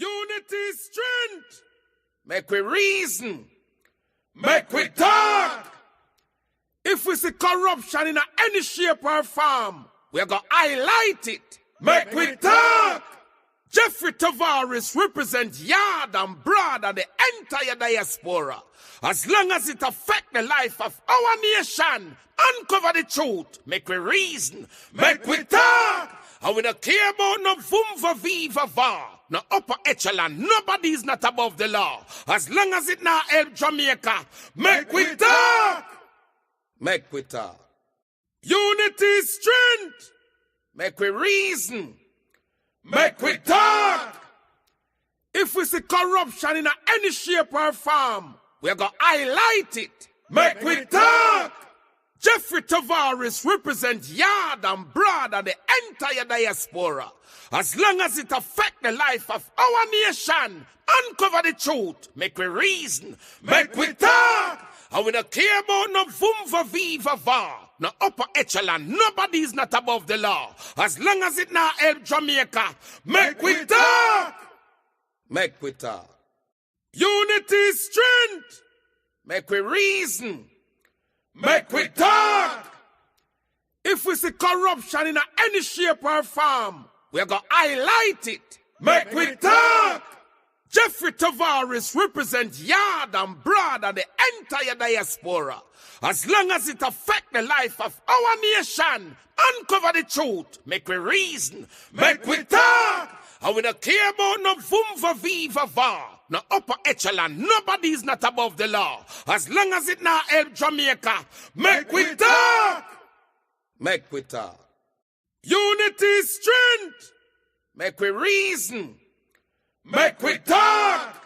Unity is strength. Make we reason. Make we talk. If we see corruption in any shape or form, we're going to highlight it. Make we talk. Jeffrey Tavares represents yard and broad and the entire diaspora. As long as it affects the life of our nation, uncover the truth, make we reason, make we talk. And we don't care about no vumva viva va, no upper echelon, nobody is not above the law. As long as it not help Jamaica, make we talk. Make we talk. Unity is strength. Make we reason. Make we talk. If we see corruption in any shape or form, we're going to highlight it. Make we talk. Jeffrey Tavares represents yard and broad and the entire diaspora. As long as it affects the life of our nation, uncover the truth, make we reason, make we talk. And we don't care about no vumva viva va, no upper echelon, nobody is not above the law. As long as it not help Jamaica, make we talk. Make we talk. Unity is strength. Make we reason. Make we talk. If we see corruption in any shape or form, we're going to highlight it. Make we talk. Jeffrey Tavares represents yard and broad and the entire diaspora. As long as it affects the life of our nation, uncover the truth, make we reason, make we talk. And we don't care about no vumva viva va, no upper echelon, nobody is not above the law. As long as it not help Jamaica, make we talk. Make we talk. Unity is strength. Make we reason. Make we talk.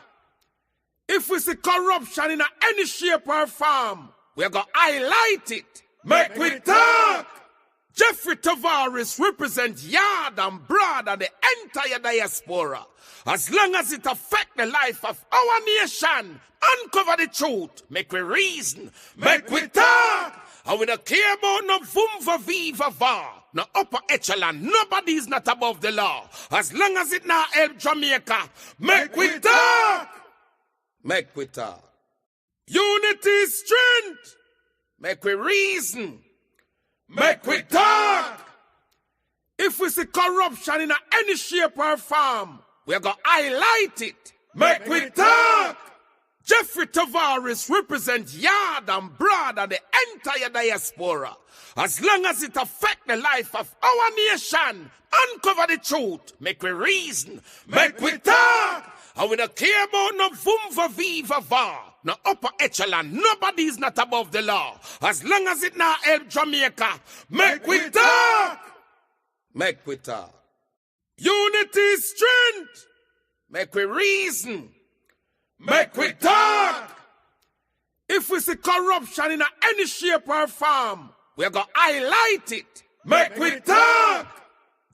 If we see corruption in any shape or form, we're going to highlight it. Make we talk. Jeffrey Tavares represents yard and broad and the entire diaspora. As long as it affects the life of our nation, uncover the truth, make we reason, make we talk. And we don't care about no vumva viva va, no upper echelon, nobody is not above the law. As long as it not help Jamaica, make we talk. Make we talk. Unity is strength. Make we reason. Make we talk. If we see corruption in any shape or form, we're going to highlight it. Make we talk. Jeffrey Tavares represents yard and broad and the entire diaspora. As long as it affects the life of our nation, uncover the truth, make we reason, make we talk. And we don't care about no vumva viva va, no upper echelon, nobody is not above the law. As long as it not help Jamaica, make we talk. Make we talk. Unity is strength. Make we reason. Make we talk. If we see corruption in any shape or form, we're going to highlight it. Make we talk.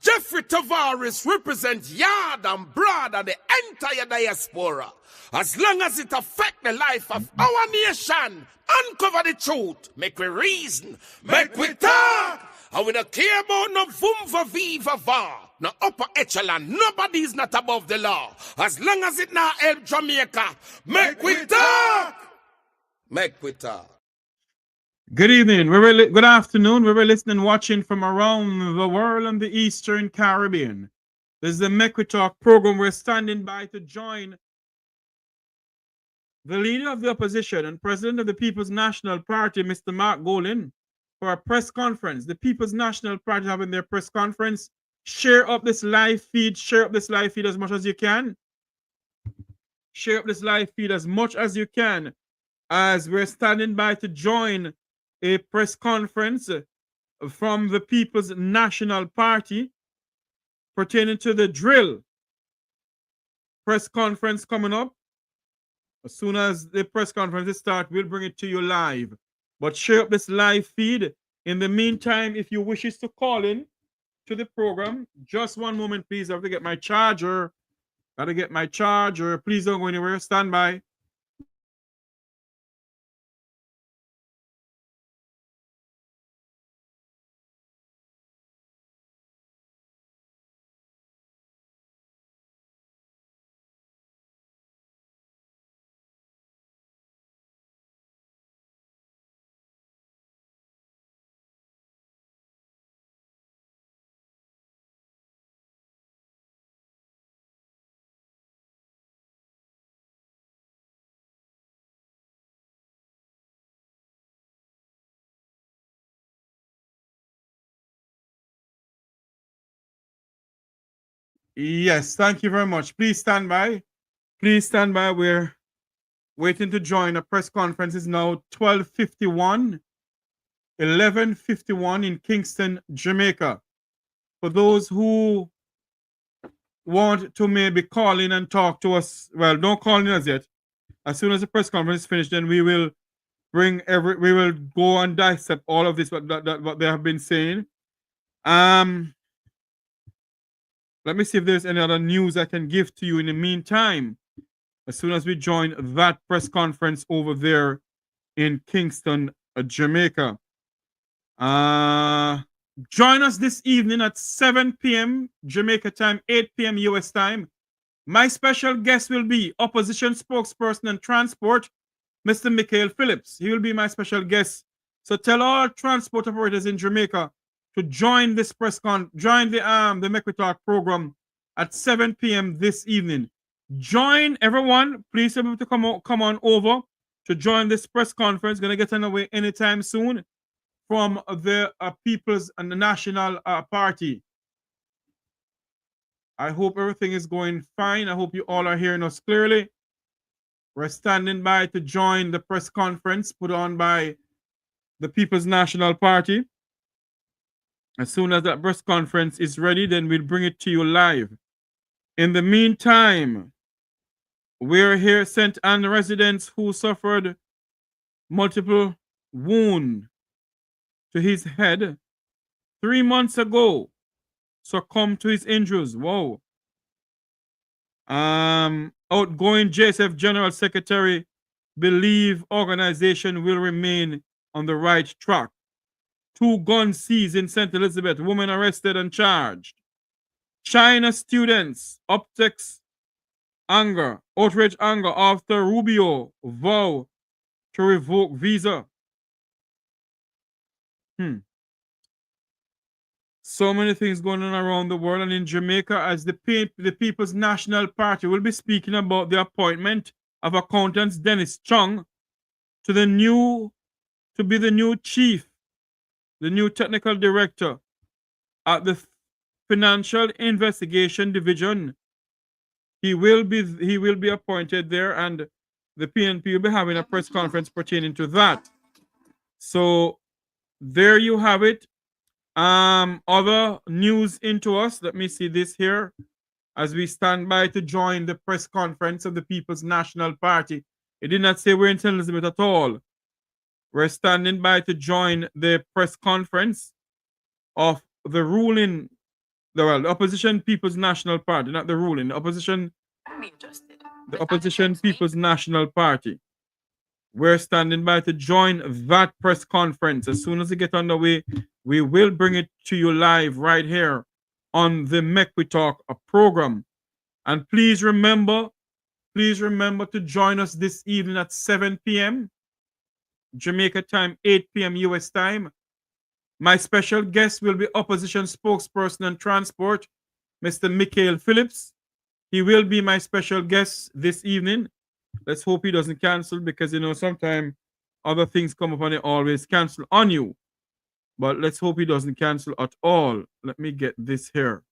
Jeffrey Tavares represents yard and broad and the entire diaspora. As long as it affects the life of our nation, uncover the truth, make we reason, make we talk. And we don't care about no vumva viva va, no upper echelon, nobody is not above the law. As long as it not help Jamaica, make we talk. Make we talk. Good evening, good afternoon. We were listening, watching from around the world and the Eastern Caribbean. This is the Make We Talk program. We're standing by to join the leader of the opposition and president of the People's National Party, Mr. Mark Golding, for a press conference. The People's National Party having their press conference. Share up this live feed. Share up this live feed as much as you can. Share up this live feed as much as you can, as we're standing by to join a press conference from the People's National Party pertaining to the drill. Press conference coming up. As soon as the press conference starts, we'll bring it to you live. But share up this live feed. In the meantime, if you wish to call in to the program, just one moment, please. I have to get my charger. Gotta get my charger. Please don't go anywhere. Stand by. Yes, thank you very much. Please stand by. Please stand by. We're waiting to join. A press conference is now 12:51, 11:51 in Kingston, Jamaica. For those who want to maybe call in and talk to us, well, don't call in as yet. As soon as the press conference is finished, then we will we will go and dissect all of this what they have been saying. Let me see if there's any other news I can give to you in the meantime. As soon as we join that press conference over there in Kingston, Jamaica. Join us this evening at 7 p.m. Jamaica time, 8 p.m. US time. My special guest will be opposition spokesperson and transport, Mr. Michael Phillips. He will be my special guest. So tell all transport operators in Jamaica to join this join the Make We Talk program at 7 p.m. this evening. Join everyone. Please be able to come on over to join this press conference. Going to get underway anytime soon from the People's and the National Party. I hope everything is going fine. I hope you all are hearing us clearly. We're standing by to join the press conference put on by the People's National Party. As soon as that press conference is ready, then we'll bring it to you live. In the meantime, we're here, St. Anne residents who suffered multiple wounds to his head 3 months ago succumbed to his injuries. Whoa. Outgoing JSF General Secretary believe organization will remain on the right track. 2 guns seized in St. Elizabeth, woman arrested and charged. China students uptakes outrage anger after Rubio vow to revoke visa. So many things going on around the world, and in Jamaica, as the People's National Party will be speaking about the appointment of accountants Dennis Chung to be the new chief, the new technical director at the Financial Investigation Division. He will be appointed there, and the PNP will be having a press conference pertaining to that. So there you have it. Other news into us. Let me see this here as we stand by to join the press conference of the People's National Party. It did not say we're in St. Elizabeth at all. We're standing by to join the press conference of the ruling, the opposition People's National Party, not the ruling, the opposition People's National Party. We're standing by to join that press conference. As soon as we get underway, we will bring it to you live right here on the Make We Talk program. And please remember to join us this evening at 7 p.m. Jamaica time, 8 p.m. US time. My special guest will be opposition spokesperson and transport, Mr. Michael Phillips. He will be my special guest this evening. Let's hope he doesn't cancel, because, sometimes other things come up and they always cancel on you. But let's hope he doesn't cancel at all. Let me get this here.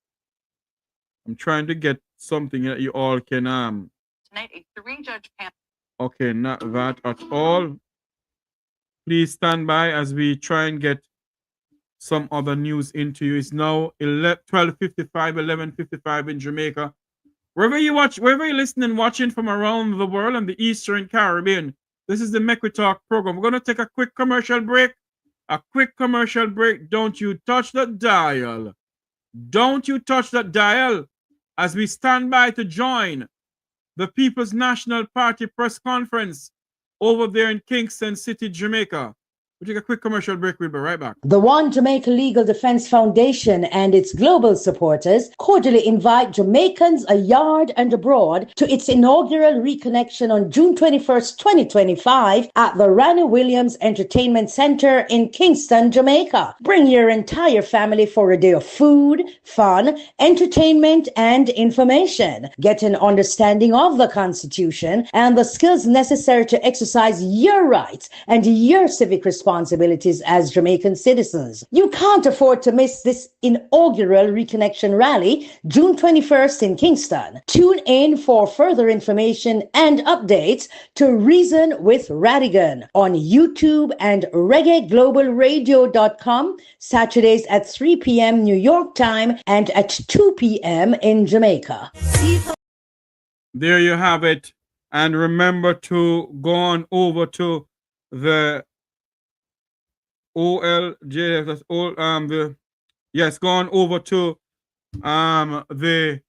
I'm trying to get something that you all can... Tonight, a 3-judge panel. Okay, not that at all. Please stand by as we try and get some other news into you. It's now 12:55, 11:55 in Jamaica. Wherever you're listening, watching from around the world and the Eastern Caribbean, this is the Make We Talk program. We're going to take a quick commercial break. Don't you touch that dial. Don't you touch that dial as we stand by to join the People's National Party press conference over there in Kingston City, Jamaica. We'll take a quick commercial break. We'll be right back. The One Jamaica Legal Defense Foundation and its global supporters cordially invite Jamaicans abroad and abroad to its inaugural reconnection on June 21st, 2025 at the Ranny Williams Entertainment Center in Kingston, Jamaica. Bring your entire family for a day of food, fun, entertainment, and information. Get an understanding of the Constitution and the skills necessary to exercise your rights and your civic responsibility responsibilities as Jamaican citizens. You can't afford to miss this inaugural Reconnection Rally, June 21st in Kingston. Tune in for further information and updates to Reason with Radigan on YouTube and reggaeglobalradio.com, Saturdays at 3 p.m. New York time and at 2 p.m. in Jamaica. There you have it. And remember to go on over to the OLJ, that's all, go on over to the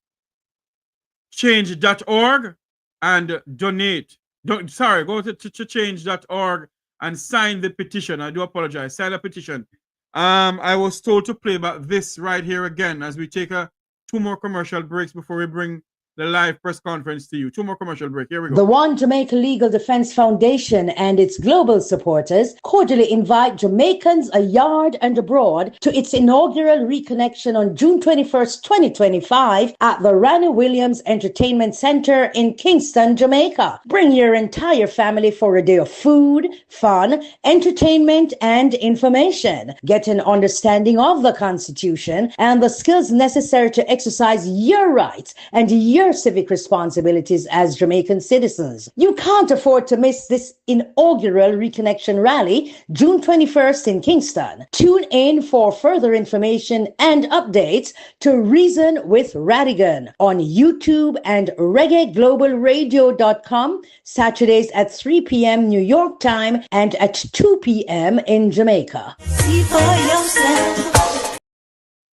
change.org and donate. Go to change.org and sign the petition. I do apologize. Sign the petition. I was told to play about this right here again as we take two more commercial breaks before we bring the live press conference to you. Two more commercial break. Here we go. The One Jamaica Legal Defense Foundation and its global supporters cordially invite Jamaicans a yard and abroad to its inaugural reconnection on June 21st, 2025 at the Ranny Williams Entertainment Center in Kingston, Jamaica. Bring your entire family for a day of food, fun, entertainment, and information. Get an understanding of the Constitution and the skills necessary to exercise your rights and your civic responsibilities as Jamaican citizens. You can't afford to miss this inaugural Reconnection Rally, June 21st in Kingston. Tune in for further information and updates to Reason with Radigan on YouTube and reggaeglobalradio.com, Saturdays at 3 p.m. New York time and at 2 p.m. in Jamaica. See for yourself.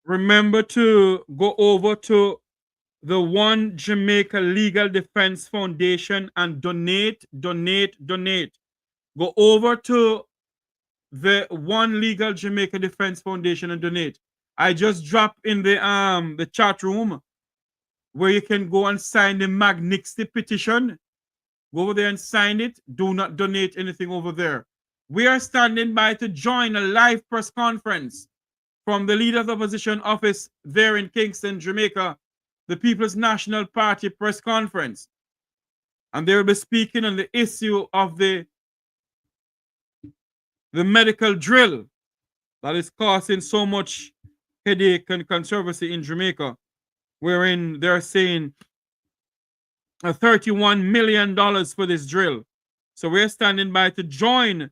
Remember to go over to the One Jamaica Legal Defense Foundation and donate. Go over to the One Legal Jamaica Defense Foundation and donate. I just dropped in the chat room where you can go and sign the Magnitsky petition. Go over there and sign it. Do not donate anything over there. We are standing by to join a live press conference from the Leader of the Opposition office there in Kingston, Jamaica, the People's National Party press conference. And they will be speaking on the issue of the medical drill that is causing so much headache and controversy in Jamaica, wherein they're saying $31 million for this drill. So we're standing by to join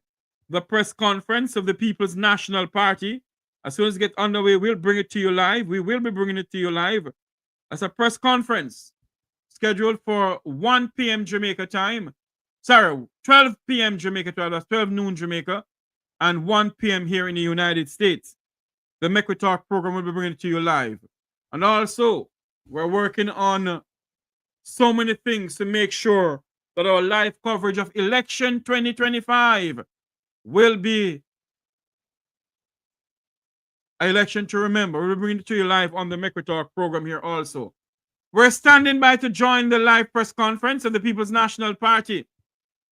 the press conference of the People's National Party. As soon as it gets underway, we'll bring it to you live. We will be bringing it to you live. As a press conference scheduled for 1 p.m. Jamaica time. 12 p.m. Jamaica time. That's 12 noon Jamaica. And 1 p.m. here in the United States. The Make We Talk program will be bringing it to you live. And also, we're working on so many things to make sure that our live coverage of election 2025 will be an election to remember. We'll bring it to you live on the Make We Talk program here also. We're standing by to join the live press conference of the People's National Party.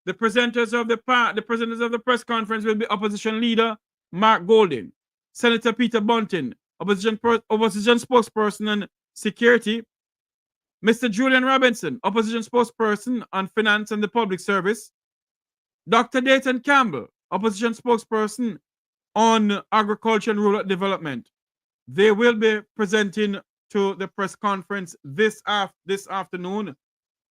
The presenters of the press conference will be Opposition Leader Mark Golding, Senator Peter Bunting, Opposition Spokesperson on Security, Mr. Julian Robinson, Opposition Spokesperson on Finance and the Public Service, Dr. Dayton Campbell, Opposition Spokesperson on Agriculture and Rural Development. They will be presenting to the press conference this afternoon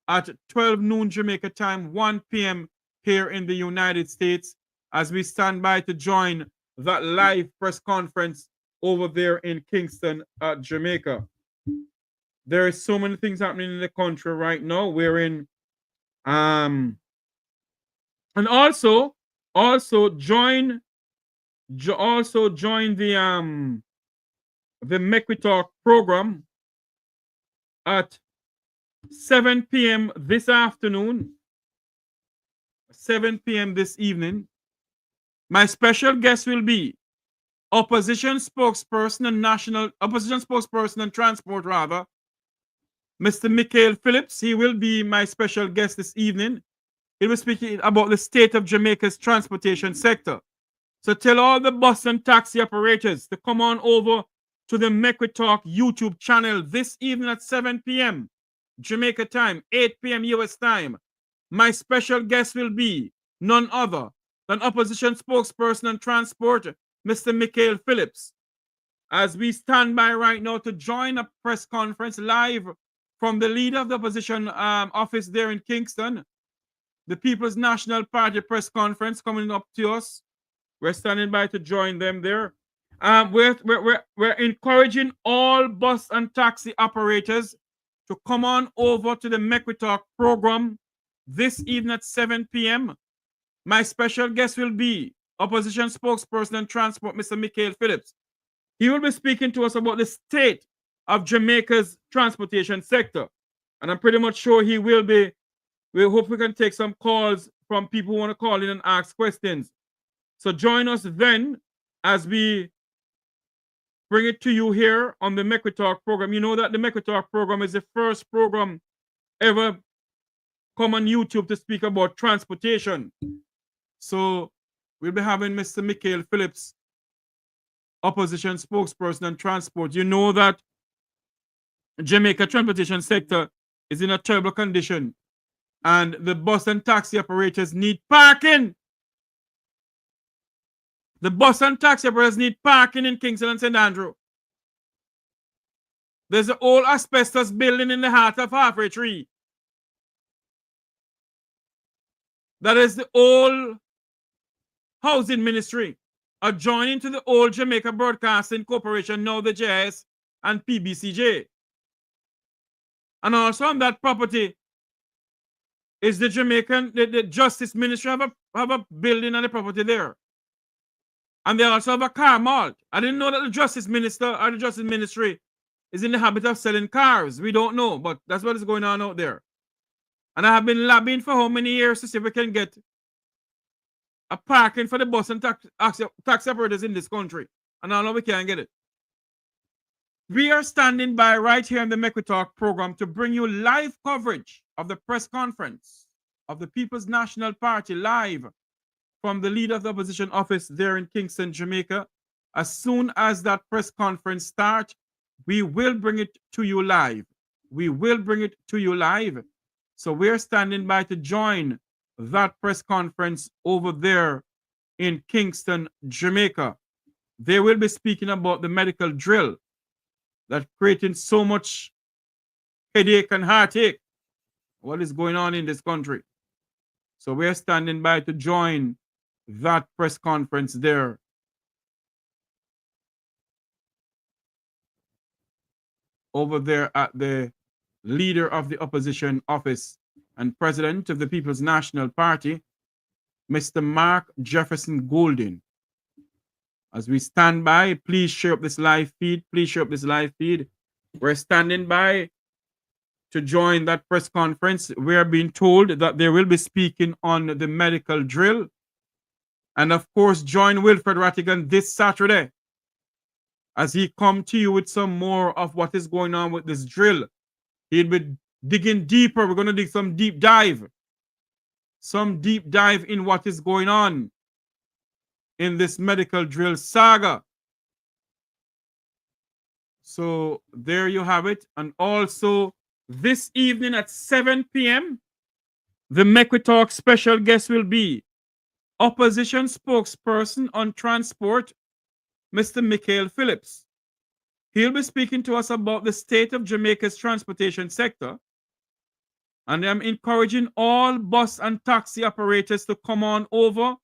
at 12 noon Jamaica time, 1 p.m. here in the United States, as we stand by to join that live press conference over there in Kingston, Jamaica. There are so many things happening in the country right now. We're in, and also join the Make We Talk program at 7 p.m. this afternoon, 7 p.m. this evening. My special guest will be Opposition Spokesperson and Transport, Mr. Michael Phillips. He will be my special guest this evening. He will be speaking about the state of Jamaica's transportation sector. So tell all the bus and taxi operators to come on over to the Make We Talk YouTube channel this evening at 7 p.m. Jamaica time, 8 p.m. US time. My special guest will be none other and opposition spokesperson on transport, Mr. Michael Phillips, as we stand by right now to join a press conference live from the leader of the opposition office there in Kingston, the People's National Party press conference coming up to us. We're standing by to join them there. We're encouraging all bus and taxi operators to come on over to the Make We Talk program this evening at 7 p.m. My special guest will be opposition spokesperson on transport, Mr. Michael Phillips. He will be speaking to us about the state of Jamaica's transportation sector. And I'm pretty much sure he will be. We hope we can take some calls from people who want to call in and ask questions. So join us then as we bring it to you here on the Make We Talk program. You know that the Make We Talk program is the first program ever come on YouTube to speak about transportation. So we'll be having Mr. Michael Phillips, opposition spokesperson on transport. You know that Jamaica transportation sector is in a terrible condition, and the bus and taxi operators need parking. The bus and taxi operators need parking in Kingston and St. Andrew. There's an old asbestos building in the heart of Halfway Tree. That is the old housing ministry, adjoining to the old Jamaica Broadcasting Corporation, now the JS and PBCJ. And also on that property is the the Justice Ministry have a building and a property there. And they also have a car mall. I didn't know that the Justice Minister or the Justice Ministry is in the habit of selling cars. We don't know, but that's what is going on out there. And I have been lobbying for how many years to see if we can get a parking for the bus and taxi operators in this country. And I know we can't get it. We are standing by right here in the Make We Talk program to bring you live coverage of the press conference of the People's National Party live from the leader of the opposition office there in Kingston, Jamaica. As soon as that press conference starts, we will bring it to you live. We will bring it to you live. So we're standing by to join that press conference over there in Kingston, Jamaica. They will be speaking about the medical drill that's creating so much headache and heartache. What is going on in this country? So we're standing by to join that press conference there. Over there at the leader of the opposition office and president of the People's National Party, Mr. Mark Jefferson Golden. As we stand by, please share up this live feed. Please share up this live feed. We're standing by to join that press conference. We are being told that they will be speaking on the medical drill. And of course, join Wilfred Rattigan this Saturday as he come to you with some more of what is going on with this drill. He'll be digging deeper. We're going to dig some deep dive. Some deep dive in what is going on in this medical drill saga. So there you have it. And also this evening at 7 p.m., the Make We Talk special guest will be opposition spokesperson on transport, Mr. Michael Phillips. He'll be speaking to us about the state of Jamaica's transportation sector. And I'm encouraging all bus and taxi operators to come on over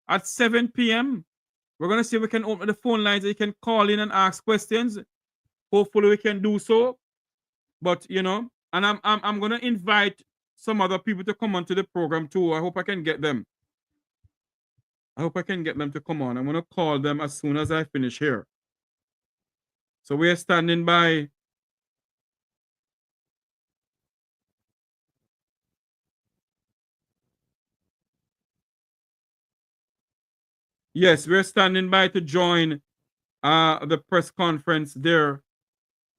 at 7 p.m. We're going to see if we can open the phone lines that you can call in and ask questions. Hopefully we can do so. But, you know, and I'm going to invite some other people to come onto the program too. I hope I can get them. I hope I can get them to come on. I'm going to call them as soon as I finish here. So we are standing by. Yes, we're standing by to join the press conference there.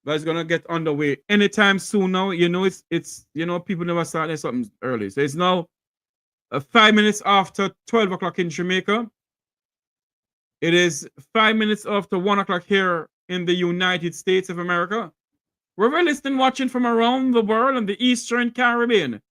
That's gonna get underway anytime soon now. You know, it's you know, people never start something early. So it's now 5 minutes after 12 o'clock in Jamaica. It is 5 minutes after 1 o'clock here in the United States of America. We're listening, watching from around the world and the Eastern Caribbean.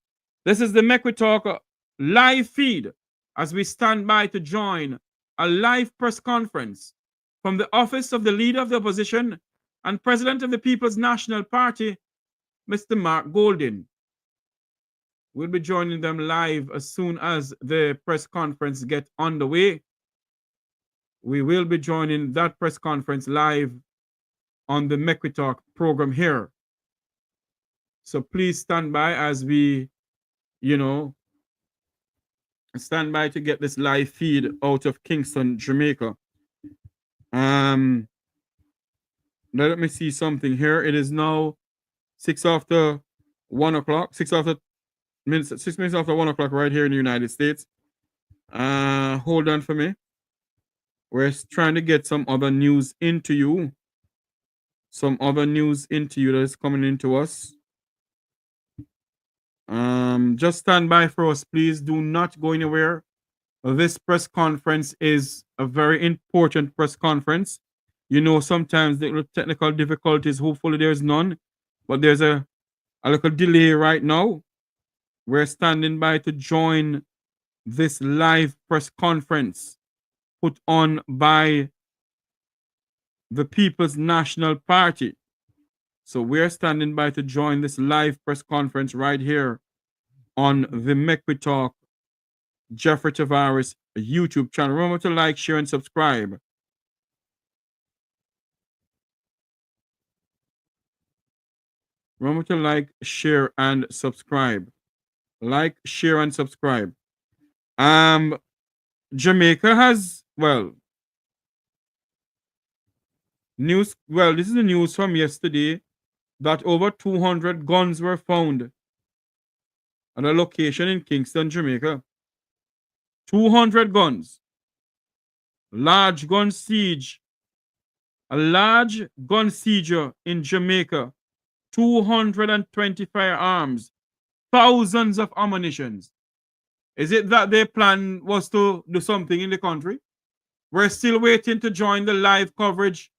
This is the Make We Talk live feed as we stand by to join a live press conference from the office of the Leader of the Opposition and President of the People's National Party, Mr. Mark Golding. We'll be joining them live as soon as the press conference gets underway. We will be joining that press conference live on the Mekwi Talk program here. So please stand by as we, stand by to get this live feed out of Kingston, Jamaica. Let me see something here. It is now 6 after 1 o'clock, 6 minutes after 1 o'clock right here in the United States. Hold on for me. We're trying to get some other news into you. Some other news into you that is coming into us. Just stand by for us, please. Do not go anywhere. This press conference is a very important press conference. Sometimes the technical difficulties, hopefully there's none, but there's a little delay right now. We're standing by to join this live press conference put on by the People's National Party. So we're standing by to join this live press conference right here on the Mekwi Talk Jeffrey Tavares YouTube channel. Remember to like, share, and subscribe. Remember to like, share, and subscribe. Like, share, and subscribe. Jamaica has, news. Well, this is the news from yesterday that over 200 guns were found at a location in Kingston, Jamaica. 200 guns. Large gun siege. A large gun seizure in Jamaica. 220 firearms. Thousands of ammunitions. Is it that their plan was to do something in the country? We're still waiting to join the live coverage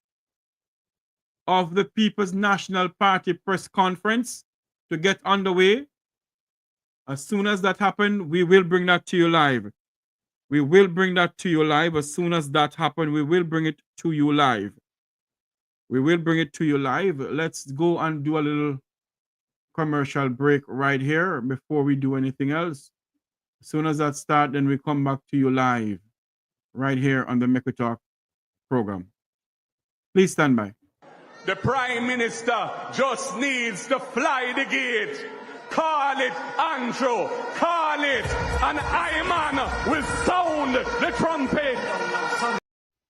of the People's National Party press conference to get underway. As soon as that happens, we will bring that to you live. We will bring that to you live. As soon as that happens, we will bring it to you live. We will bring it to you live. Let's go and do a little commercial break right here before we do anything else. As soon as that starts, then we come back to you live right here on the Mekwi Talk program. Please stand by. The Prime Minister just needs to fly the gate. Call it Andrew, call it, and Iman will sound the trumpet.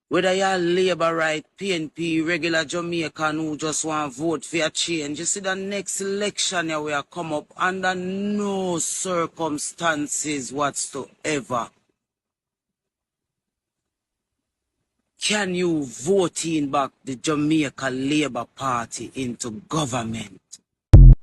Whether you're Labour right, PNP, regular Jamaican who just want to vote for a change, you see the next election here will come up under no circumstances whatsoever can you vote in back the Jamaica Labour Party into government.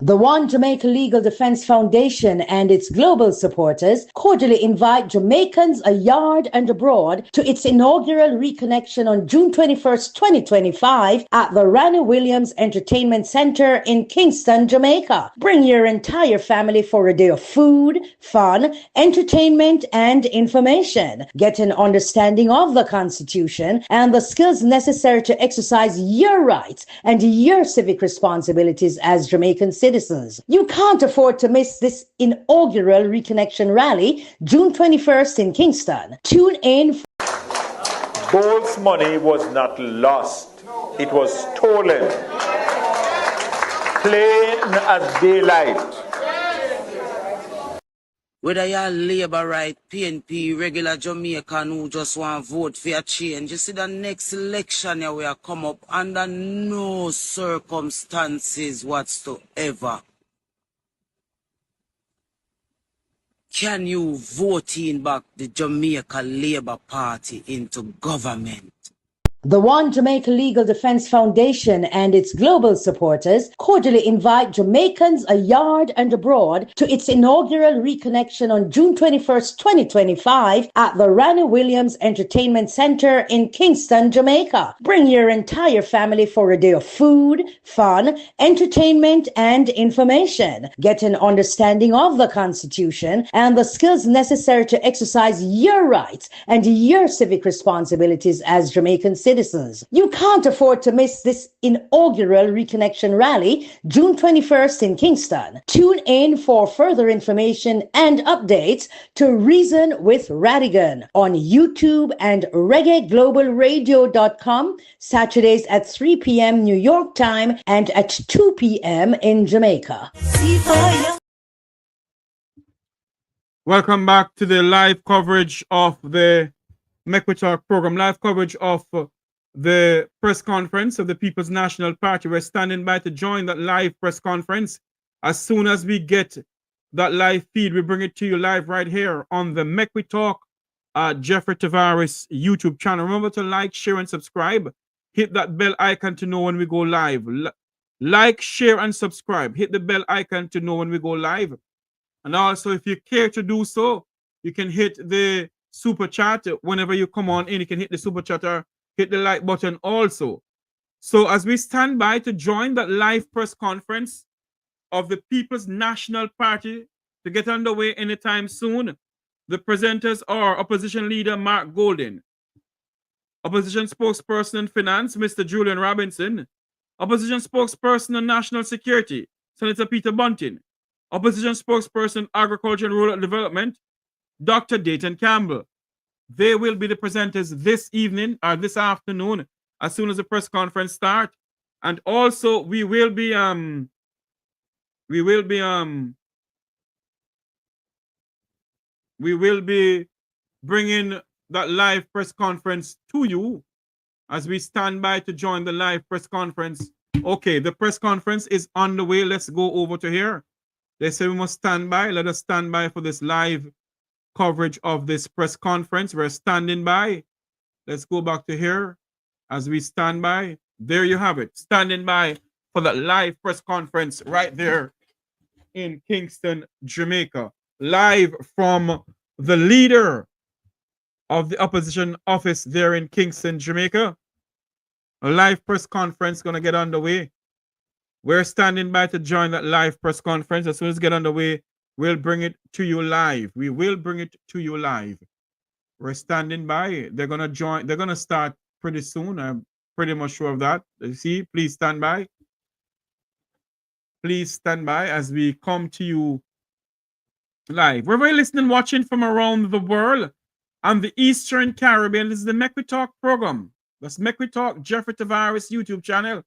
The One Jamaica Legal Defense Foundation and its global supporters cordially invite Jamaicans abroad and abroad to its inaugural reconnection on June 21st, 2025 at the Ranny Williams Entertainment Center in Kingston, Jamaica. Bring your entire family for a day of food, fun, entertainment, and information. Get an understanding of the Constitution and the skills necessary to exercise your rights and your civic responsibilities as Jamaican citizens. You can't afford to miss this inaugural reconnection rally, June 21st in Kingston. Tune in. Gold's money was not lost. It was stolen. Plain as daylight. Whether you're Labour right, PNP, regular Jamaican who just want to vote for a change, you see the next election here will come up under no circumstances whatsoever can you vote in back the Jamaica Labour Party into government. The One Jamaica Legal Defense Foundation and its global supporters cordially invite Jamaicans abroad and abroad to its inaugural reconnection on June 21st, 2025 at the Ranny Williams Entertainment Center in Kingston, Jamaica. Bring your entire family for a day of food, fun, entertainment, and information. Get an understanding of the Constitution and the skills necessary to exercise your rights and your civic responsibilities as Jamaican citizens. You can't afford to miss this inaugural reconnection rally, June 21st in Kingston. Tune in for further information and updates to Reason with Radigan on YouTube and reggaeglobalradio.com, Saturdays at 3 p.m. New York time and at 2 p.m. in Jamaica. Welcome back to the live coverage of the Make We Talk program, live coverage of the press conference of the People's National Party. We're standing by to join that live press conference. As soon as we get that live feed, we bring it to you live right here on the Make We Talk Jeffrey Tavares YouTube channel. Remember to like, share, and subscribe. Hit that bell icon to know when we go live. Like, share, and subscribe. Hit the bell icon to know when we go live. And also, if you care to do so, you can hit the super chat whenever you come on in. You can hit the super chat or hit the like button also. So as we stand by to join that live press conference of the People's National Party to get underway anytime soon, the presenters are Opposition Leader Mark Golden, Opposition Spokesperson on Finance, Mr. Julian Robinson, Opposition Spokesperson on National Security, Senator Peter Bunting, Opposition Spokesperson Agriculture and Rural Development, Dr. Dayton Campbell. They will be the presenters this evening or this afternoon as soon as the press conference starts. And also we will be bringing that live press conference to you as we stand by to join the live press conference. Okay, the press conference is on the way. Let's go over to here. They say we must stand by. Let us stand by for this live coverage of this press conference. We're standing by. Let's go back to here as we stand by. There you have it. Standing by for the live press conference right there in Kingston, Jamaica. Live from the leader of the opposition office there in Kingston, Jamaica. A live press conference going to get underway. We're standing by to join that live press conference. As soon as it gets underway, we'll bring it to you live. We will bring it to you live. We're standing by. They're going to join. They're going to start pretty soon. I'm pretty much sure of that. You see, please stand by. Please stand by as we come to you live. Wherever you're listening, watching from around the world and the Eastern Caribbean, this is the Make We Talk program. That's Make We Talk Jeffrey Tavares YouTube channel.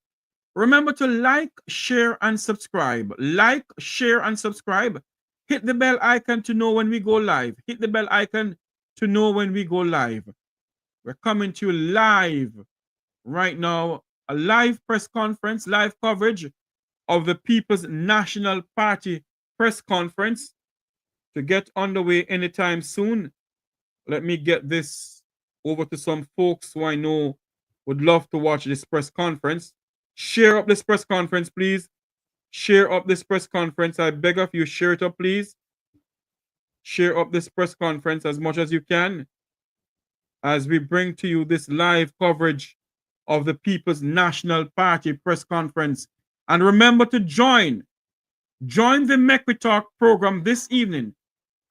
Remember to like, share, and subscribe. Like, share, and subscribe. Hit the bell icon to know when we go live. Hit the bell icon to know when we go live. We're coming to you live right now. A live press conference, live coverage of the People's National Party press conference to get underway anytime soon. Let me get this over to some folks who I know would love to watch this press conference. Share up this press conference, please. Share up this press conference. I beg of you, share it up, please. Share up this press conference as much as you can as we bring to you this live coverage of the People's National Party press conference. And remember to join the Make We Talk program this evening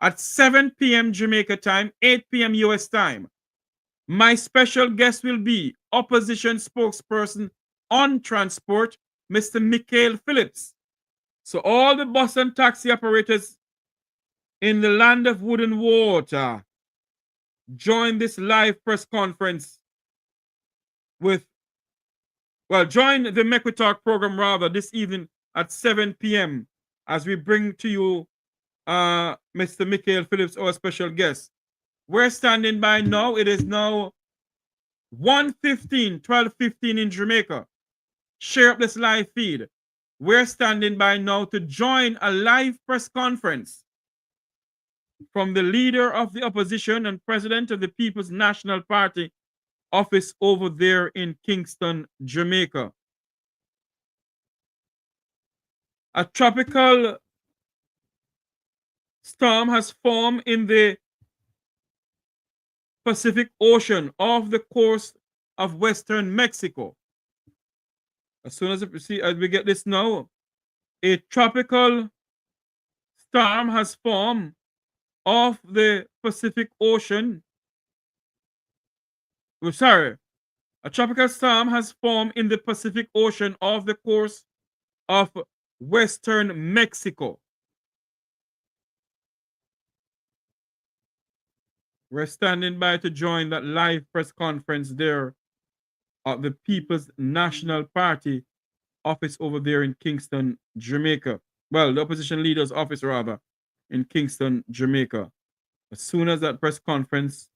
at 7 p.m. Jamaica time, 8 p.m. US time. My special guest will be opposition spokesperson on transport, Mr. Michael Phillips. So all the bus and taxi operators in the land of wood and water, join this live press conference join the Make We Talk program rather this evening at 7 p.m. as we bring to you Mr. Michael Phillips, our special guest. We're standing by now. It is now 12:15 in Jamaica. Share up this live feed. We're standing by now to join a live press conference from the leader of the opposition and president of the People's National Party office over there in Kingston, Jamaica. A tropical storm has formed in the Pacific Ocean off the coast of western Mexico. As soon as we get this now, a tropical storm has formed off the Pacific Ocean. A tropical storm has formed in the Pacific Ocean off the coast of western Mexico. We're standing by to join that live press conference there at the People's National Party office over there in Kingston, Jamaica. Well, the opposition leader's office, rather, in Kingston, Jamaica. As soon as that press conference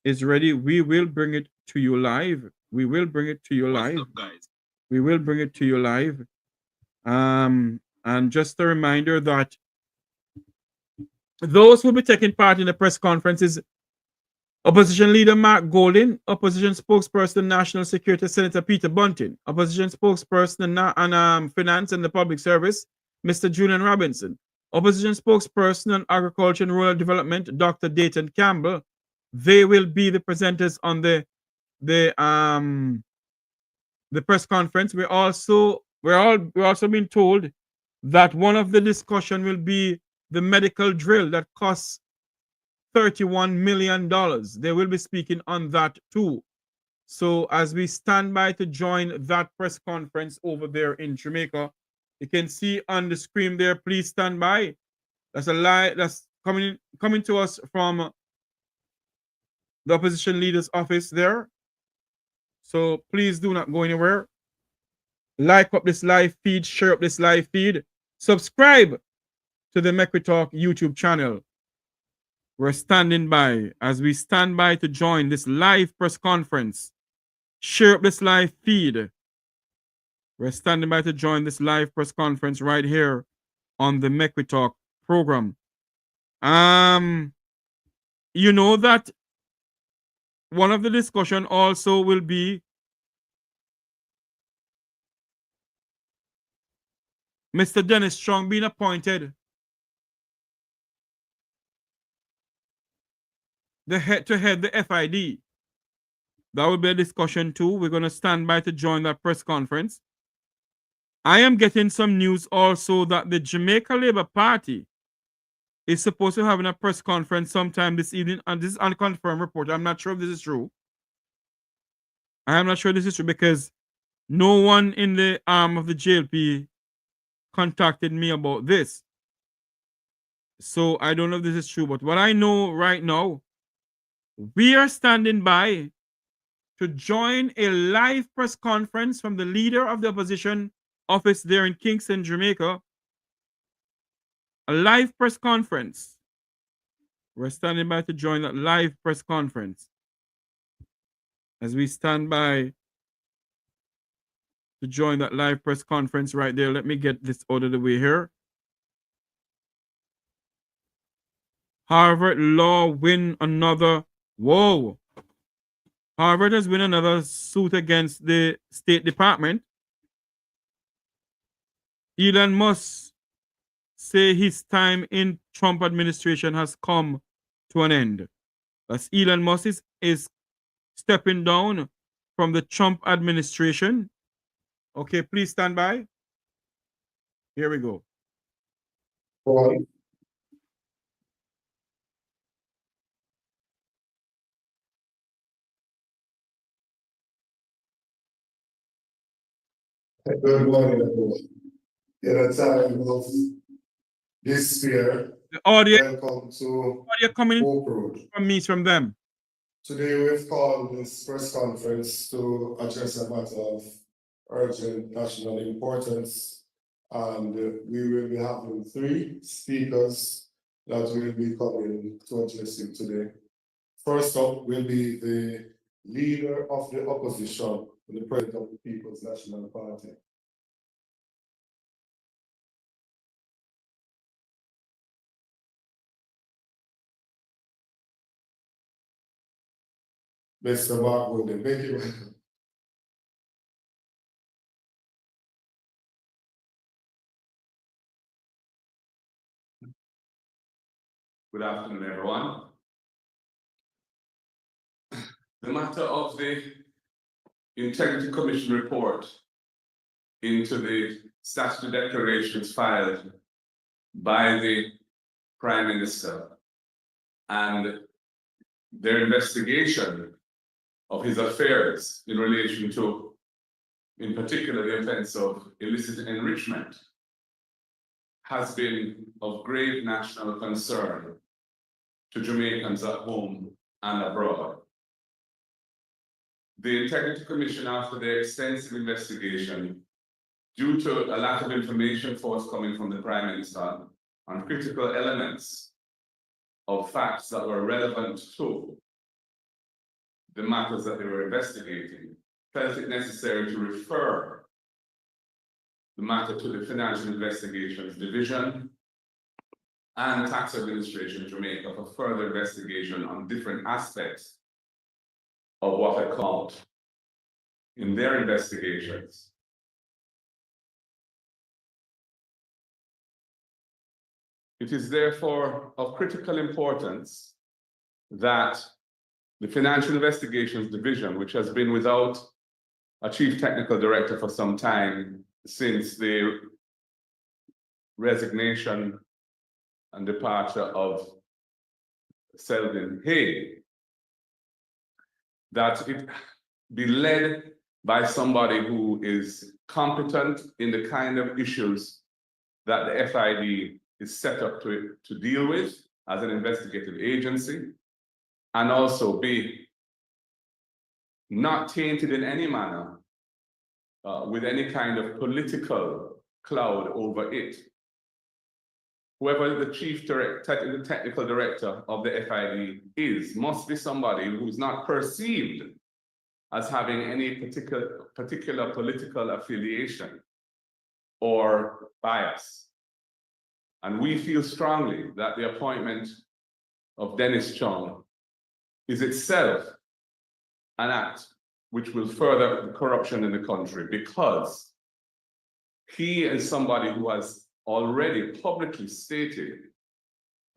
is ready, we will bring it to you live. We will bring it to you live. What's up, guys? We will bring it to you live. And just a reminder that those who will be taking part in the press conference is Opposition Leader Mark Golding, Opposition Spokesperson National Security Senator Peter Bunting, Opposition Spokesperson on Finance and the Public Service, Mr. Julian Robinson, Opposition Spokesperson on Agriculture and Rural Development, Dr. Dayton Campbell. They will be the presenters on the press conference. We're also being told that one of the discussion will be the medical drill that costs $31 million. They will be speaking on that too. So as we stand by to join that press conference over there in Jamaica, you can see on the screen there, please stand by. That's a live that's coming to us from the opposition leader's office there. So please do not go anywhere. Like up this live feed, share up this live feed, subscribe to the Make We Talk YouTube channel. We're standing by as we stand by to join this live press conference. Share up this live feed. We're standing by to join this live press conference right here on the Make We Talk program. You know that one of the discussion also will be Mr. Dennis Strong being appointed to head the FID. That will be a discussion too. We're going to stand by to join that press conference. I am getting some news also that the Jamaica Labour Party is supposed to have a press conference sometime this evening, and this is unconfirmed report. I'm not sure if this is true. I am not sure this is true because no one in the arm of the JLP contacted me about this. So I don't know if this is true, but what I know right now, we are standing by to join a live press conference from the leader of the opposition office there in Kingston, Jamaica. A live press conference. We're standing by to join that live press conference. As we stand by to join that live press conference right there, let me get this out of the way here. Harvard Law win another. Whoa. Harvard has won another suit against the State Department. Elon Musk say his time in Trump administration has come to an end. As Elon Musk is stepping down from the Trump administration. Okay, please stand by. Here we go. Good morning, everyone. In a time of despair, The audio welcome to coming Hope Road. from me, from them. Today we've called this press conference to address a matter of urgent national importance, and we will be having 3 speakers that will be coming to address you today. First up will be the leader of the opposition, the president of the People's National Party. Mr. Mark Golden. Thank you. Good afternoon, everyone. The matter of the Integrity Commission report into the statutory declarations filed by the Prime Minister and their investigation of his affairs in relation to, in particular, the offense of illicit enrichment has been of grave national concern to Jamaicans at home and abroad. The Integrity Commission, after their extensive investigation, due to a lack of information forthcoming from the Prime Minister on critical elements of facts that were relevant to the matters that they were investigating, felt it necessary to refer the matter to the Financial Investigations Division and Tax Administration Jamaica for further investigation on different aspects of what account in their investigations. It is therefore of critical importance that the Financial Investigations Division, which has been without a chief technical director for some time since the resignation and departure of Selwyn Hay, that it be led by somebody who is competent in the kind of issues that the FID is set up to deal with as an investigative agency, and also be not tainted in any manner with any kind of political cloud over it. Whoever the chief technical director of the FID is, must be somebody who's not perceived as having any particular political affiliation or bias. And we feel strongly that the appointment of Dennis Chung is itself an act which will further the corruption in the country, because he is somebody who has already publicly stated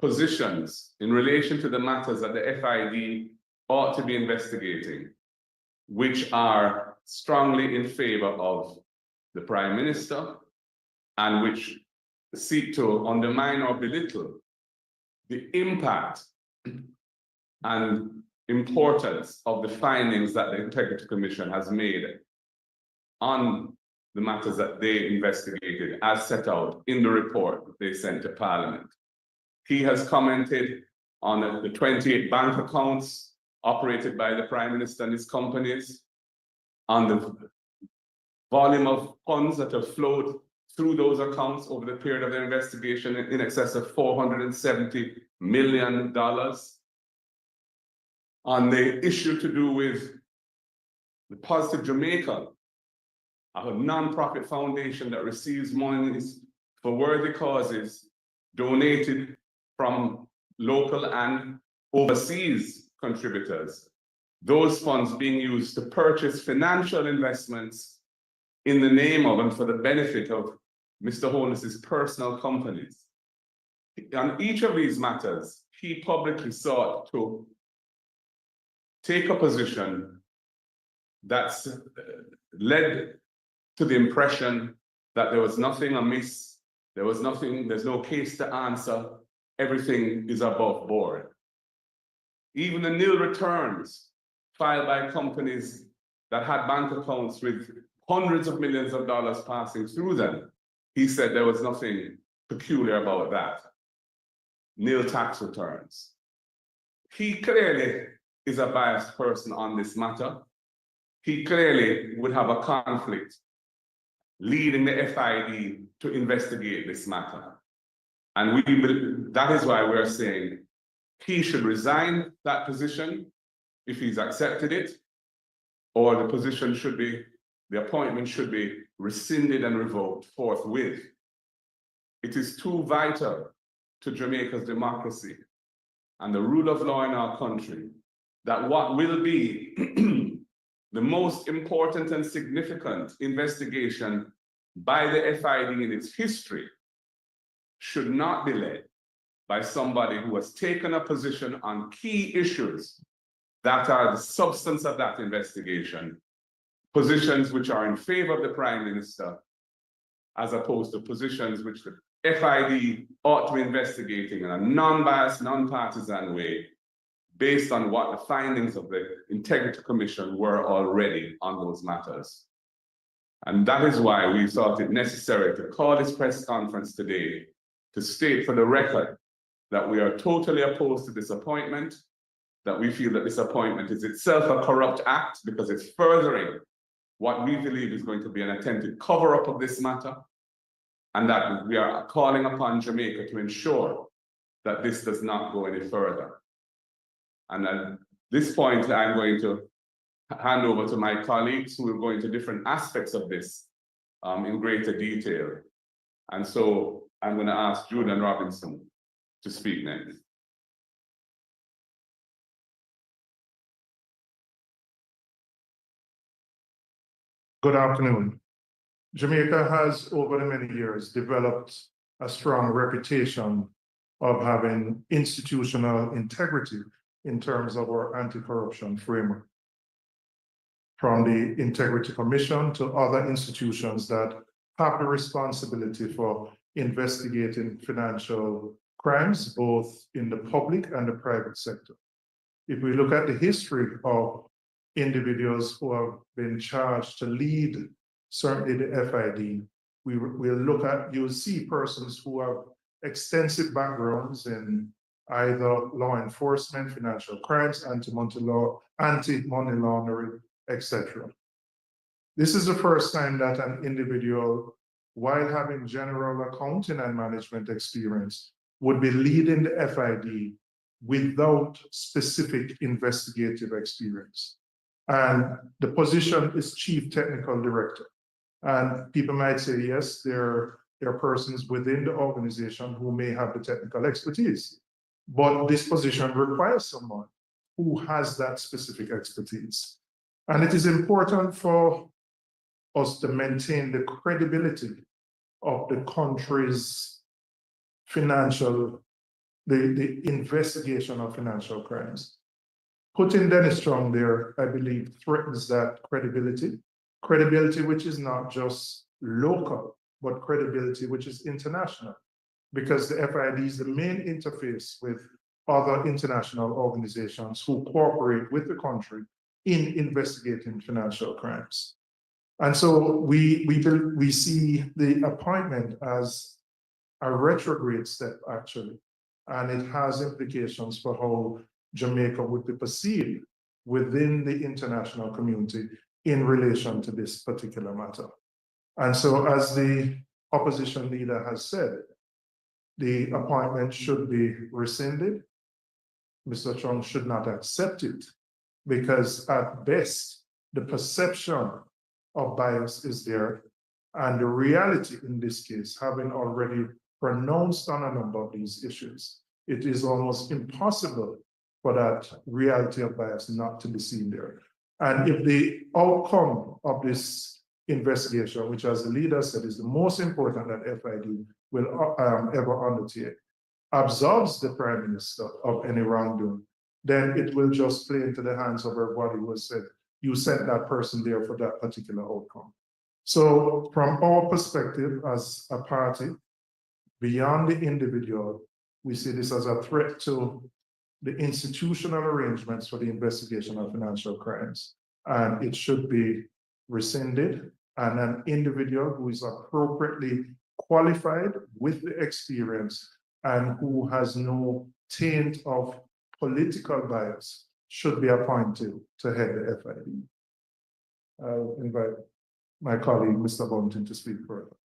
positions in relation to the matters that the FID ought to be investigating, which are strongly in favor of the Prime Minister and which seek to undermine or belittle the impact and importance of the findings that the Integrity Commission has made on the matters that they investigated as set out in the report they sent to Parliament. He has commented on the 28 bank accounts operated by the Prime Minister and his companies, on the volume of funds that have flowed through those accounts over the period of the investigation in excess of $470 million. On the issue to do with the Positive Jamaica, a non-profit foundation that receives monies for worthy causes donated from local and overseas contributors. Those funds being used to purchase financial investments in the name of and for the benefit of Mr. Holness's personal companies. On each of these matters, he publicly sought to take a position that's led to the impression that there was nothing amiss, there's no case to answer, everything is above board. Even the nil returns filed by companies that had bank accounts with hundreds of millions of dollars passing through them, he said there was nothing peculiar about that. Nil tax returns. He clearly is a biased person on this matter. He clearly would have a conflict leading the FID to investigate this matter. And that is why we're saying he should resign that position if he's accepted it, or the appointment should be rescinded and revoked forthwith. It is too vital to Jamaica's democracy and the rule of law in our country that what will be the most important and significant investigation by the FID in its history should not be led by somebody who has taken a position on key issues that are the substance of that investigation, positions which are in favor of the Prime Minister, as opposed to positions which the FID ought to be investigating in a non-biased, non-partisan way, based on what the findings of the Integrity Commission were already on those matters. And that is why we thought it necessary to call this press conference today to state for the record that we are totally opposed to this appointment, that we feel that this appointment is itself a corrupt act because it's furthering what we believe is going to be an attempted cover-up of this matter, and that we are calling upon Jamaica to ensure that this does not go any further. And at this point, I'm going to hand over to my colleagues who will go into different aspects of this in greater detail. And so I'm going to ask Julian Robinson to speak next. Good afternoon. Jamaica has, over the many years, developed a strong reputation of having institutional integrity in terms of our anti-corruption framework. From the Integrity Commission to other institutions that have the responsibility for investigating financial crimes, both in the public and the private sector. If we look at the history of individuals who have been charged to lead, certainly the FID, you'll see persons who have extensive backgrounds in either law enforcement, financial crimes, anti-money laundering, etc. This is the first time that an individual, while having general accounting and management experience, would be leading the FID without specific investigative experience. And the position is Chief Technical Director. And people might say, yes, there are persons within the organization who may have the technical expertise, but this position requires someone who has that specific expertise. And it is important for us to maintain the credibility of the country's financial, the investigation of financial crimes. Putting Dennis Strong there, I believe, threatens that credibility which is not just local, but credibility which is international, because the FID is the main interface with other international organizations who cooperate with the country in investigating financial crimes. And so we see the appointment as a retrograde step, actually, and it has implications for how Jamaica would be perceived within the international community in relation to this particular matter. And so, as the opposition leader has said, the appointment should be rescinded. Mr. Chung should not accept it, because at best, the perception of bias is there, and the reality in this case, having already pronounced on a number of these issues, it is almost impossible for that reality of bias not to be seen there. And if the outcome of this investigation, which, as the leader said, is the most important that FID will ever undertake, absolves the Prime Minister of any wrongdoing, then it will just play into the hands of everybody who has said, you sent that person there for that particular outcome. So from our perspective as a party, beyond the individual, we see this as a threat to the institutional arrangements for the investigation of financial crimes. And it should be rescinded, and an individual who is appropriately qualified with the experience and who has no taint of political bias should be appointed to head the FID. I'll invite my colleague, Mr. Bunting, to speak further.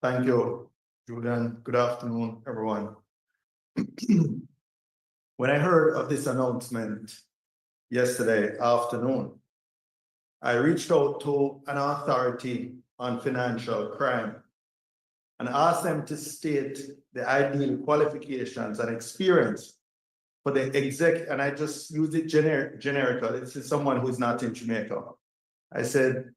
Thank you, Julian. Good afternoon, everyone. When I heard of this announcement yesterday afternoon, I reached out to an authority on financial crime and asked them to state the ideal qualifications and experience for the exec, and I just use it generically. This is someone who's not in Jamaica. I said,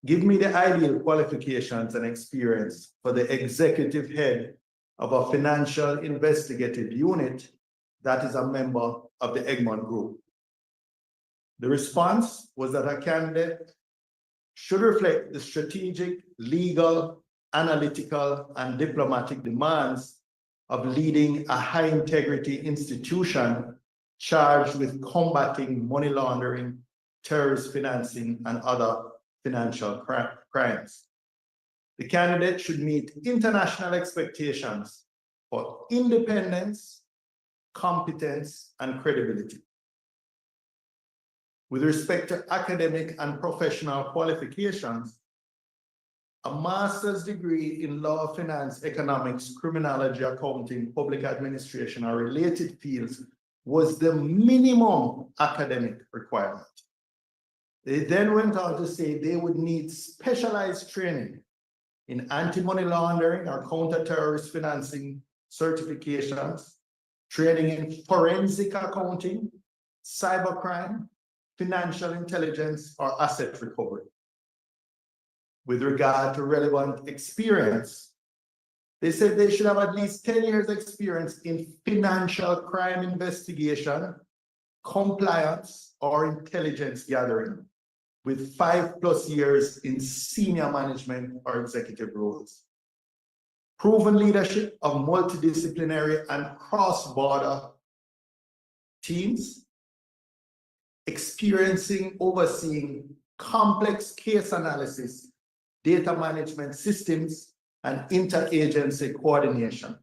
give me the ideal qualifications and experience for the executive head of a financial investigative unit that is a member of the Egmont Group. The response was that a candidate should reflect the strategic, legal, analytical, and diplomatic demands of leading a high integrity institution charged with combating money laundering, terrorist financing, and other financial crimes. The candidate should meet international expectations for independence, competence, and credibility. With respect to academic and professional qualifications, a master's degree in law, finance, economics, criminology, accounting, public administration, or related fields was the minimum academic requirement. They then went on to say they would need specialized training in anti-money laundering or counter-terrorist financing certifications, training in forensic accounting, cybercrime, financial intelligence, or asset recovery. With regard to relevant experience, they said they should have at least 10 years experience in financial crime investigation, compliance, or intelligence gathering, with 5+ years in senior management or executive roles. Proven leadership of multidisciplinary and cross-border teams, overseeing complex case analysis, data management systems, and interagency coordination.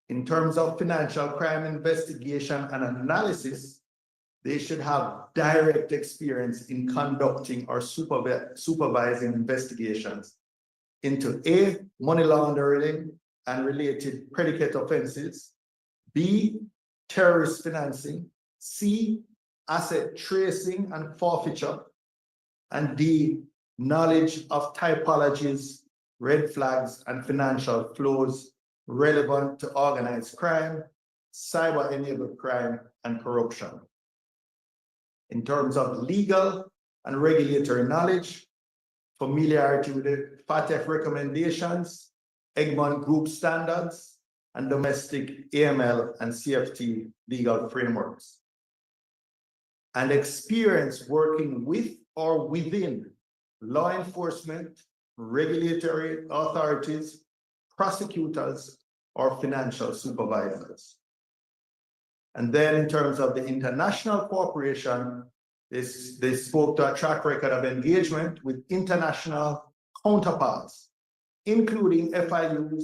In terms of financial crime investigation and analysis, they should have direct experience in conducting or supervising investigations into A, money laundering and related predicate offenses, B, terrorist financing, C, asset tracing and forfeiture, and D, knowledge of typologies, red flags, and financial flows relevant to organized crime, cyber-enabled crime, and corruption. In terms of legal and regulatory knowledge, familiarity with the FATF recommendations, Egmont Group standards, and domestic AML and CFT legal frameworks, and experience working with or within law enforcement, regulatory authorities, prosecutors, or financial supervisors. And then in terms of the international cooperation, they spoke to a track record of engagement with international counterparts, including FIUs,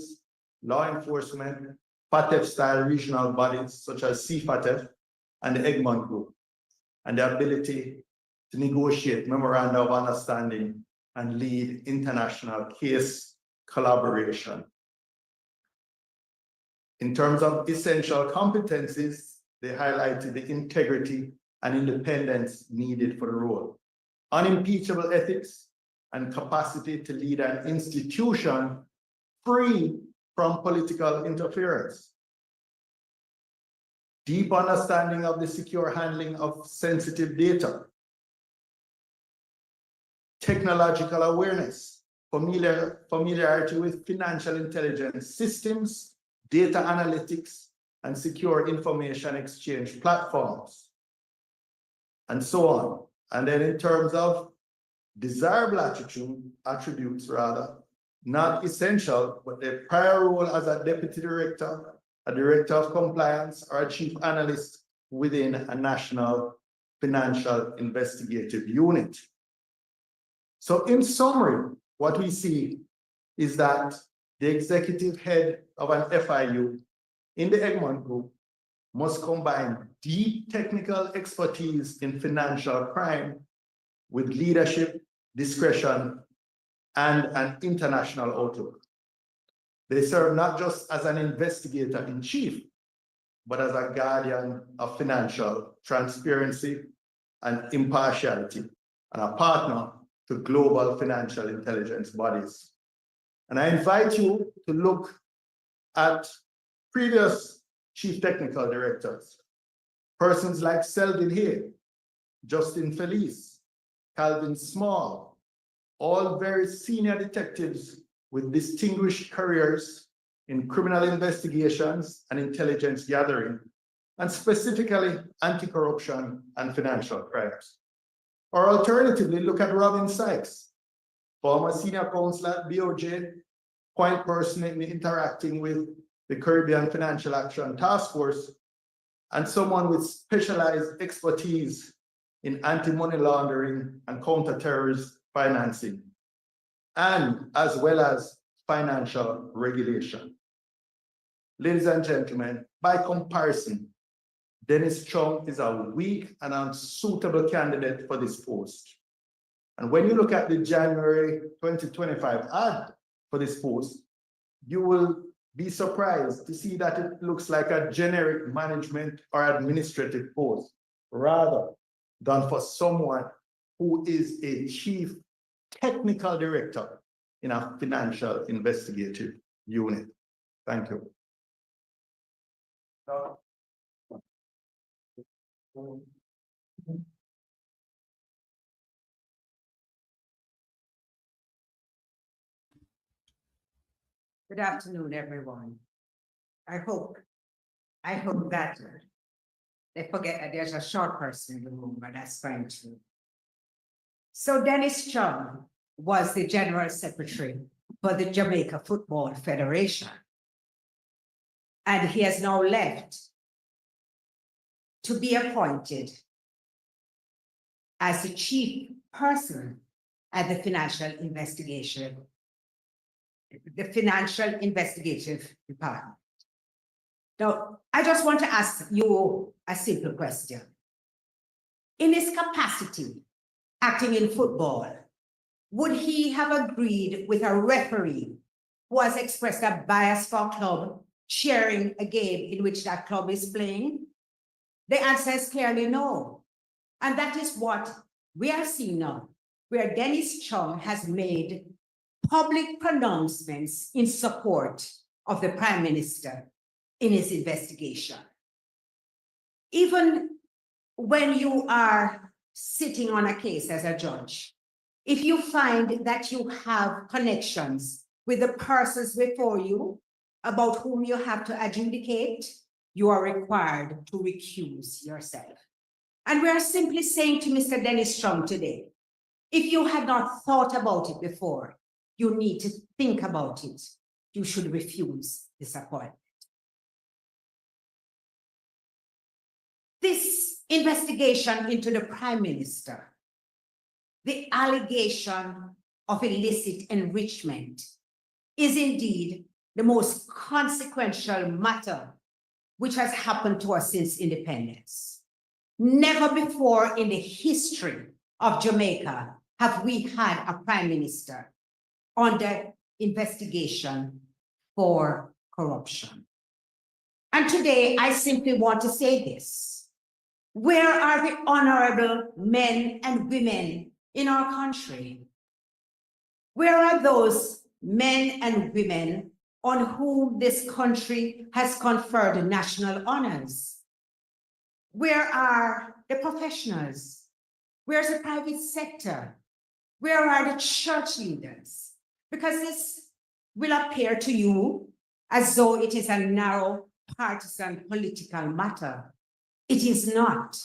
law enforcement, FATF-style regional bodies such as CFATF and the Egmont Group, and the ability to negotiate memoranda of understanding and lead international case collaboration. In terms of essential competencies, they highlighted the integrity and independence needed for the role, unimpeachable ethics and capacity to lead an institution free from political interference, deep understanding of the secure handling of sensitive data, technological awareness, familiarity with financial intelligence systems, data analytics, and secure information exchange platforms, and so on. And then in terms of desirable attributes, not essential, but the prior role as a deputy director, a director of compliance, or a chief analyst within a national financial investigative unit. So in summary, what we see is that the executive head of an FIU in the Egmont Group must combine deep technical expertise in financial crime with leadership, discretion, and an international outlook. They serve not just as an investigator in chief, but as a guardian of financial transparency, and impartiality, and a partner to global financial intelligence bodies. And I invite you to look at previous chief technical directors, persons like Selden Hay, Justin Felice, Calvin Small, all very senior detectives with distinguished careers in criminal investigations and intelligence gathering, and specifically anti-corruption and financial crimes. Or alternatively, look at Robin Sykes, former senior counsel at BOJ, point person in interacting with the Caribbean Financial Action Task Force, and someone with specialized expertise in anti-money laundering and counter-terrorist financing, and as well as financial regulation. Ladies and gentlemen, by comparison, Dennis Chung is a weak and unsuitable candidate for this post. And when you look at the January 2025 ad for this post, you will be surprised to see that it looks like a generic management or administrative post, rather than for someone who is a chief technical director in a financial investigative unit. Thank you. Good afternoon, everyone. I hope that they forget that there's a short person in the room, but that's fine too. So Dennis Chung was the General Secretary for the Jamaica Football Federation. And he has now left to be appointed as the chief person at the Financial Investigative Department. Now, I just want to ask you a simple question. In his capacity, acting in football, would he have agreed with a referee who has expressed a bias for a club sharing a game in which that club is playing? The answer is clearly no. And that is what we are seeing now, where Dennis Chung has made public pronouncements in support of the Prime Minister in his investigation. Even when you are sitting on a case as a judge, if you find that you have connections with the persons before you about whom you have to adjudicate, you are required to recuse yourself. And we are simply saying to Mr. Dennis Chung today, if you had not thought about it before, you need to think about it. You should refuse this appointment. This investigation into the Prime Minister, the allegation of illicit enrichment, is indeed the most consequential matter which has happened to us since independence. Never before in the history of Jamaica have we had a Prime Minister under investigation for corruption. And today I simply want to say this. Where are the honorable men and women in our country? Where are those men and women on whom this country has conferred national honors? Where are the professionals? Where's the private sector? Where are the church leaders? Because this will appear to you as though it is a narrow partisan political matter. It is not.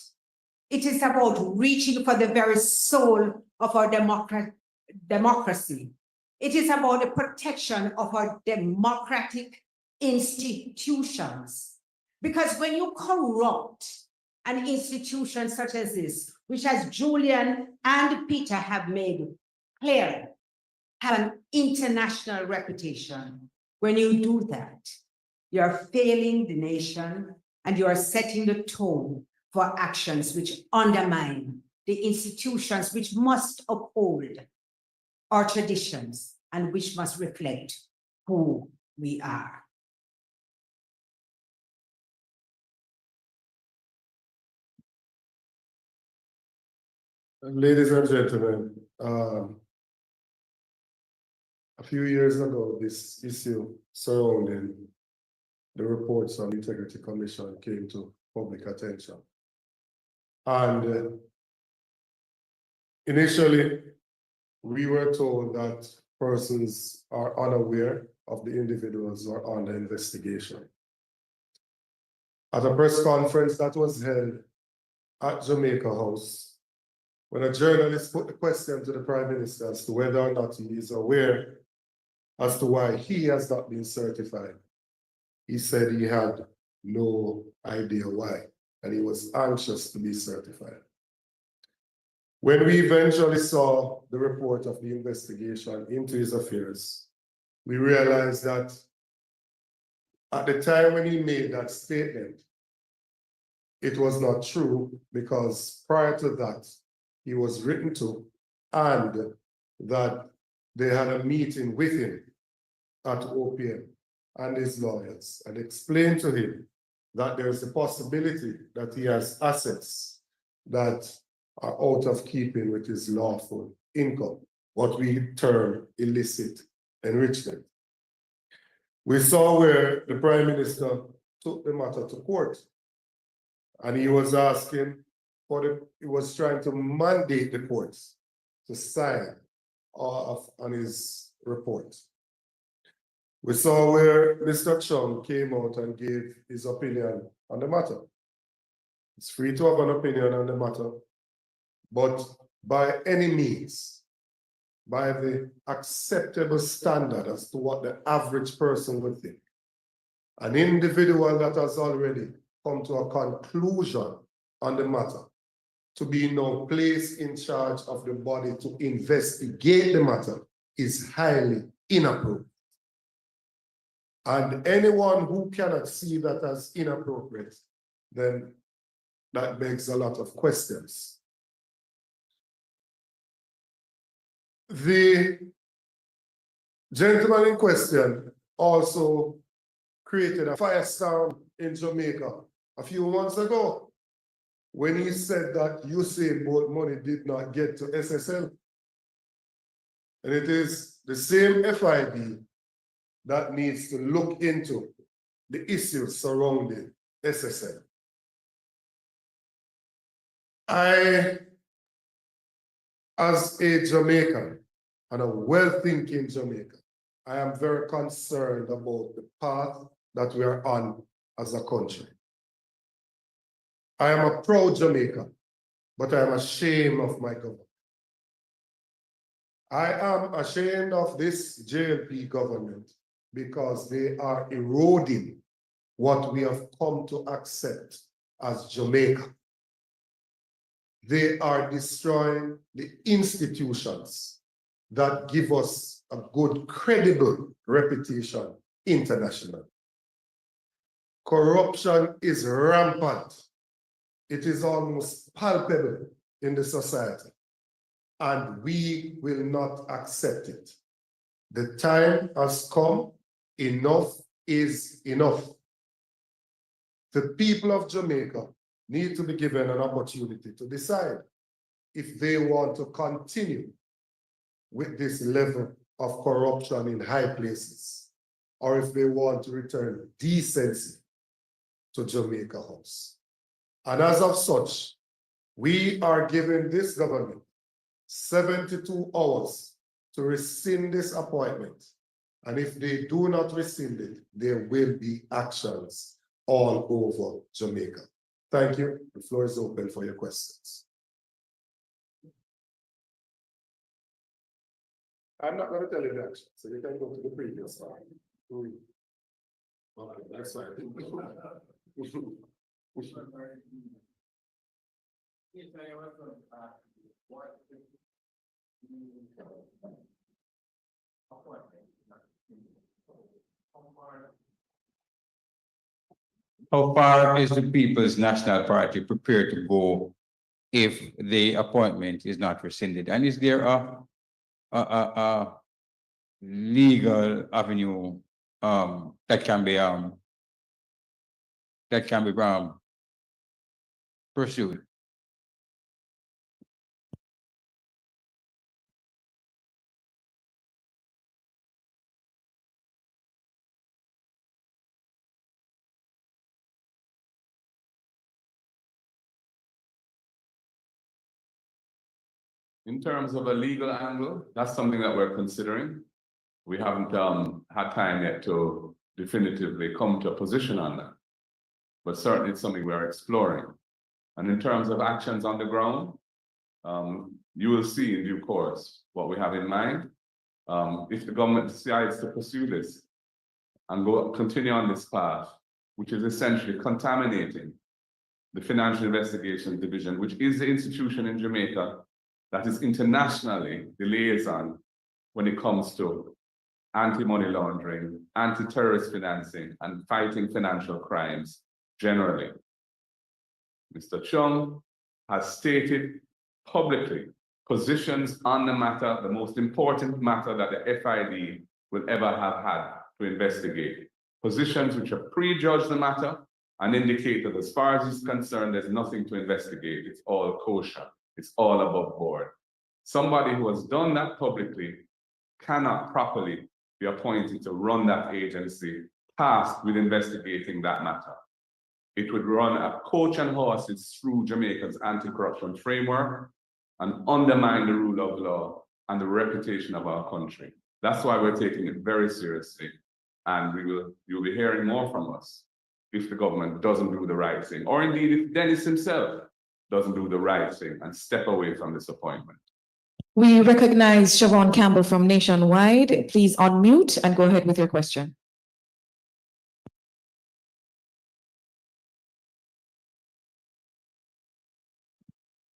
It is about reaching for the very soul of our democracy. It is about the protection of our democratic institutions. Because when you corrupt an institution such as this, which as Julian and Peter have made clear, have an international reputation, when you do that, you're failing the nation and you are setting the tone for actions which undermine the institutions which must uphold our traditions and which must reflect who we are. Ladies and gentlemen, a few years ago, this issue surrounding the reports on the Integrity Commission came to public attention. And initially, we were told that persons are unaware of the individuals who are under investigation. At a press conference that was held at Jamaica House, when a journalist put the question to the Prime Minister as to whether or not he is aware as to why he has not been certified, he said he had no idea why, and he was anxious to be certified. When we eventually saw the report of the investigation into his affairs, we realized that at the time when he made that statement, it was not true, because prior to that, he was written to, and that they had a meeting with him at OPM and his lawyers, and explained to him that there is a possibility that he has assets that are out of keeping with his lawful income, what we term illicit enrichment. We saw where the Prime Minister took the matter to court, and he was asking he was trying to mandate the courts to sign off on his report. We saw where Mr. Chung came out and gave his opinion on the matter. It's free to have an opinion on the matter, but by any means, by the acceptable standard as to what the average person would think, an individual that has already come to a conclusion on the matter, to be now placed in charge of the body to investigate the matter, is highly inappropriate. And anyone who cannot see that as inappropriate, then that begs a lot of questions. The gentleman in question also created a firestorm in Jamaica a few months ago when he said that Usain Bolt money did not get to SSL. And it is the same FIB that needs to look into the issues surrounding SSL. I, as a Jamaican and a well-thinking Jamaican, I am very concerned about the path that we are on as a country. I am a proud Jamaican, but I am ashamed of my government. I am ashamed of this JLP government because they are eroding what we have come to accept as Jamaica. They are destroying the institutions that give us a good, credible reputation internationally. Corruption is rampant. It is almost palpable in the society, and we will not accept it. The time has come. Enough is enough. The people of Jamaica need to be given an opportunity to decide if they want to continue with this level of corruption in high places, or if they want to return decency to Jamaica House. And as of such, we are giving this government 72 hours to rescind this appointment. And if they do not rescind it, there will be actions all over Jamaica. Thank you. The floor is open for your questions. I'm not going to tell you the action, so you can go to the previous slide. Okay, that's fine. How far is the People's National Party prepared to go if the appointment is not rescinded? And is there a legal avenue that can be pursued? In terms of a legal angle, that's something that we're considering. We haven't had time yet to definitively come to a position on that. But certainly it's something we're exploring. And in terms of actions on the ground, you will see in due course what we have in mind. If the government decides to pursue this and continue on this path, which is essentially contaminating the Financial Investigations Division, which is the institution in Jamaica that is internationally the liaison when it comes to anti-money laundering, anti-terrorist financing, and fighting financial crimes generally. Mr. Chung has stated publicly positions on the matter, the most important matter that the FID will ever have had to investigate. Positions which have prejudged the matter and indicate that as far as he's concerned, there's nothing to investigate. It's all kosher. It's all above board. Somebody who has done that publicly cannot properly be appointed to run that agency tasked with investigating that matter. It would run a coach and horses through Jamaica's anti-corruption framework and undermine the rule of law and the reputation of our country. That's why we're taking it very seriously. And you'll be hearing more from us if the government doesn't do the right thing, or indeed if Dennis himself doesn't do the right thing and step away from this appointment. We recognize Siobhan Campbell from Nationwide. Please unmute and go ahead with your question.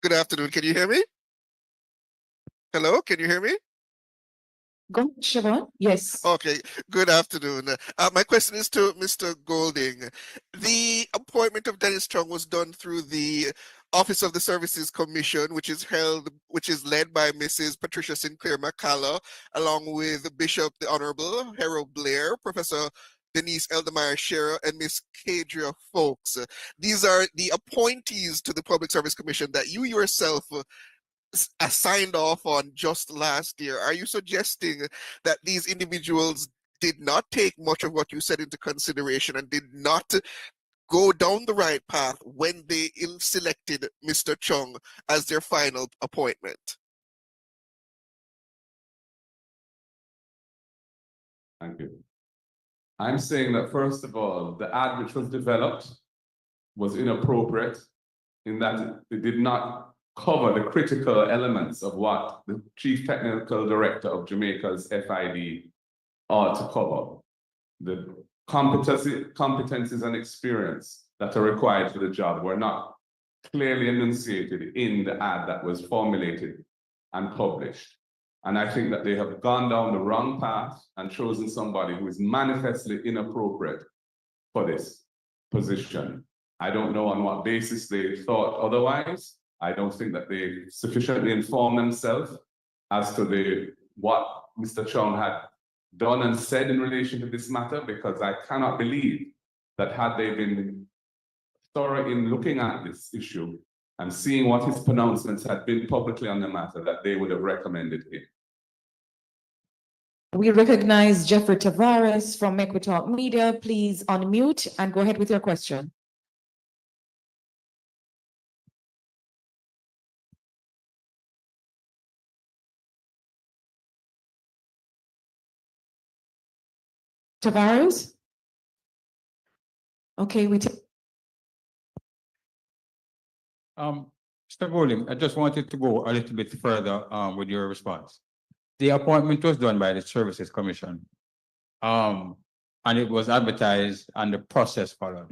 Good afternoon. Can you hear me? Hello, can you hear me? Go, Siobhan. Yes. Okay, good afternoon. My question is to Mr. Golding. The appointment of Dennis Chung was done through the Office of the Services Commission, which is led by Mrs. Patricia Sinclair McCalla, along with Bishop the Honorable Harold Blair, Professor Denise Eldemeyer Scherer, and Miss Kadria Folks. These are the appointees to the Public Service Commission that you yourself signed off on just last year. Are you suggesting that these individuals did not take much of what you said into consideration and did not go down the right path when they selected Mr. Chung as their final appointment? Thank you. I'm saying that, first of all, the ad which was developed was inappropriate in that it did not cover the critical elements of what the Chief Technical Director of Jamaica's FID ought to cover. The competencies and experience that are required for the job were not clearly enunciated in the ad that was formulated and published. And I think that they have gone down the wrong path and chosen somebody who is manifestly inappropriate for this position. I don't know on what basis they thought otherwise. I don't think that they sufficiently informed themselves as to what Mr. Chung had done and said in relation to this matter, because I cannot believe that had they been thorough in looking at this issue and seeing what his pronouncements had been publicly on the matter, that they would have recommended him. We recognize Jeffrey Tavares from Equitalk Media. Please unmute and go ahead with your question. Tavares? Okay, we take. Mr. Golding, I just wanted to go a little bit further with your response. The appointment was done by the Services Commission, and it was advertised and the process followed.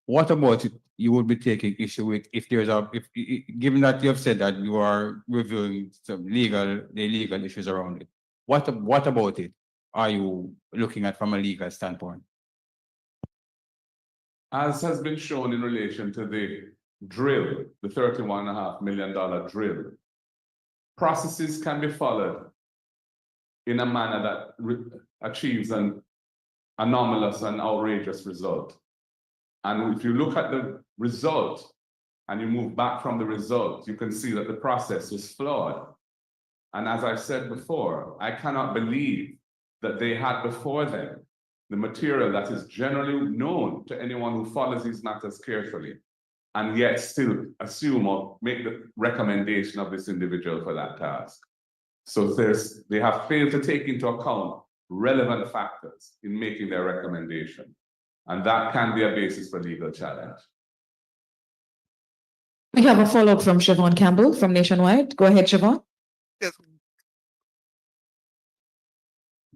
What about it you would be taking issue with if there's given that you have said that you are reviewing some legal issues around it? What about it are you looking at from a legal standpoint? As has been shown in relation to the drill, the $31.5 million drill, processes can be followed in a manner that achieves an anomalous and outrageous result. And if you look at the result and you move back from the result, you can see that the process was flawed. And as I said before, I cannot believe that they had before them the material that is generally known to anyone who follows these matters carefully. and yet still assume or make the recommendation of this individual for that task. So they have failed to take into account relevant factors in making their recommendation. And that can be a basis for legal challenge. We have a follow-up from Siobhan Campbell from Nationwide. Go ahead, Siobhan. Yes.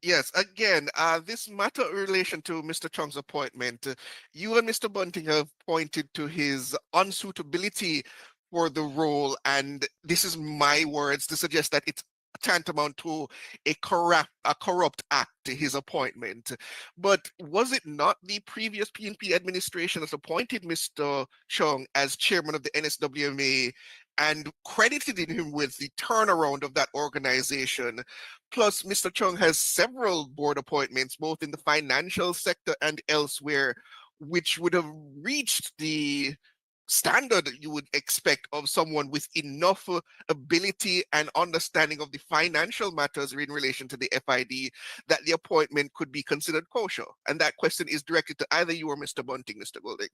Yes, again, this matter in relation to Mr. Chong's appointment, you and Mr. Bunting have pointed to his unsuitability for the role, and this is my words to suggest that it's tantamount to a corrupt act, his appointment. But was it not the previous PNP administration that appointed Mr. Chong as chairman of the NSWMA and credited him with the turnaround of that organization? Plus, Mr. Chong has several board appointments, both in the financial sector and elsewhere, which would have reached the standard you would expect of someone with enough ability and understanding of the financial matters in relation to the FID that the appointment could be considered kosher. And that question is directed to either you or Mr. Bunting, Mr. Golding.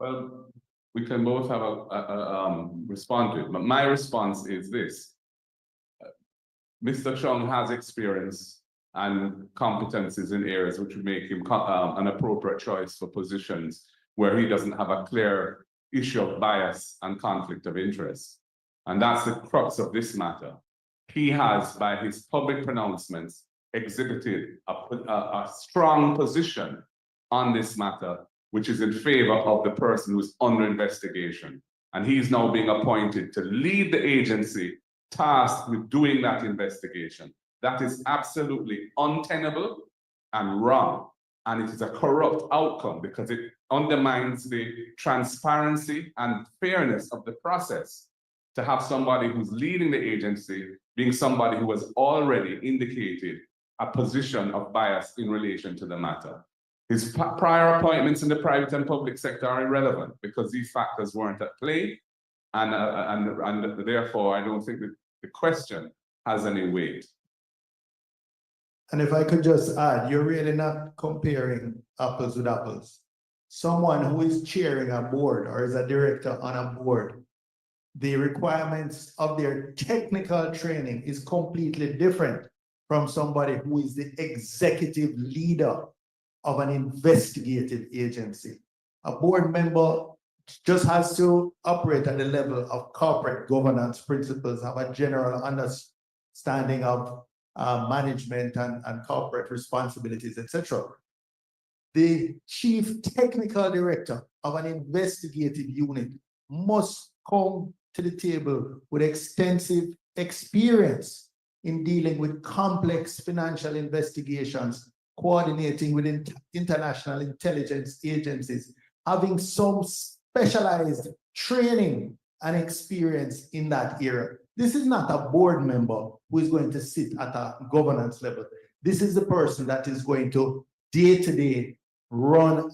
Well, we can both have a respond to it, but my response is this. Mr. Chong has experience and competencies in areas which would make him an appropriate choice for positions where he doesn't have a clear issue of bias and conflict of interest. And that's the crux of this matter. He has, by his public pronouncements, exhibited a strong position on this matter, which is in favor of the person who's under investigation. And he's now being appointed to lead the agency tasked with doing that investigation. That is absolutely untenable and wrong. And it is a corrupt outcome because it undermines the transparency and fairness of the process to have somebody who's leading the agency being somebody who has already indicated a position of bias in relation to the matter. His prior appointments in the private and public sector are irrelevant because these factors weren't at play, and therefore I don't think that the question has any weight. And if I could just add, you're really not comparing apples with apples. Someone who is chairing a board or is a director on a board, the requirements of their technical training is completely different from somebody who is the executive leader of an investigative agency. A board member just has to operate at the level of corporate governance principles, have a general understanding of management and corporate responsibilities, etc. The chief technical director of an investigative unit must come to the table with extensive experience in dealing with complex financial investigations, coordinating with international intelligence agencies, having some specialized training and experience in that area. This is not a board member who is going to sit at a governance level. This is the person that is going to day-to-day run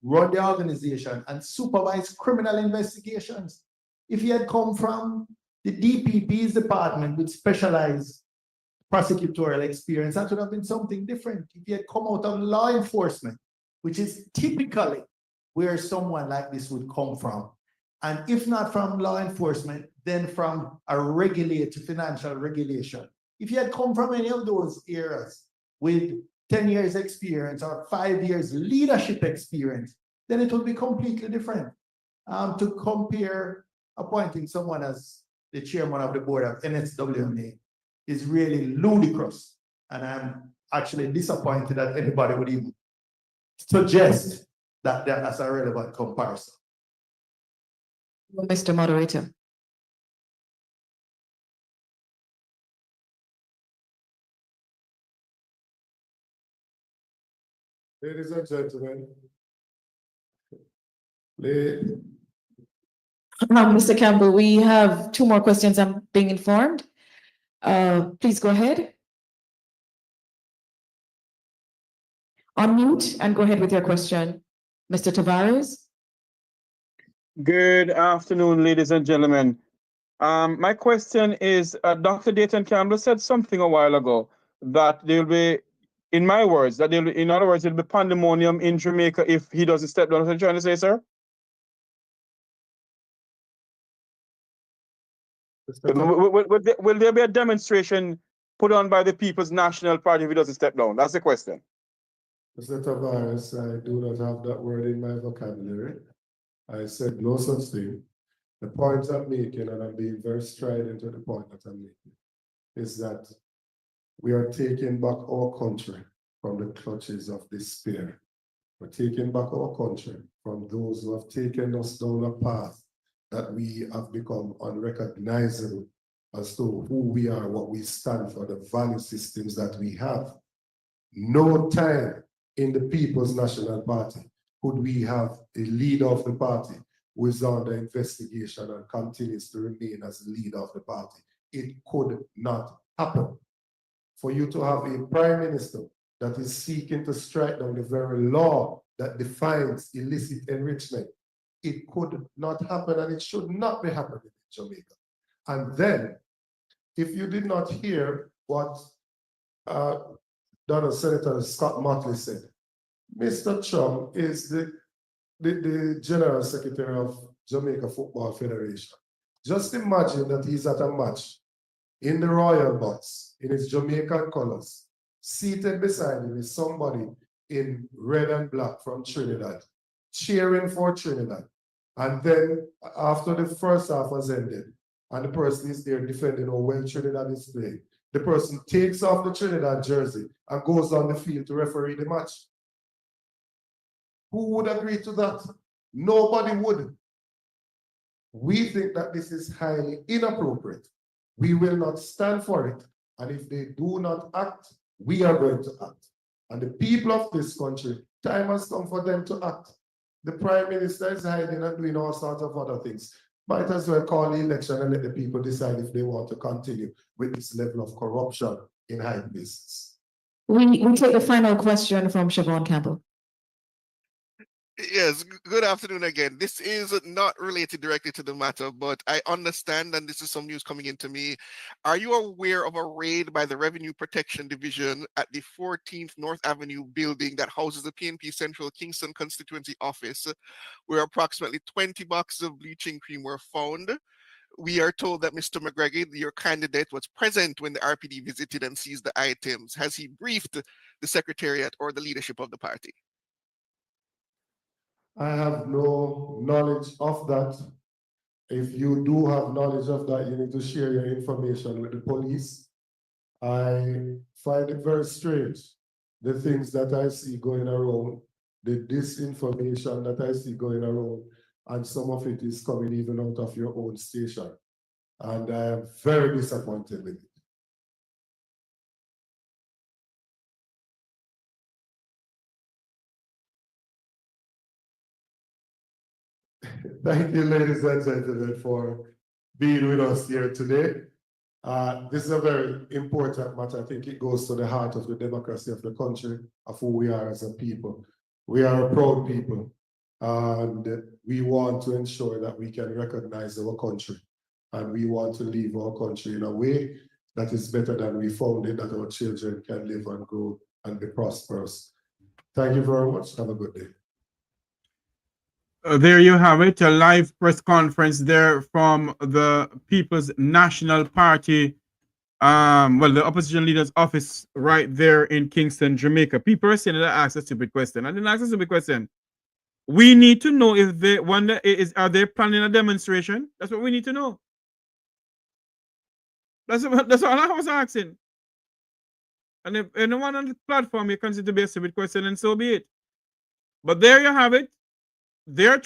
the organization and supervise criminal investigations. If he had come from the DPP's department with specialized prosecutorial experience, that would have been something different. If he had come out of law enforcement, which is typically where someone like this would come from, and if not from law enforcement, then from a regulated financial regulation. If he had come from any of those areas with 10 years experience or 5 years leadership experience, then it would be completely different. To compare appointing someone as the chairman of the board of NSWMA is really ludicrous. And I'm actually disappointed that anybody would even suggest that that's a relevant comparison. Mr. Moderator. Ladies and gentlemen, Mr. Campbell, we have 2 more questions. I'm being informed. Please go ahead. Unmute and go ahead with your question. Mr. Tavares. Good afternoon, ladies and gentlemen. My question is, Dr. Dayton Campbell said something a while ago that there'll be, in my words, that there'll be, in other words, there'll be pandemonium in Jamaica if he doesn't step down. What are you trying to say, sir? Will there be a demonstration put on by the People's National Party if he doesn't step down? That's the question. Mr. Tavares, I do not have that word in my vocabulary. I said no such thing. The point I'm making, and I'm being very strident to the point that I'm making, is that we are taking back our country from the clutches of despair. We're taking back our country from those who have taken us down a path that we have become unrecognizable as to who we are, what we stand for, the value systems that we have. No time in the People's National Party could we have a leader of the party who is under investigation and continues to remain as the leader of the party. It could not happen. For you to have a prime minister that is seeking to strike down the very law that defines illicit enrichment, it could not happen, and it should not be happening in Jamaica. And then, if you did not hear what Senator Scott Motley said, Mr. Trump is the General Secretary of Jamaica Football Federation. Just imagine that he's at a match in the Royal Box, in his Jamaican colors. Seated beside him is somebody in red and black from Trinidad, cheering for Trinidad. And then after the first half has ended, and the person is there defending how well Trinidad is playing, the person takes off the Trinidad jersey and goes on the field to referee the match. Who would agree to that? Nobody would. We think that this is highly inappropriate. We will not stand for it. And if they do not act, we are going to act. And the people of this country, time has come for them to act. The Prime Minister is hiding and doing all sorts of other things. Might as well call the election and let the people decide if they want to continue with this level of corruption in high places. We take the final question from Siobhan Campbell. Yes, good afternoon again. This is not related directly to the matter, but I understand, and this is some news coming into me. Are you aware of a raid by the Revenue Protection Division at the 14th North Avenue building that houses the PNP Central Kingston constituency office, where approximately 20 boxes of bleaching cream were found? We are told that Mr. McGregor, your candidate, was present when the RPD visited and seized the items. Has he briefed the Secretariat or the leadership of the party? I have no knowledge of that. If you do have knowledge of that, you need to share your information with the police. I find it very strange, the things that I see going around, the disinformation that I see going around, and some of it is coming even out of your own station. And I am very disappointed with it. Thank you, ladies and gentlemen, for being with us here today. This is a very important matter. I think it goes to the heart of the democracy of the country, of who we are as a people. We are a proud people, and we want to ensure that we can recognize our country, and we want to leave our country in a way that is better than we found it, that our children can live and grow and be prosperous. Thank you very much. Have a good day. There you have it, a live press conference there from the People's National Party, the opposition leader's office right there in Kingston, Jamaica. People are saying that I asked a stupid question. I didn't ask a stupid question. We need to know if they are they planning a demonstration? That's what we need to know. That's all I was asking. And if anyone on the platform you consider to be a stupid question, and so be it. But there you have it. They're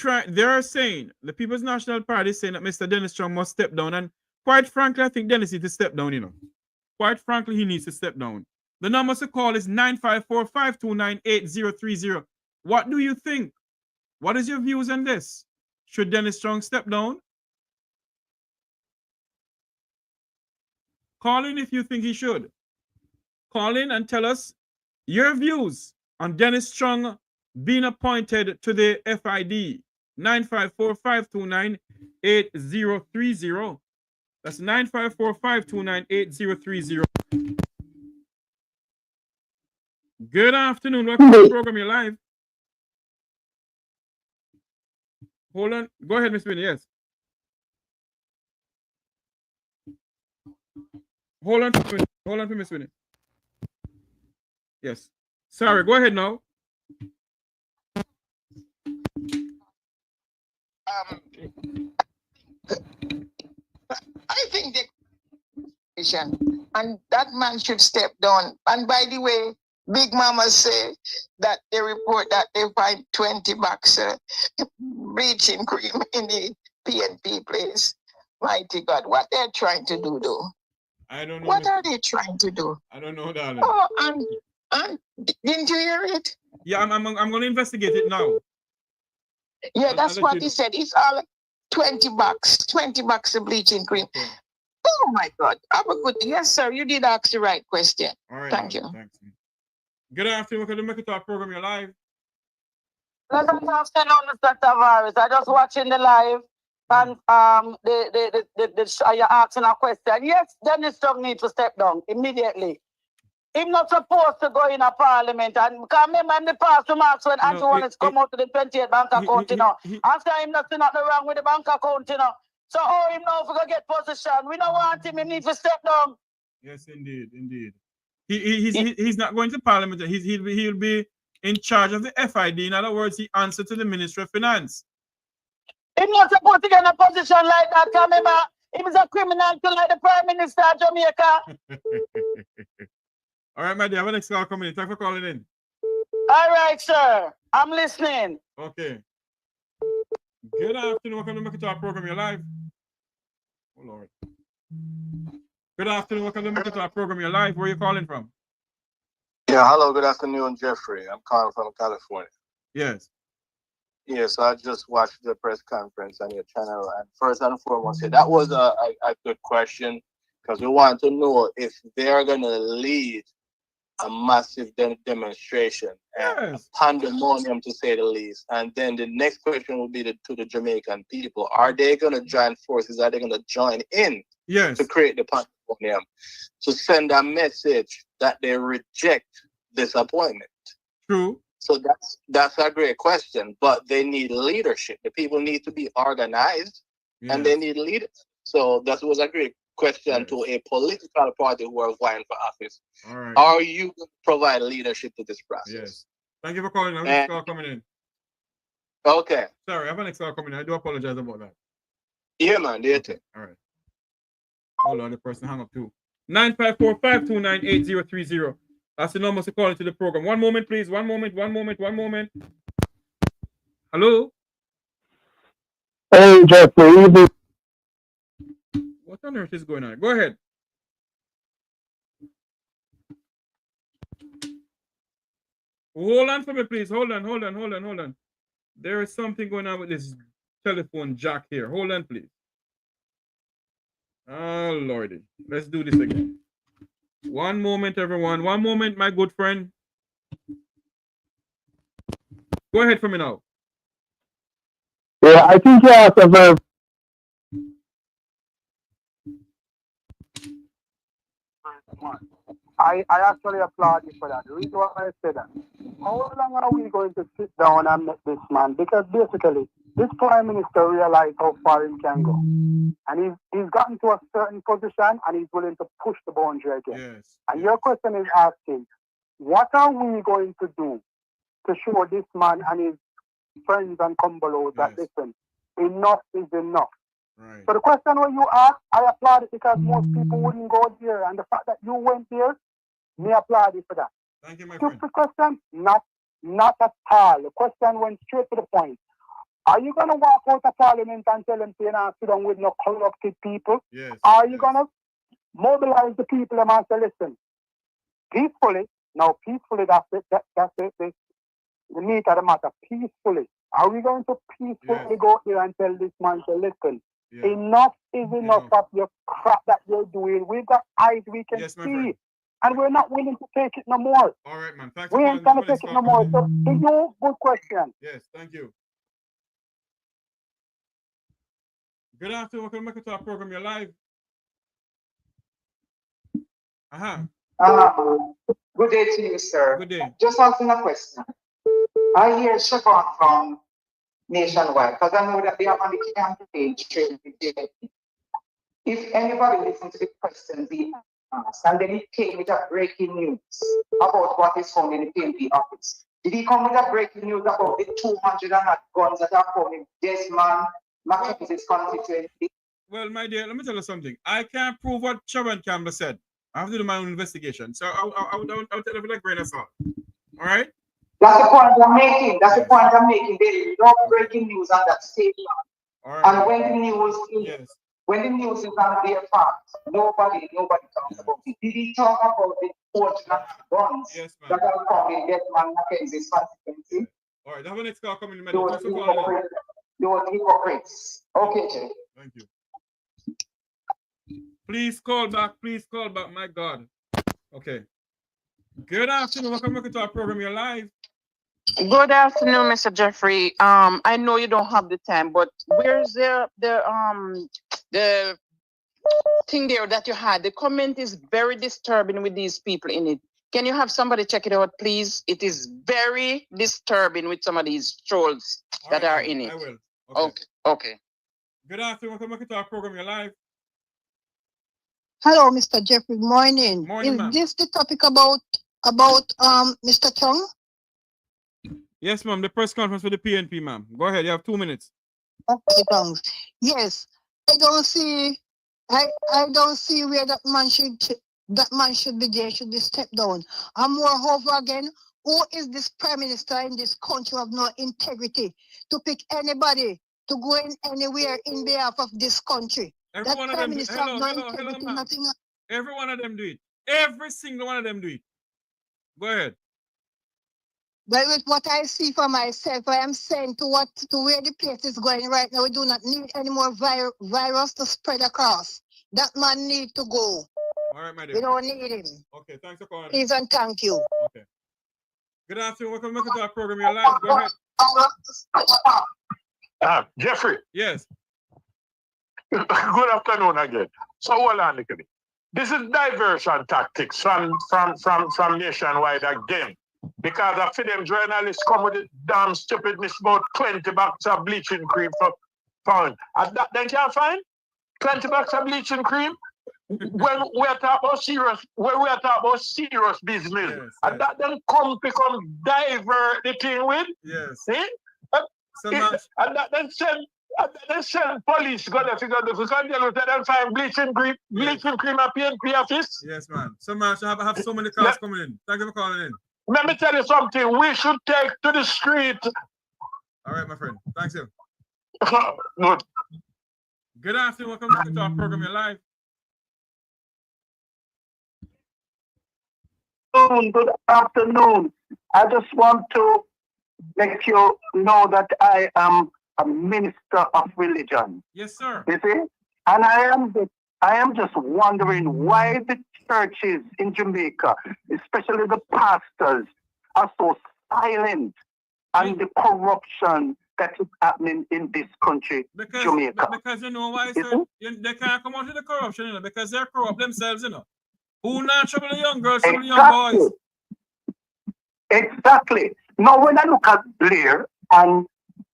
saying, the People's National Party is saying that Mr. Dennis Strong must step down. And quite frankly, I think Dennis needs to step down, Quite frankly, he needs to step down. The number to call is 954-529-8030. What do you think? What is your views on this? Should Dennis Strong step down? Call in if you think he should. Call in and tell us your views on Dennis Strong being appointed to the FID. 954-529-8030. That's 954-529-8030. Good afternoon. Welcome to the program. You're live. Hold on. Go ahead, Miss Winnie. Yes. Hold on for me, Sweeney. Yes. Sorry, go ahead now. I think the and that man should step down. And by the way, Big Mama say that they report that they find 20 bucks bleaching cream in the PNP place. Mighty God, what they're trying to do though? I don't know. What are they trying to do? I don't know, darling. Oh, and didn't you hear it? Yeah, I'm going to investigate it now. Yeah, that's what he said. It's all 20 bucks of bleaching cream. Okay. Oh my God. Have a good day. Yes, sir. You did ask the right question. All right. Thank you. Thanks. Good afternoon. Welcome to Make It Talk program. You're live. Good afternoon, Mr. Tavares. I just watching the live and you're asking a question. Yes, Dennis Strong needs to step down immediately. He's not supposed to go in a parliament. And because remember in the past remarks when Andrew Wallace come out to the 28 bank account, after him nothing wrong with the bank account, So him now if we go get position. We don't want him, he needs to step down. Yes, indeed. He's not going to parliament. He'll be in charge of the FID. In other words, he answers to the Ministry of Finance. He's not supposed to get in a position like that. Remember, he was a criminal to like the Prime Minister of Jamaica. All right, my dear, have a next call coming in. Thanks for calling in. All right, sir. I'm listening. Okay. Good afternoon. Welcome to Make It Talk program. You're live. Oh, Lord. Good afternoon. Welcome to Make It Talk program. You're live. Where are you calling from? Yeah, hello. Good afternoon, Jeffrey. I'm calling from California. Yes. Yes, I just watched the press conference on your channel. And first and foremost, that was a good question because we want to know if they're going to lead a massive demonstration and pandemonium, to say the least. And then the next question will be to the Jamaican people. Are they going to join forces? Are they going to join in to create the pandemonium? To send a message that they reject this appointment? True. So that's a great question, but they need leadership. The people need to be organized and they need leaders. So that was a great question to a political party who are vying for office. All right. Are you going to provide leadership to this process? Yes. Thank you for calling. I have a next call coming in. Okay. Sorry, I have a next call coming in. I do apologize about that. Yeah, man. Okay. All right. Hold on, the person hung up too. 954-529-8030. That's the number to call into the program. One moment, please. One moment. Hello? Hey, Jeffrey. What on earth is going on? Go ahead. Hold on for me, please. Hold on. There is something going on with this telephone jack here. Hold on, please. Oh, Lordy. Let's do this again. One moment, everyone. One moment, my good friend. Go ahead for me now. Yeah, I think you have a very... I actually applaud you for that. The reason why I say that, how long are we going to sit down and make this man? Because basically, this Prime Minister realized how far he can go. And he's gotten to a certain position and he's willing to push the boundary again. And your question is asking, what are we going to do to show this man and his friends and Campbell that, listen, enough is enough? Right. So the question when you ask, I applaud it because most people wouldn't go there. And the fact that you went there, me applaud you for that. Thank you, my friend. Stupid question? Not at all. The question went straight to the point. Are you going to walk out of Parliament and tell them to sit down with no corrupted people? Yes. Are you going to mobilize the people and say, listen, peacefully, now peacefully, that's it, that's it, the meat of the matter, peacefully. Are we going to peacefully go there and tell this man to listen? Enough is enough of your crap that you're doing. We've got eyes we can see. And we're not willing to take it no more. All right, man. Thanks we ain't going to take it no more. So, to you, good question. Yes, thank you. Good afternoon. Welcome to Make It Talk program. You're live. Good day to you, sir. Good day. Just asking a question. I hear Siobhan from Nationwide, because I know that they are on the campaign trail with PNP. If anybody listens to the question, the asked, and then he came with a breaking news about what is found in the PNP office. Did he come with a breaking news about the 200 guns that are found in Desmond Mackenzie's constituency? Well, my dear, let me tell you something. I can't prove what Sharon Campbell said. I have to do my own investigation. So I'll tell you with a grain of salt. All right? That's the point I'm making. That's the point I'm making. There is no breaking news on that station. All right. And when the news is when the news is on their part, nobody talks about it. Did he talk about the 400 guns that are found in Desmond Mackenzie's constituency? All right, that one next call coming in a minute. Those hypocrites. Okay, Jay. Thank you. Please call back, my God. Okay. Good afternoon. Welcome to our program. You're live. Good afternoon, Mr. Jeffrey. I know you don't have the time, but where's the thing there that you had? The comment is very disturbing with these people in it. Can you have somebody check it out, please? It is very disturbing with some of these trolls that are in it. I will. Okay. Good afternoon. Welcome to our program. You're live. Hello, Mr. Jeffrey. Morning. Morning, is this the topic about Mr. Chung? Yes, ma'am. The press conference for the PNP, ma'am. Go ahead. You have 2 minutes. Okay, thanks. Yes, I don't see where that man should be there. Should be stepped down. And moreover, again, who is this prime minister in this country who have no integrity to pick anybody to go in anywhere in behalf of this country? Every one of them. Hello, ma'am. Every one of them do it. Every single one of them do it. Go ahead. But with what I see for myself, I am saying to where the place is going right now, we do not need any more virus to spread across. That man need to go. All right, my dear. We don't need him. Okay, thanks for calling. Please and thank you. Okay. Good afternoon. Welcome to our program. You're live. Go ahead. Jeffrey. Yes. Good afternoon again. So hold on, look at it. This is diversion tactics from Nationwide again. Because after them journalists come with the damn stupidness about 20 bucks of bleaching cream for pound. And that then can't find 20 bucks of bleaching cream when we are talking about serious business. Yes, and that then become divert the thing with. Yes. See? And that then send police go there figure if you can't deal with that and find bleaching cream at PNP office. Yes, man. So man, I have so many calls coming in. Thank you for calling in. Let me tell you something. We should take to the street. All right, my friend. Thanks you. Good. Good afternoon. Welcome to our program. You're live. Good afternoon. I just want to let you know that I am a minister of religion. Yes, sir. You see? And I am just wondering why the churches in Jamaica, especially the pastors, are so silent on the corruption that is happening in this country, Jamaica. Because you know why, sir? They can't come out of the corruption, because they're corrupt themselves, Who not trouble the young girls, trouble the young boys? Exactly. Now, when I look at Blair and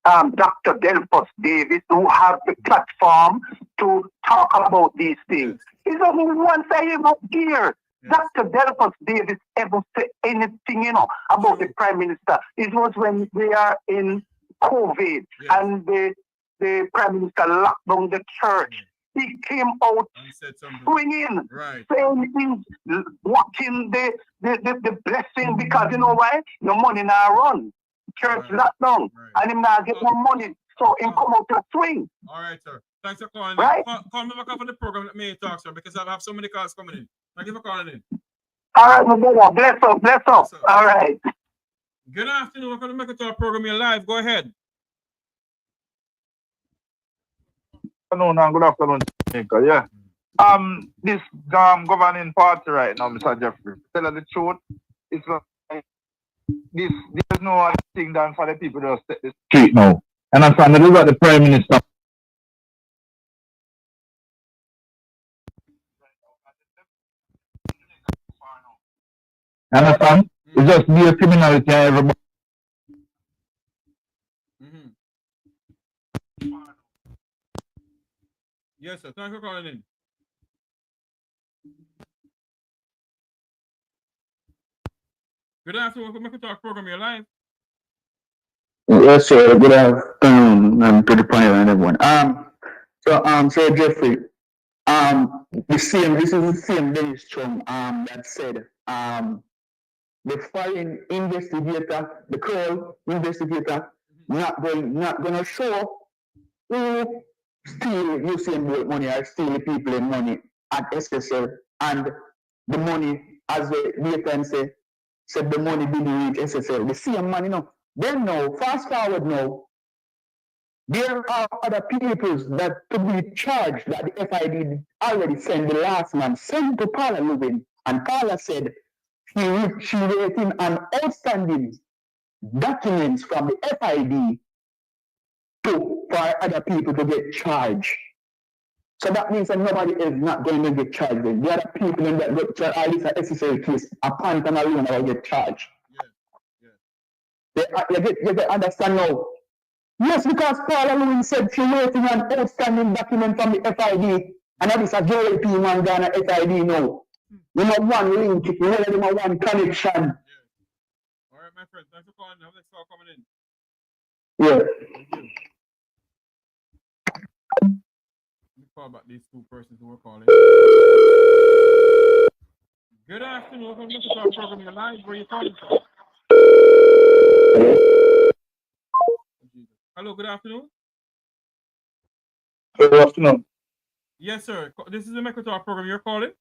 Dr. Delphos Davis, who have the platform to talk about these things, it's only once I ever hear Dr. Delphos Davis ever say anything, about the Prime Minister. It was when we are in COVID and the Prime Minister locked down the church. He came out swinging, saying he's watching the blessing because you know why? The money now run. Church locked down and him now get no money. So him come out to swing. All right, sir. Thanks for calling. Right? Call me back up on the program. Let me talk, sir, because I have so many calls coming in. Thank you for calling in. All right, my brother. Bless up. All right. Good afternoon. Welcome to our program. You're live. Go ahead. Good afternoon, Jamaica. Yeah. This governing party right now, Mr. Jeffrey, tell us the truth, it's like there's no other thing done for the people to set the street now. And I'm trying to look at the Prime Minister. Understand? It's just be a criminality and everybody. Yes, sir. Thanks for calling in. Good afternoon. Welcome to our program. You're live. Yes, sir. Good afternoon to the panel and everyone. So Jeffrey, this is the same Dennis Chong that said the foreign investigator, the Crow investigator, not gonna show who steal Usain Bolt money or steal the people in money at SSL, and the money, as the Dayton said the money didn't reach SSL. The same money, Then now, fast forward now, there are other people that to be charged that the FID already sent the last man, sent to Paula Lubin, and Paula said she waiting on outstanding documents from the FID for other people to get charged. So that means that nobody is not going to get charged. The other people in that get charged, at least an SSL case, a Panther alone will get charged. They understand now. Yes, because Paula Lewin said she waiting on outstanding document from the FID, and that is a JLP man down at FID now. We have one link, we have one connection. All right, my friend. Thanks for calling. Have next call coming in. Yeah. Thank you. Let me call back these two persons who were calling. Good afternoon. Welcome to our program. You're live. Where are you calling from? Hello, good afternoon. Good afternoon. Yes, sir. This is the Microsoft program. You're calling?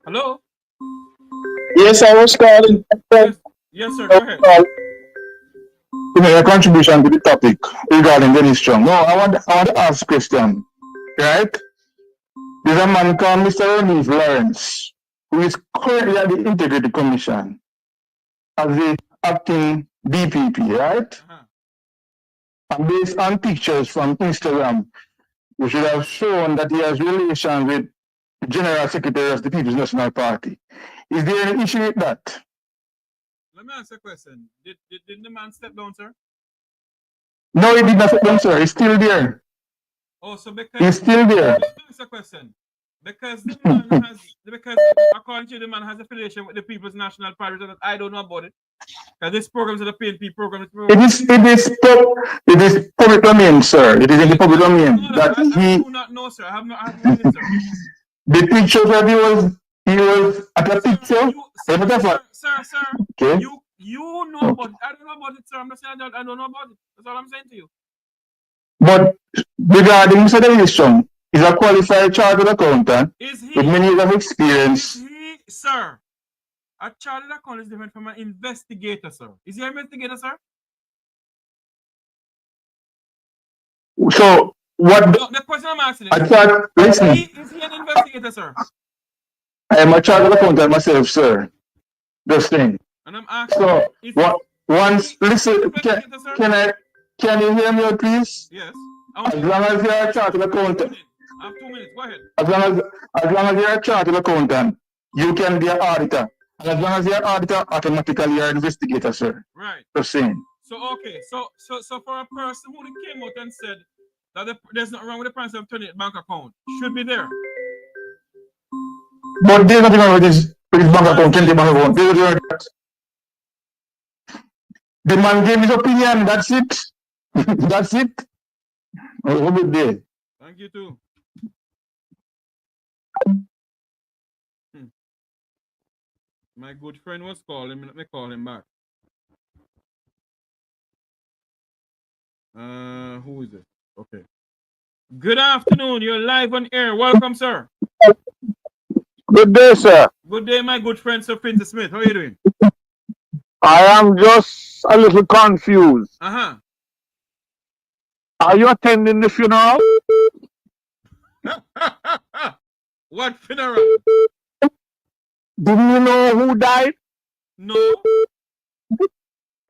Hello? Yes, I was calling. Yes, sir. Go ahead. To make a contribution to the topic regarding Dennis Strong. No, I want to ask a question. Right? There's a man called Mr. Ronnie Lawrence, who is currently at the Integrity Commission as the acting DPP, right? And based on pictures from Instagram, we should have shown that he has relations with the General Secretary of the People's National Party. Is there any issue with that? Let me ask a question. Did the man step down, sir? No, he did not step down, sir. He's still there. Oh, so because he's still there. That's a question. Because the man has, because according to you, the man has affiliation with the People's National Party, that I don't know about it. Because this program is a PNP program. It is public domain, sir. It is in the public domain that I do not know, sir. I have not read it, sir. The picture that he was at a picture. Sir, okay. You know about it. I don't know about it, sir. I'm not saying I don't know about it. That's all I'm saying to you. But regarding Mr. Dennis Strong, he's a qualified chartered accountant with many years of experience. Is he, sir? A chartered accountant is different from an investigator, sir. Is he an investigator, sir? So what? No, the question I'm asking is, is he an investigator, sir? I am a chartered accountant myself, sir. Just saying. And I'm asking. So listen, can you hear me, please? Yes. As long as you're a chartered accountant. I have 2 minutes. Go ahead. As long as you're a chartered accountant, you can be an auditor. And as long as you're an auditor, automatically you're an investigator, sir. Right. Just saying. So okay. So for a person who came out and said that there's nothing wrong with the price of 28 bank account, should be there. But there's nothing wrong with his bank account, 20 bank account. There's nothing wrong with that. The man gave his opinion. That's it. That's it. Have a good day. Thank you too. My good friend was calling me. Let me call him back. Who is it? Okay. Good afternoon. You're live on air. Welcome, sir. Good day, sir. Good day, my good friend, Sir Peter Smith. How are you doing? I am just a little confused. Uh-huh. Are you attending the funeral? What funeral? Didn't you know who died? No.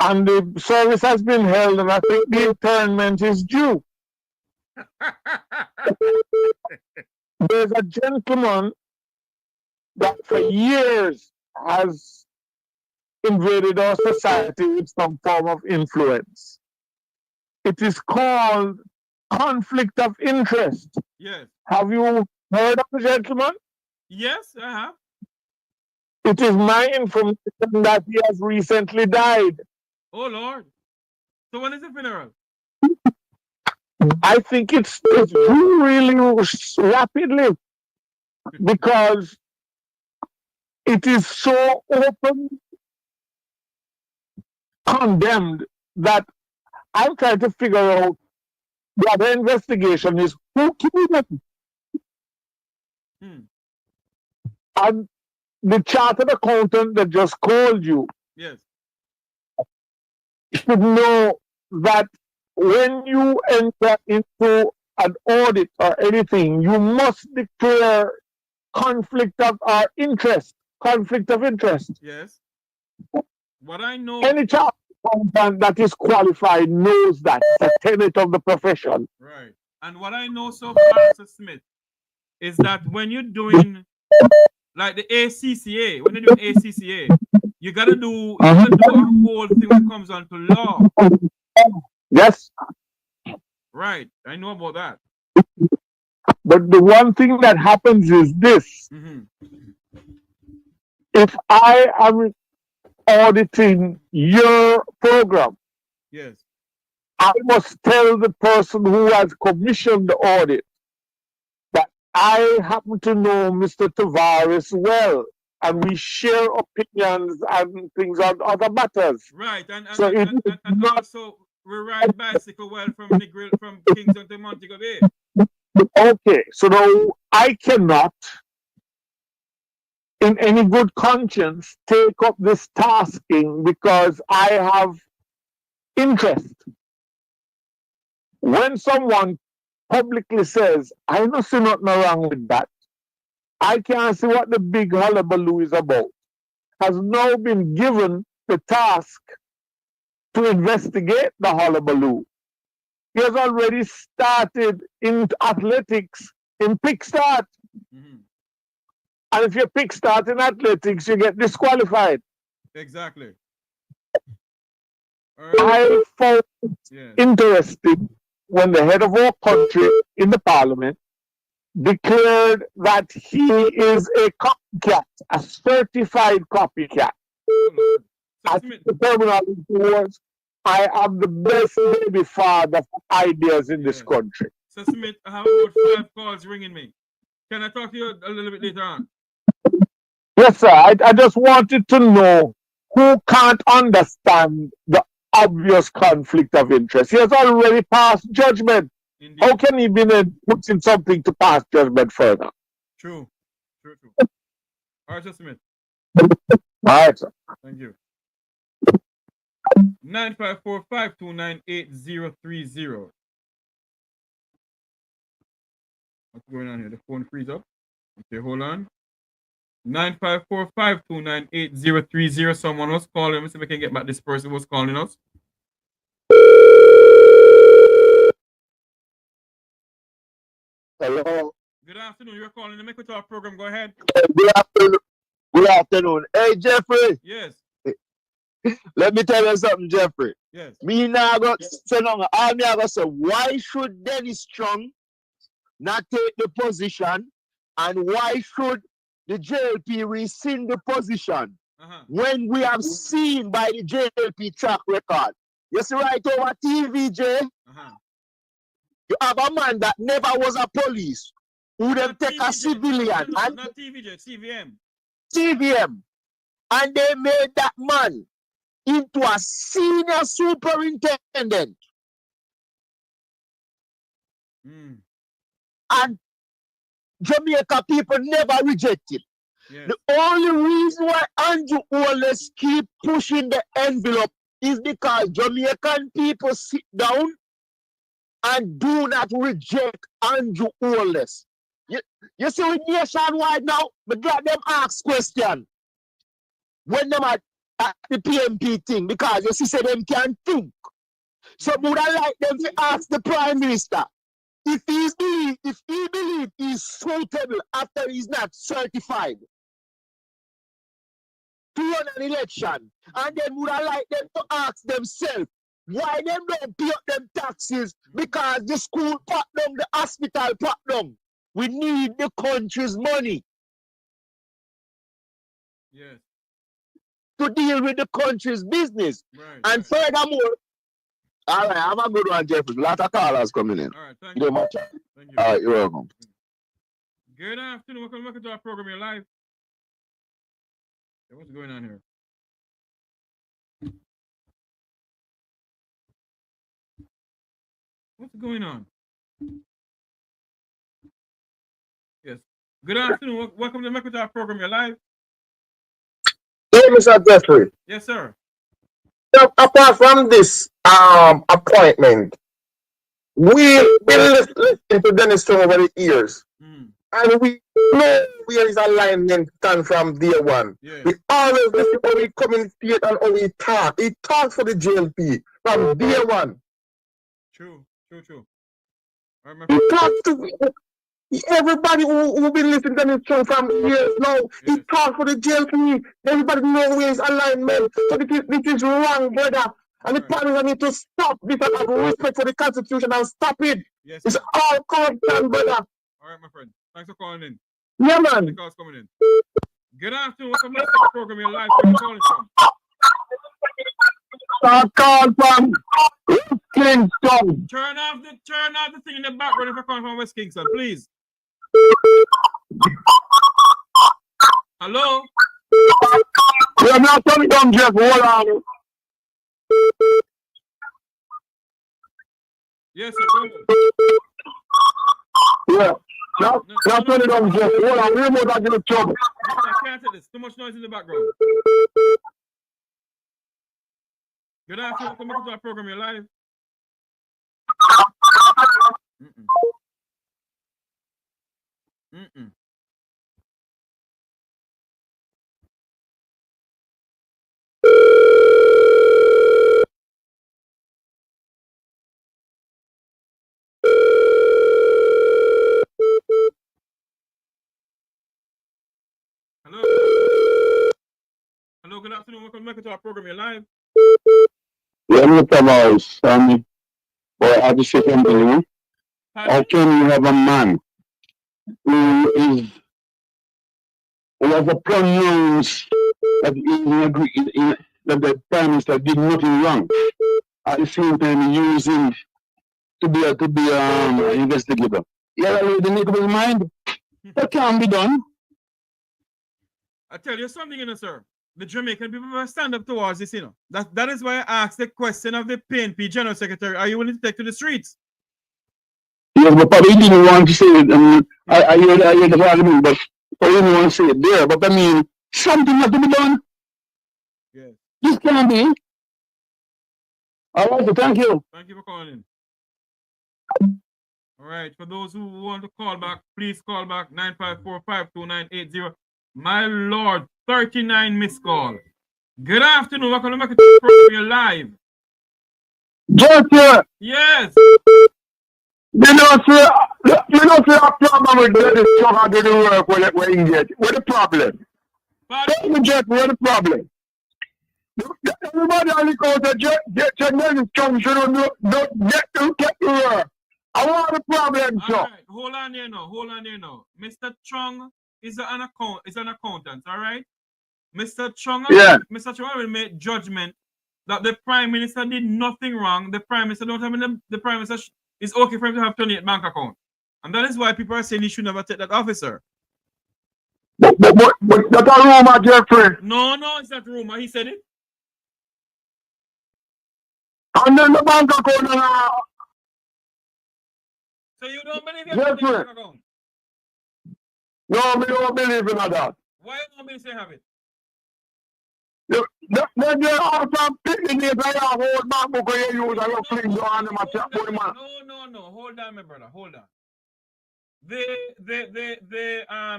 And the service has been held, and I think the interment is due. There's a gentleman that for years has invaded our society with some form of influence. It is called conflict of interest. Yes. Have you heard of the gentleman? Yes, I have. It is my information that he has recently died. Oh Lord. So when is the funeral? I think it's really rapidly because it is so open condemned that I'm trying to figure out the other investigation is who killed him. And the chartered accountant that just called you Yes. should know that when you enter into an audit or anything, you must declare conflict of interest. Conflict of interest. Yes. What I know. Any chartered accountant that is qualified knows that. It's a tenet of the profession. Right. And what I know so far, Mr. Smith, is that when you're doing like the ACCA, when you're doing ACCA, you gotta do a whole thing when it comes on to law. Yes. Right. I know about that. But the one thing that happens is this. If I am auditing your program, yes, I must tell the person who has commissioned the audit that I happen to know Mr. Tavares well, and we share opinions and things on other matters. Right, and so also we ride bicycle well from Kingston to Montego Bay. Okay, so now I cannot, in any good conscience, take up this tasking because I have interest. When someone publicly says, I don't see nothing wrong with that, I can't see what the big hullabaloo is about, has now been given the task to investigate the hullabaloo. He has already started in athletics in pick start. And if you pick start in athletics, you get disqualified. Exactly. I found interesting when the head of our country in the parliament declared that he is a copycat, a certified copycat. As the terminology was, I am the best baby father for ideas in this country. So Smith, I have about 5 calls ringing me. Can I talk to you a little bit later on? Yes, sir. I just wanted to know who can't understand the obvious conflict of interest. He has already passed judgment. Indeed. How can he be putting something to pass judgment further? True. All right, Mr. Smith. All right, sir. Thank you. 954-529-8030. What's going on here? The phone frees up. Okay, hold on. 954-529-8030. Someone was calling. Let me see if I can get back this person who was calling us. Hello. Good afternoon. You're calling the Make It Talk program. Go ahead. Good afternoon. Good afternoon. Hey, Jeffrey. Yes. Let me tell you something, Jeffrey. Yes. Me now go say no. I me go say, why should Dennis Strong not take the position, and why should the JLP rescind the position when we have seen by the JLP track record? You see right over TVJ, you have a man that never was a police who then take a civilian and not TVJ, CVM. CVM, and they made that man into a senior superintendent. And Jamaica people never reject it. Yes. The only reason why Andrew Wallace keep pushing the envelope is because Jamaican people sit down and do not reject Andrew Wallace. You see, with nationwide now, but got them ask question when them at the PNP thing, because you see, say them can think. So would I like them to ask the Prime Minister if he believe he's suitable after he's not certified to run an election, and then would I like them to ask themselves why them don't pay up them taxes, because the school pat down, the hospital pat down. We need the country's money. Yes. to deal with the country's business. Right. And furthermore, all right, have a good one, Jeffrey. A lot of callers coming in. All right, thank You you. much. Thank you. All right, you're welcome. Good afternoon. Welcome to our program. You're live. What's going on here? What's going on? Yes. Good afternoon. Welcome to our program. You're live. Hey, Mr. Jeffrey. Yes, sir. Apart from this appointment, we've been listening to Dennis Strong over the years. And we know where his alignment stand from day one. Yes. We always listen how he communicate and how he talk. He talks for the JLP from day one. True. All right, He talks to everybody who been listening to Dennis Strong from years now. He talks for the JLP. Everybody knows where his alignment. So this is wrong, brother. And the parties need to stop this and have respect for the Constitution and stop it. Yes, it's all corruption, brother. All right, my friend. Thanks for calling in. Yeah, man. The calls coming in. Good afternoon. Welcome to the program. You're live. Where are you calling from? Call from Kingston. Turn off the thing in the background if you're calling from West Kingston, please. Hello? You're not turning down, Jeff. Hold on. Yes, sir. Yeah. Not turning down, Jeff. Hold on. We're more than trouble. I can't take this. Too much noise in the background. Good afternoon. Welcome to our program. You're live. Hello. Hello, good afternoon. Welcome to our program. You're live. Yeah, Mr. Mouse, but I have to say something, you know? How can you have a man who has a pronounced that that the Prime Minister did nothing wrong, at the same time using to be an investigator? Yeah, the make up his mind. That can't be done. I tell you something, you know, sir. The Jamaican people will stand up towards this, you know. That is why I asked the question of the PNP General Secretary, are you willing to take to the streets? Yes, but probably didn't want to say it. I hear the argument, but I didn't want to say it there. But I mean, something has to be done. Yes. This can't be. All right, so thank you. Thank you for calling. All right, for those who want to call back, please call back 954-52980. My Lord, 39 missed call. Good afternoon. Welcome back to the program. You're live. Jeffrey. Yes. You know, see a problem with the struggle to the work where you get. What's the problem? Tell me, Jeff, what's the problem? Everybody on the coast, Jeff strong should get to work. I want the problem, sir. All right, hold on there now. Mr. Chung is an accountant, all right? Mr. Chung will make judgment that the Prime Minister did nothing wrong. The Prime Minister the Prime Minister is okay for him to have 28 bank account. And that is why people are saying he should never take that officer. But that's a rumor, Jeffrey. No, it's not rumor. He said it. And then the bank account. So you don't believe in the bank account? No, we don't believe in that. Why don't you say have it? Then there are some picking days I have old bank book where you use and you clean down them and chat with them. No. Hold on, my brother. Hold on. The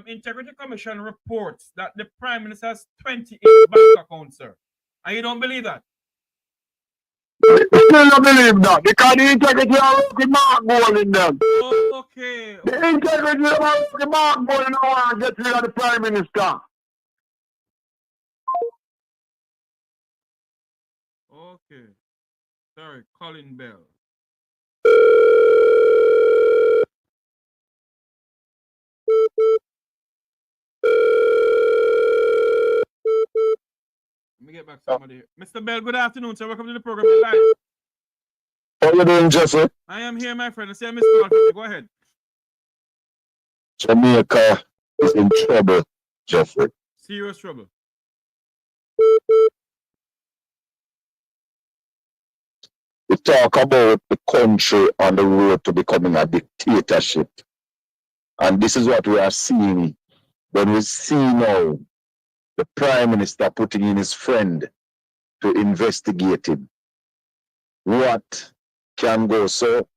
Integrity Commission reports that the Prime Minister has 28 bank accounts, sir. And you don't believe that? I still don't believe that because the integrity are working Mark Gold in them. Okay. The integrity are working Mark Gold and I want to get rid of the Prime Minister. Okay. Sorry, Colin Bell. got somebody here. Mr. Bell, good afternoon, sir. Welcome to the program. You're live. How you doing, Jeffrey? I am here, my friend. I say, Mr. Walker, go ahead. Jamaica is in trouble, Jeffrey. Serious trouble. We talk about the country on the road to becoming a dictatorship. And this is what we are seeing when we see now the Prime Minister putting in his friend to investigate him. What can go so?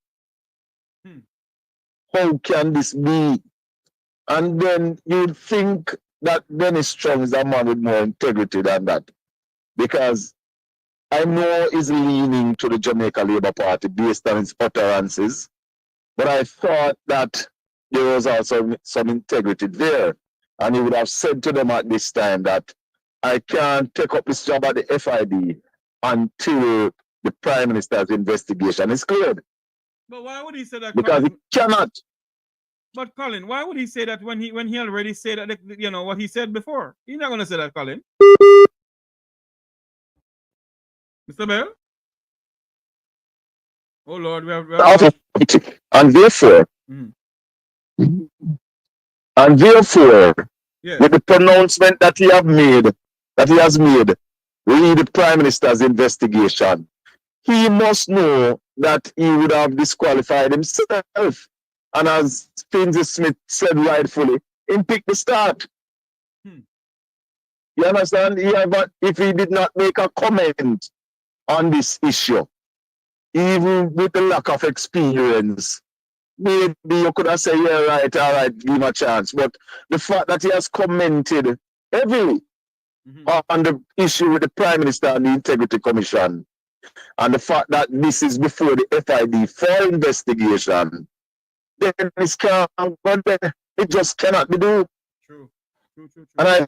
How can this be? And then you'd think that Dennis Strong is a man with more integrity than that. Because I know he's leaning to the Jamaica Labour Party based on his utterances, but I thought that there was also some integrity there. And he would have said to them at this time that I can't take up this job at the FID until the Prime Minister's investigation is cleared. But why would he say that? Because Colin? he cannot. But Colin, why would he say that when he already said that, you know, what he said before? He's not going to say that, Colin. Mr. Bell? Oh, Lord, we have... And therefore, yes, with the pronouncement that he has made, read the Prime Minister's investigation, he must know that he would have disqualified himself. And as Finzi Smith said rightfully, he picked the start. You understand? If he did not make a comment on this issue, even with the lack of experience, maybe you could have said, yeah, right, all right, give him a chance. But the fact that he has commented heavily on the issue with the Prime Minister and the Integrity Commission, and the fact that this is before the FID for investigation, then this can't go there. It just cannot be done. True. And I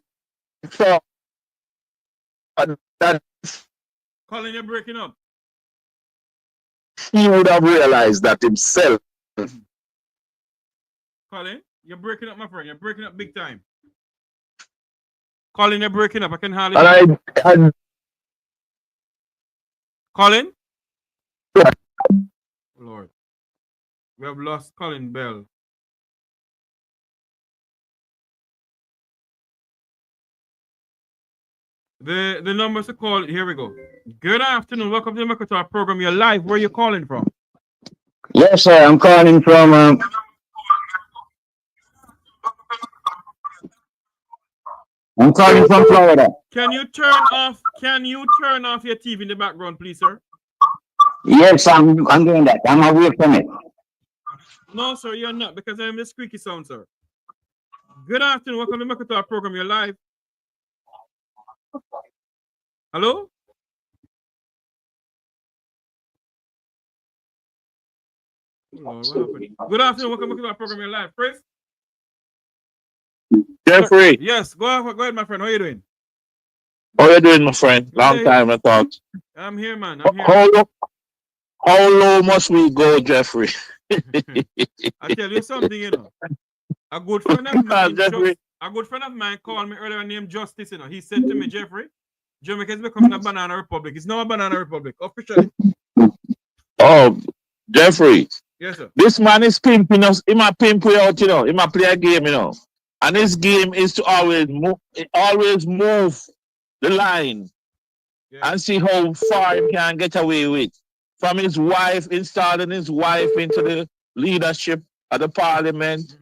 thought that Colin, you're breaking up. he would have realized that himself. Colin, you're breaking up, my friend. You're breaking up big time. Colin, you're breaking up. I can hardly. And Colin? Lord. We have lost Colin Bell. The numbers to call, here we go. Good afternoon. Welcome to the Mercator program. You're live. Where are you calling from? Yes, sir. I'm calling from Florida. Can you turn off your TV in the background, please, sir? Yes, I'm doing that. I'm away from it. No, sir, you're not, because I'm the squeaky sound, sir. Good afternoon. Welcome to the Mercator program. You're live. Hello? Lord, what happened? Good afternoon. Welcome to our program. You're live. Chris? Jeffrey. Yes, go ahead, my friend. How are you doing? How you doing, my friend? Long time I thought. I'm here, man. I'm here. How low must we go, Jeffrey? I tell you something, you know. A good friend of mine called me earlier named Justice, you know. He said to me, Jeffrey, Jamaica is becoming a banana republic. It's now a banana republic, officially. Oh, Jeffrey. Yes, sir. This man is pimping us. He might pimp we out, you know. He might play a game, you know. And his game is to always move the line and see how far he can get away with. From his wife, installing his wife into the leadership of the parliament,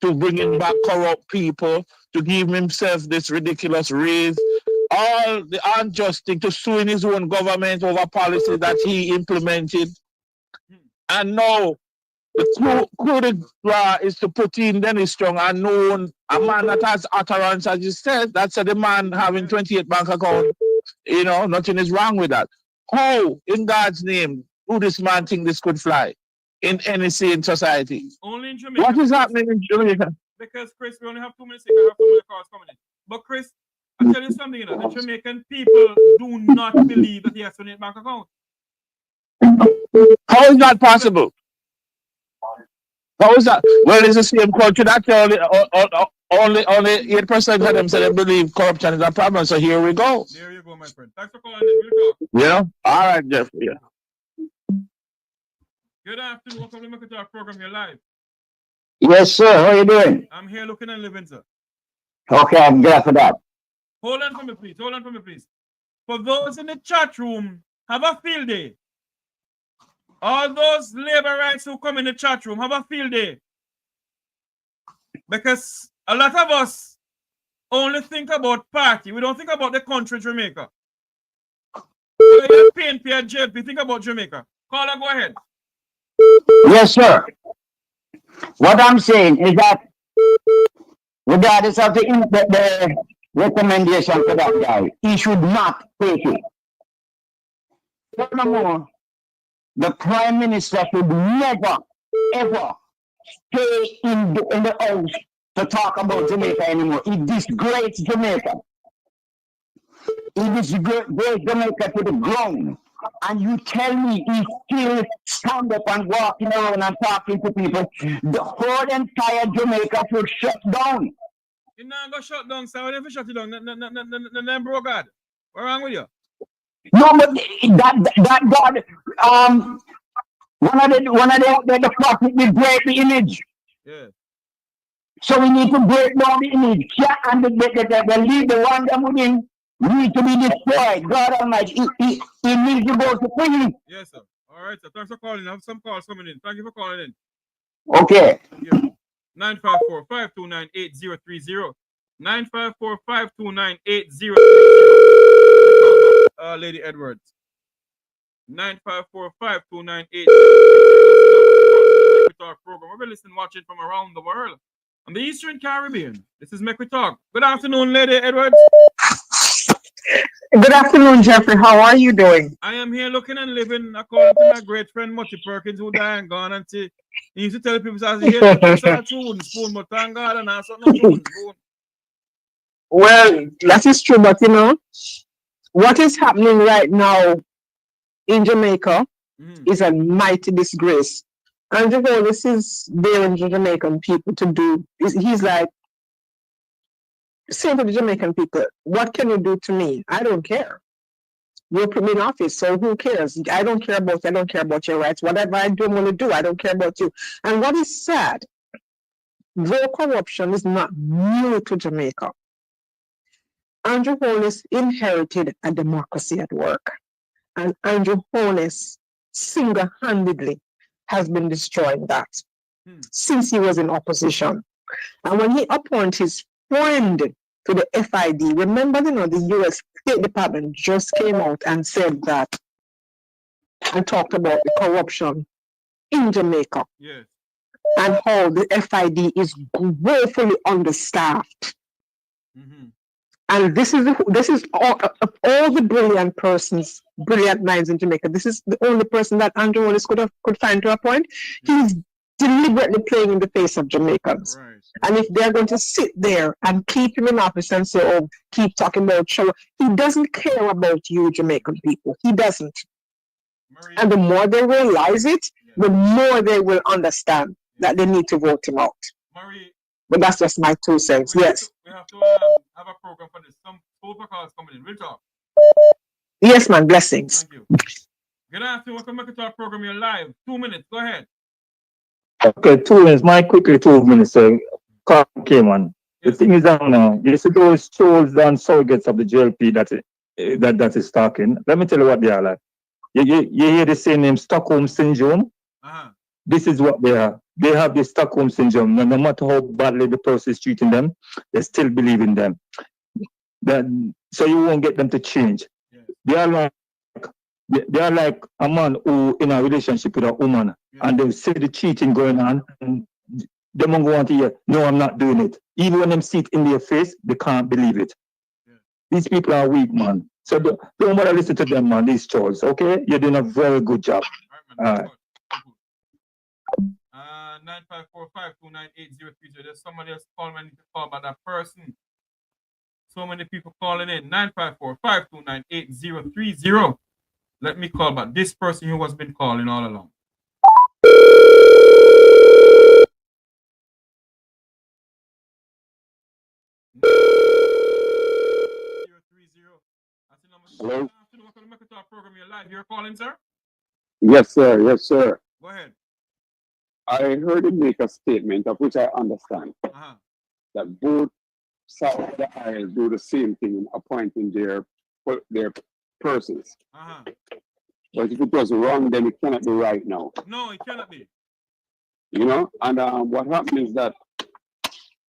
to bringing back corrupt people, to give himself this ridiculous raise, all the unjust thing, to suing his own government over policies that he implemented. And now, the coup de grace is to put in Dennis Strong, a man that has utterance, as you said, that's the man having 28 bank accounts. You know, nothing is wrong with that. How, in God's name, do this man think this could fly in any sane society? Only in Jamaica. What is happening in Jamaica? Because, Chris, we only have 2 minutes. I have 2 minute calls coming in. But, Chris, I tell you something, you know, the Jamaican people do not believe that he has 28 bank accounts. How is that possible? How is that? Well, it's the same country that only 8% of them say they believe corruption is a problem. So here we go. There you go, my friend. Thanks for calling in. We'll talk. Yeah. All right, Jeffrey. Yeah. Good afternoon. Welcome to Make It Talk program. You're live. Yes, sir. How you doing? I'm here looking and living, sir. Okay, I'm glad for that. Hold on for me, please. Hold on for me, please. For those in the chat room, have a field day. All those labor rights who come in the chat room, have a field day. Because a lot of us only think about party. We don't think about the country, Jamaica. Whether you're PNP or JLP, think about Jamaica. Caller, go ahead. Yes, sir. What I'm saying is that regardless of the recommendation for that guy, he should not take it. Furthermore, the Prime Minister should never, ever stay in the house to talk about Jamaica anymore. He disgraced Jamaica. He disgraced Jamaica to the ground. And you tell me he still stand up and walking around and talking to people. The whole entire Jamaica should shut down. You not go shut down, sir. Whatever shut it down, then bro God. What's wrong with you? No, but that God, one of the prophet will break the image. Yeah. So we need to break down the image. Yeah, and the one that within need to be destroyed. God Almighty, he needs to go to prison. Yes, sir. All right, sir. Thanks for calling. I have some calls coming in. Thank you for calling in. Okay. 954-529-8030. 954-529-8030. Lady Edwards. 954-529-8030. Program. We're listening, watching from around the world. On the Eastern Caribbean. This is Make We Talk. Good afternoon, Lady Edwards. Good afternoon, Jeffrey. How are you doing? I am here looking and living according to my great friend Mutty Perkins, who died and gone. And he used to tell people, as he hears a true wooden spoon, but thank God, and I saw no true wooden spoon. Well, that is true, but you know, what is happening right now in Jamaica is a mighty disgrace. And this is daring the Jamaican people to do. He's like, saying to the Jamaican people, what can you do to me? I don't care. You put me in office, so who cares? I don't care about you. I don't care about your rights. Whatever I do, I'm going to do. I don't care about you. And what is sad, though corruption is not new to Jamaica, Andrew Holness inherited a democracy at work. And Andrew Holness single-handedly has been destroying that since he was in opposition. And when he appointed his friend to the FID, remember, the U.S. State Department just came out and said that and talked about the corruption in Jamaica. Yes. And how the FID is woefully understaffed. And this is all the brilliant minds in Jamaica. This is the only person that Andrew Holness could find to appoint. He's deliberately playing in the face of Jamaicans. Right. And if they're going to sit there and keep him in office and say, oh, keep talking about show, he doesn't care about you, Jamaican people. He doesn't. And the more they realize it, the more they will understand that they need to vote him out. But that's just my 2 cents. Yes. We have to have a program for this. Some phone calls coming in. We'll talk. Yes, man. Blessings. Thank you. Good afternoon. Welcome back to our program. You're live. 2 minutes. Go ahead. Okay, 2 minutes. My quickly 2 minutes. Call came on. The thing is that you see those trolls and surrogates of the JLP that is talking. Let me tell you what they are like. You hear the same name, Stockholm Syndrome. This is what they are. They have the Stockholm Syndrome. No matter how badly the person is treating them, they still believe in them. So you won't get them to change. They are like a man who in a relationship with a woman, and they see the cheating going on, and they won't go on to hear, no, I'm not doing it. Even when them see it in their face, they can't believe it. These people are weak, man. So don't bother listen to them, man, these trolls, okay? You're doing a very good job. All right. 954-529-8030. There's somebody else calling. I need to call about that person. So many people calling in. 954-529-8030. Let me call back this person who has been calling all along. Hello? Welcome to Make Talk program. You're live. You're calling, sir? Yes, sir. Yes, sir. Go ahead. I heard him make a statement of which I understand that both sides of the aisle do the same thing in appointing their persons. But if it was wrong, then it cannot be right now. No, it cannot be. You know, and what happened is that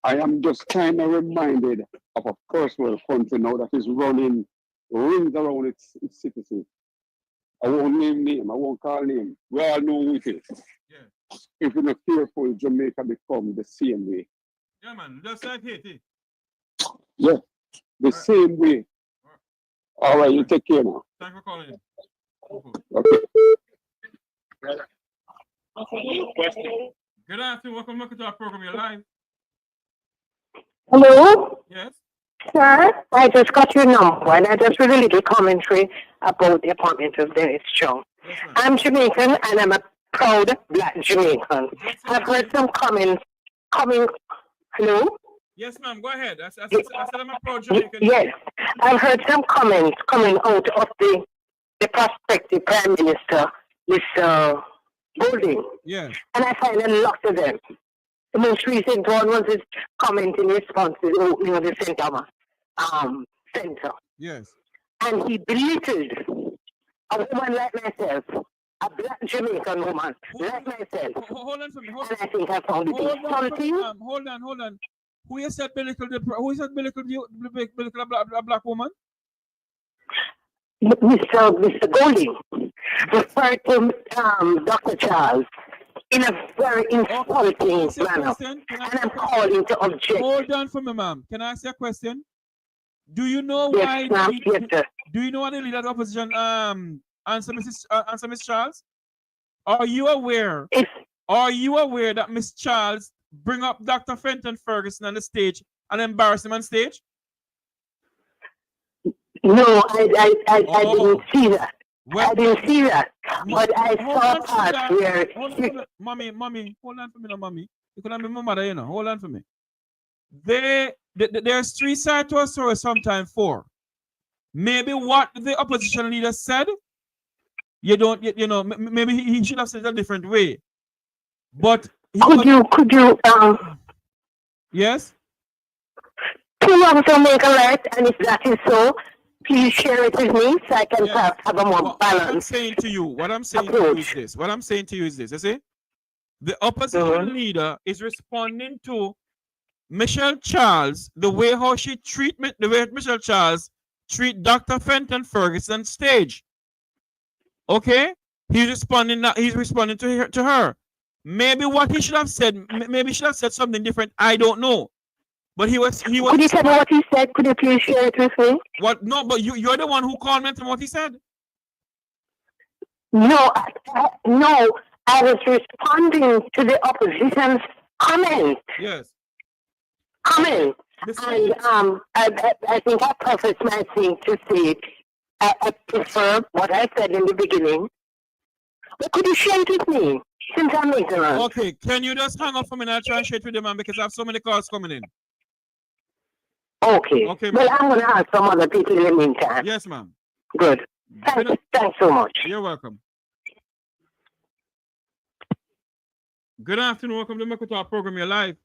I am just kind of reminded of a first world country now that is running rings around its citizens. I won't name name, I won't call name. We all know who it is. Yeah. If we're not careful, Jamaica become the same way. Yeah, man. Just like Haiti. Yeah, the same way. All right, you take care now. Thanks for calling in. Okay. Good afternoon. Welcome to our program. You're live. Hello? Yes. Sir, I just got your number and I just read a little commentary about the appointment of Dennis Strong. Yes, I'm Jamaican and I'm a proud black Jamaican. I've heard some comments coming. Hello? Yes, ma'am. Go ahead. I said I'm a proud Jamaican. Yes. I've heard some comments coming out of the prospective Prime Minister, Mr. Bunting. Yes. And I find a lot of them. The most recent one was his comment in response to the opening of the St. Thomas Center. Yes. And he belittled a woman like myself, a black Jamaican woman like myself. Hold on for me. And I think I found it insulting. Hold on. Who you said belittled a black woman? Mr. Golding referred to Dr. Charles in a very insulting manner. And I'm calling to object. Hold on for me, ma'am. Can I ask you a question? Do you know why? Do you know why the leader of the opposition answer Miss Charles? Are you aware? Are you aware that Miss Charles bring up Dr. Fenton Ferguson on the stage and embarrass him on stage? No, I didn't see that. I didn't see that. But I saw parts where... Mommy, hold on for me now, mommy. You couldn't be my mother, you know. Hold on for me. There's 3 sides to a story, sometimes 4. Maybe what the opposition leader said, you know, maybe he should have said it a different way. But... Could you, Yes? Two of them make a right, and if that is so, please share it with me so I can perhaps have a more balanced. What I'm saying to you is this. You see? The opposition leader is responding to Michelle Charles, the way Michelle Charles treat Dr. Fenton Ferguson on stage. Okay? He's responding to her. Maybe what he should have said, maybe he should have said something different. I don't know. But he was. Could you tell me what he said? Could you please share it with me? What? No, but you're the one who commented on what he said. No, I was responding to the opposition's comment. Yes. Comment. And I think I prefaced my thing to say I prefer what I said in the beginning. But could you share it with me? Since I'm ignorant. Okay, can you just hang up for me and I'll try and share it with the man because I have so many calls coming in. Okay. Well, I'm going to ask some other people in the meantime. Yes, ma'am. Good. Thanks so much. You're welcome. Good afternoon. Welcome to Make Talk program. You're live.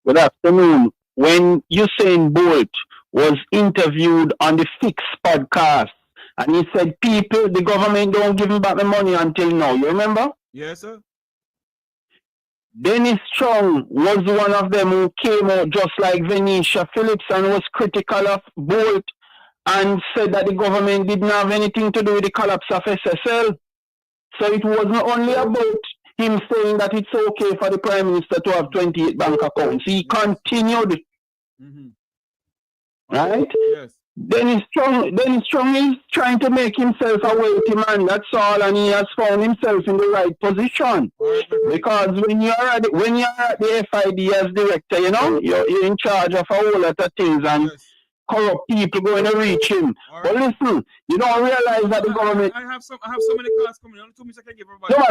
Good afternoon. When Usain Bolt was interviewed on the Fix podcast, and he said, the government don't give him back the money until now. You remember? Yes, sir. Dennis Strong was one of them who came out just like Venetia Phillips and was critical of Bolt and said that the government didn't have anything to do with the collapse of SSL. So it wasn't only about him saying that it's okay for the Prime Minister to have 28 bank accounts. He continued. Right? Yes. Dennis Strong is trying to make himself a weighty man, that's all, and he has found himself in the right position. Because when you're at the FID as director, you know, you're in charge of a whole lot of things, and corrupt people going to reach him. But listen, you don't realize that the government. I have so many calls coming. Only 2 minutes I can give everybody. No,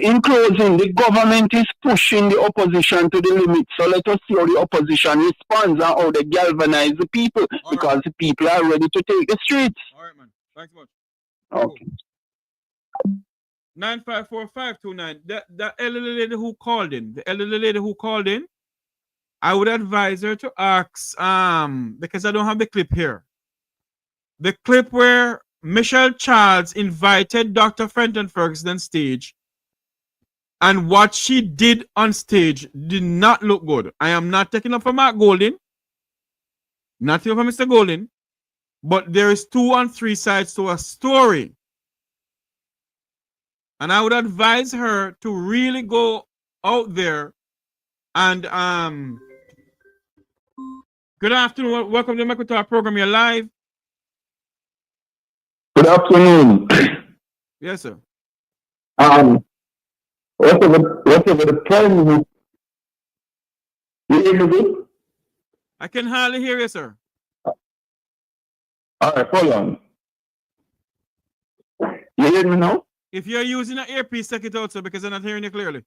in closing, the government is pushing the opposition to the limit. So let us see how the opposition responds and how they galvanize the people, because the people are ready to take the streets. All right, man. Thanks much. Okay. 954529. The elderly lady who called in, I would advise her to ask, because I don't have the clip here. The clip where Michelle Charles invited Dr. Fenton Ferguson on stage, and what she did on stage did not look good. I am not taking up for Mark Golding, not taking up for Mr. Golding, but there is 2 and 3 sides to a story. And I would advise her to really go out there and good afternoon. Welcome to the Mekutar program. You're live. Good afternoon. Yes, sir. Whatever the Prime Minister. You hear me good? I can hardly hear you, sir. All right, hold on. You hear me now? If you're using an earpiece, take it out, sir, because I'm not hearing you clearly.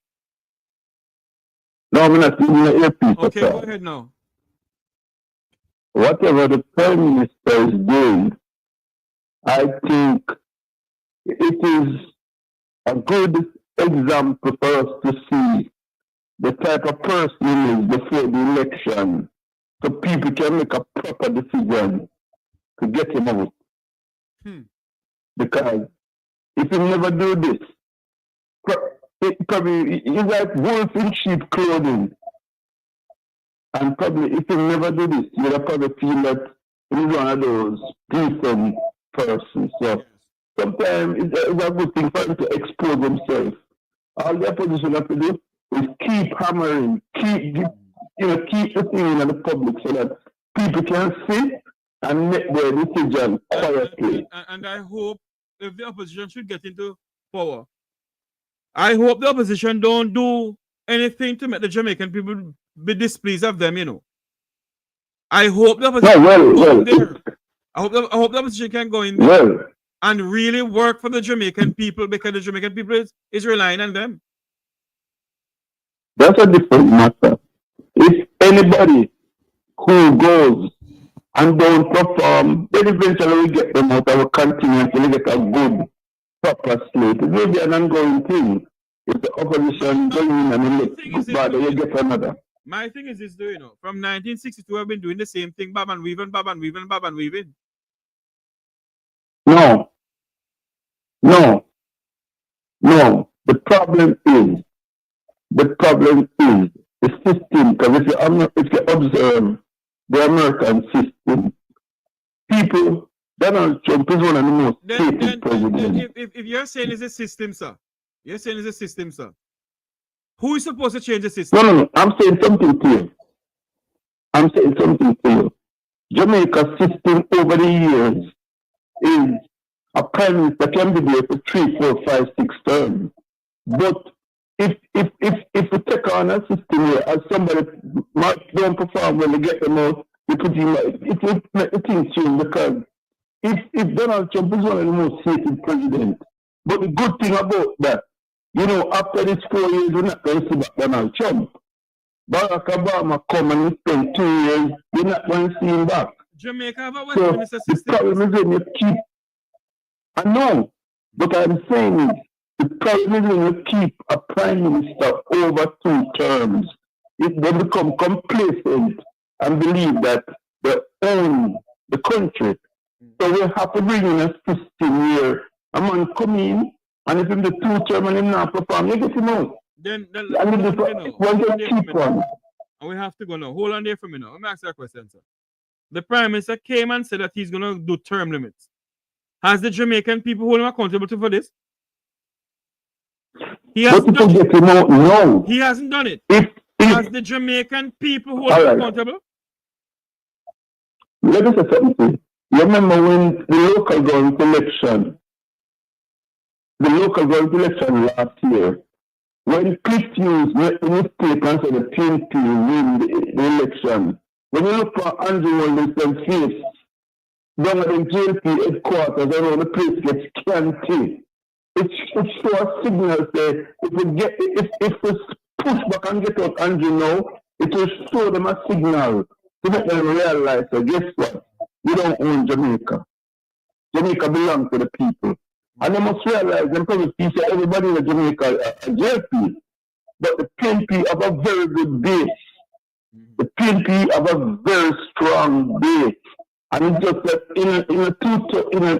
No, I'm not using an earpiece. Okay, go ahead now. Whatever the Prime Minister is doing, I think it is a good example for us to see the type of person he is before the election, so people can make a proper decision to get him out. Because if he never do this, it probably he's like wolf in sheep clothing. And probably if he never do this, you'll probably feel that he's one of those decent persons. So sometimes it's a good thing for him to expose himself. All the opposition have to do is keep hammering, keep the thing in the public so that people can see and make their decision quietly. And I hope if the opposition should get into power, I hope the opposition don't do anything to make the Jamaican people be displeased of them, you know. I hope the opposition go in there. I hope the opposition can go in there and really work for the Jamaican people, because the Jamaican people is relying on them. That's a different matter. If anybody who goes and don't perform, then eventually we get them out and we continue until we get a good, proper slate. It will be an ongoing thing. If the opposition goes in and it looks bad, you get another. My thing is this, you know, from 1962, I've been doing the same thing, bob and weaving. No. The problem is the system, because if you observe the American system, Donald Trump is one of the most hated presidents. If you're saying it's a system, sir, who is supposed to change the system? No. I'm saying something to you. Jamaica's system over the years is a prime minister can be there for 3, 4, 5, 6 terms. But if we take on a system where as somebody don't perform when they get them out, it will make the things change, because if Donald Trump is one of the most hated presidents, but the good thing about that, you know, after these 4 years, we're not going to see back Donald Trump. Barack Obama come and he spent 2 years, you're not going to see him back. Jamaica have a So Westminster system. the problem is when you keep, I know, but I'm saying is, the problem is when you keep a prime minister over 2 terms, if they become complacent and believe that they own the country. So we have to bring in a system where a man come in, and if in the 2 term and him not perform, you get him out. Then and keep on. And we have to go now. Hold on there for me now. Let me ask you a question, sir. The Prime Minister came and said that he's going to do term limits. Has the Jamaican people hold him accountable for this? He hasn't done it. No. He hasn't done it. Has the Jamaican people hold him accountable? Let me say something. You remember when the local government election last year, when Cliff Hughes made the mistake and said the PNP win the election, When you look for Andrew Wilson face, down at the JLP headquarters, I know the place gets scanty. It shows a signal say if we push back and get out Andrew now, it will show them a signal to make them realize that guess what? We don't own Jamaica. Jamaica belongs to the people. And they must realize them probably see everybody in Jamaica are JLP. But the PNP have a very good base. The PNP have a very strong base. And it's just that in a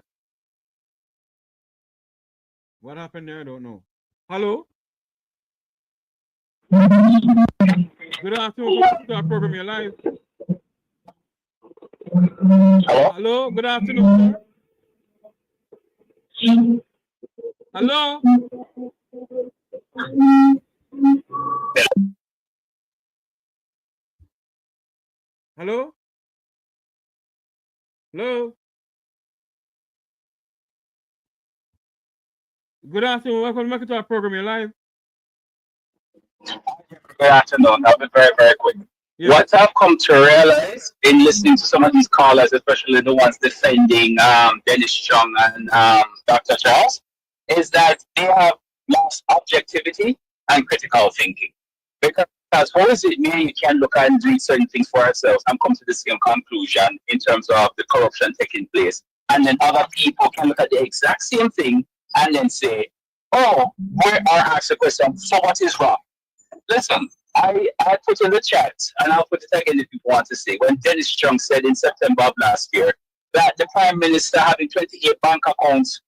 What happened there? I don't know. Hello? Good afternoon. Welcome to our program. You're live. Hello? Hello? Good afternoon, sir. Hello? Hello? Hello? Good afternoon. Welcome to our program. You're live. Good afternoon. I'll be very, very quick. Yeah. What I've come to realize in listening to some of these callers, especially the ones defending Dennis Strong and Dr. Charles, is that they have lost objectivity and critical thinking. Because how is it me you can look and do certain things for ourselves and come to the same conclusion in terms of the corruption taking place, and then other people can look at the exact same thing and then say, oh, or ask the question, so what is wrong? Listen, I put in the chat, and I'll put it again if people want to say, when Dennis Strong said in September of last year that the Prime Minister having 28 bank accounts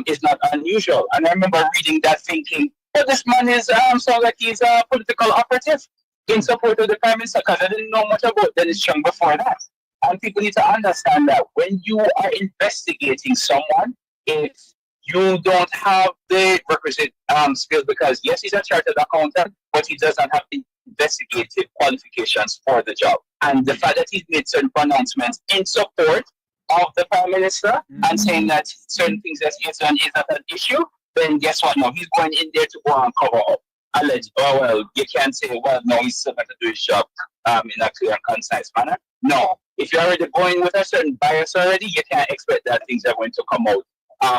is not unusual. And I remember reading that thinking, oh, this man is sounds like he's a political operative in support of the Prime Minister, because I didn't know much about Dennis Strong before that. And people need to understand that when you are investigating someone, if you don't have the requisite skills, because yes, he's a chartered accountant, but he does not have the investigative qualifications for the job. And the fact that he's made certain pronouncements in support of the Prime Minister and saying that certain things that he has done is not an issue, then guess what? No, he's going in there to go and cover up. Oh, well, you can't say, well, no, he's still going to do his job in a clear and concise manner. No, if you're already going with a certain bias already, you can't expect that things are going to come out.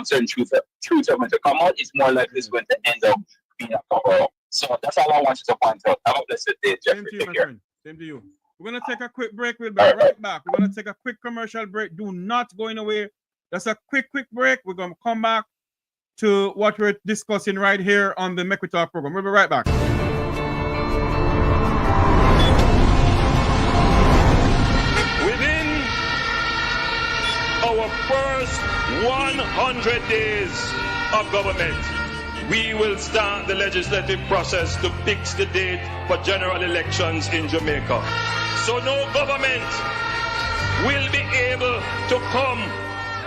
Certain truths are going to come out. It's more likely it's going to end up being a cover up. So that's all I wanted to point out. Have a blessed day, Jeffrey. Same to you, my friend. Same to you. We're going to take a quick break. We'll be right back. We're going to take a quick commercial break. Do not go anywhere. That's a quick break. We're going to come back to what we're discussing right here on the Make We Talk program. We'll be right back. Within our first 100 days of government, we will start the legislative process to fix the date for general elections in Jamaica. So no government will be able to come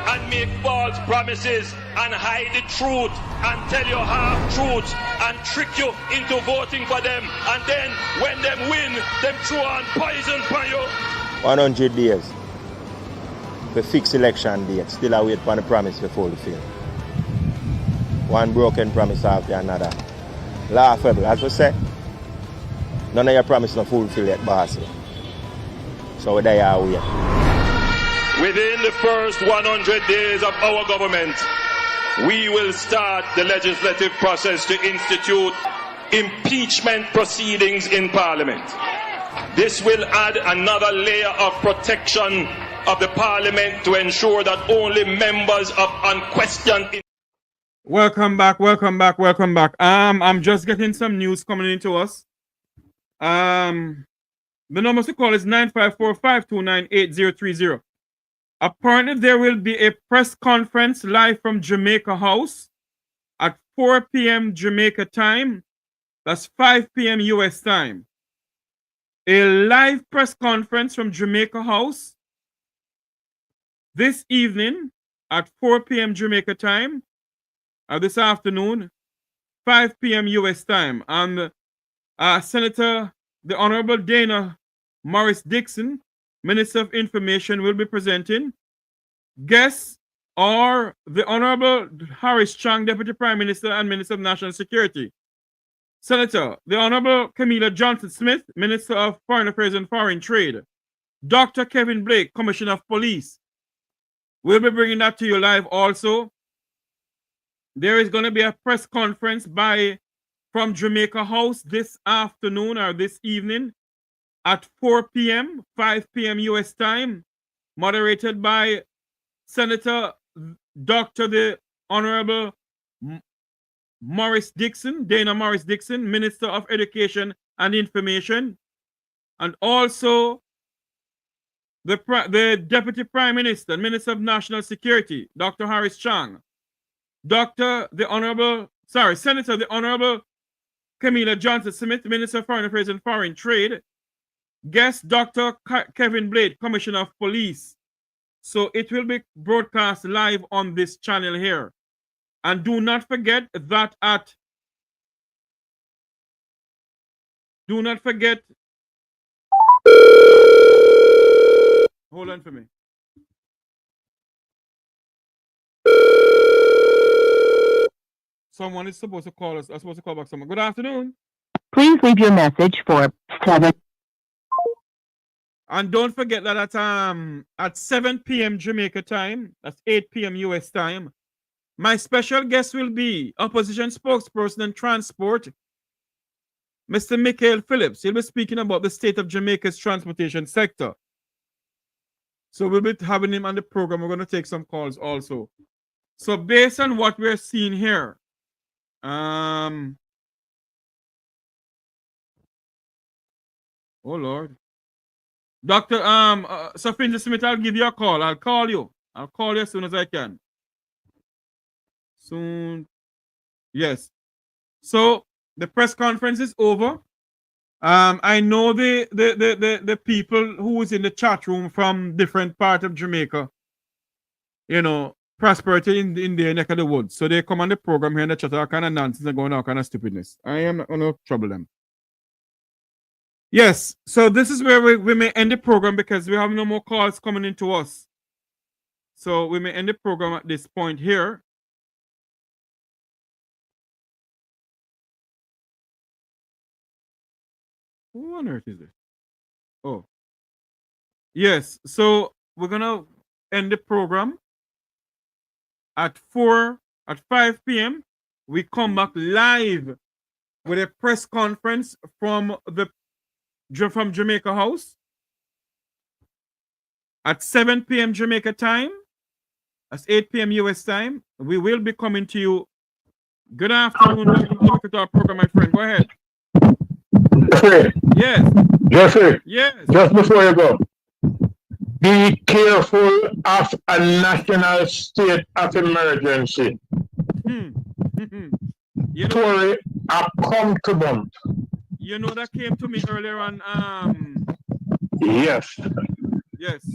and make false promises and hide the truth and tell you half-truths and trick you into voting for them, and then when them win, them throw on poison for you. 100 days to fix election date, still I wait for the promise to fulfill. One broken promise after another. Laughable, as we say, none of your promise not fulfill yet, boss. So there you wait. Within the first 100 days of our government, we will start the legislative process to institute impeachment proceedings in Parliament. This will add another layer of protection of the Parliament to ensure that only members of unquestioned... Welcome back. I'm just getting some news coming into us. The number to call is 954-529-8030. Apparently, there will be a press conference live from Jamaica House at 4 p.m. Jamaica time. That's 5 p.m. U.S. time. A live press conference from Jamaica House this evening at 4 p.m. Jamaica time, this afternoon, 5 p.m. U.S. time. And Senator, the Honorable Dana Morris Dixon, Minister of Information, will be presenting. Guests are the Honorable Harris Chang, Deputy Prime Minister and Minister of National Security. Senator, the Honorable Camilla Johnson Smith, Minister of Foreign Affairs and Foreign Trade. Dr. Kevin Blake, Commissioner of Police. We'll be bringing that to you live also. There is going to be a press conference from Jamaica House this afternoon or this evening at 4 p.m., 5 p.m. U.S. time, moderated by Senator Dr. the Honorable Morris Dixon, Dana Morris Dixon, Minister of Education and Information, and also the Deputy Prime Minister, Minister of National Security, Dr. Harris Chang, Senator the Honorable Camilla Johnson Smith, Minister of Foreign Affairs and Foreign Trade, guest Dr. Kevin Blake, Commissioner of Police. So it will be broadcast live on this channel here. And do not forget that hold on for me. Someone is supposed to call us. I'm supposed to call back someone. Good afternoon. Please leave your message for 7. And don't forget that at 7 p.m. Jamaica time, that's 8 p.m. US time, my special guest will be opposition spokesperson and transport, Mr. Michael Phillips. He'll be speaking about the state of Jamaica's transportation sector. So we'll be having him on the program. We're going to take some calls also. So based on what we're seeing here, oh Lord. Dr. Sophia Smith, I'll give you a call. I'll call you as soon as I can. Soon. Yes. So the press conference is over. I know the people who was in the chat room from different parts of Jamaica, you know, prosperity in their neck of the woods. So they come on the program here and they chat all kind of nonsense and going all kind of stupidness. I am not going to trouble them. Yes, so this is where we may end the program because we have no more calls coming into us. So we may end the program at this point here. Who on earth is this? Oh. Yes, so we're going to end the program at 5 p.m. We come back live with a press conference from Jamaica House at 7 p.m. Jamaica time. That's 8 p.m. US time. We will be coming to you. Good afternoon. Welcome to our program, my friend. Go ahead. Jeffrey. Yes. Jeffrey. Yes. Just before you go, be careful of a national state of emergency. Tory are comfortable. You know that came to me earlier on. Yes. Yes.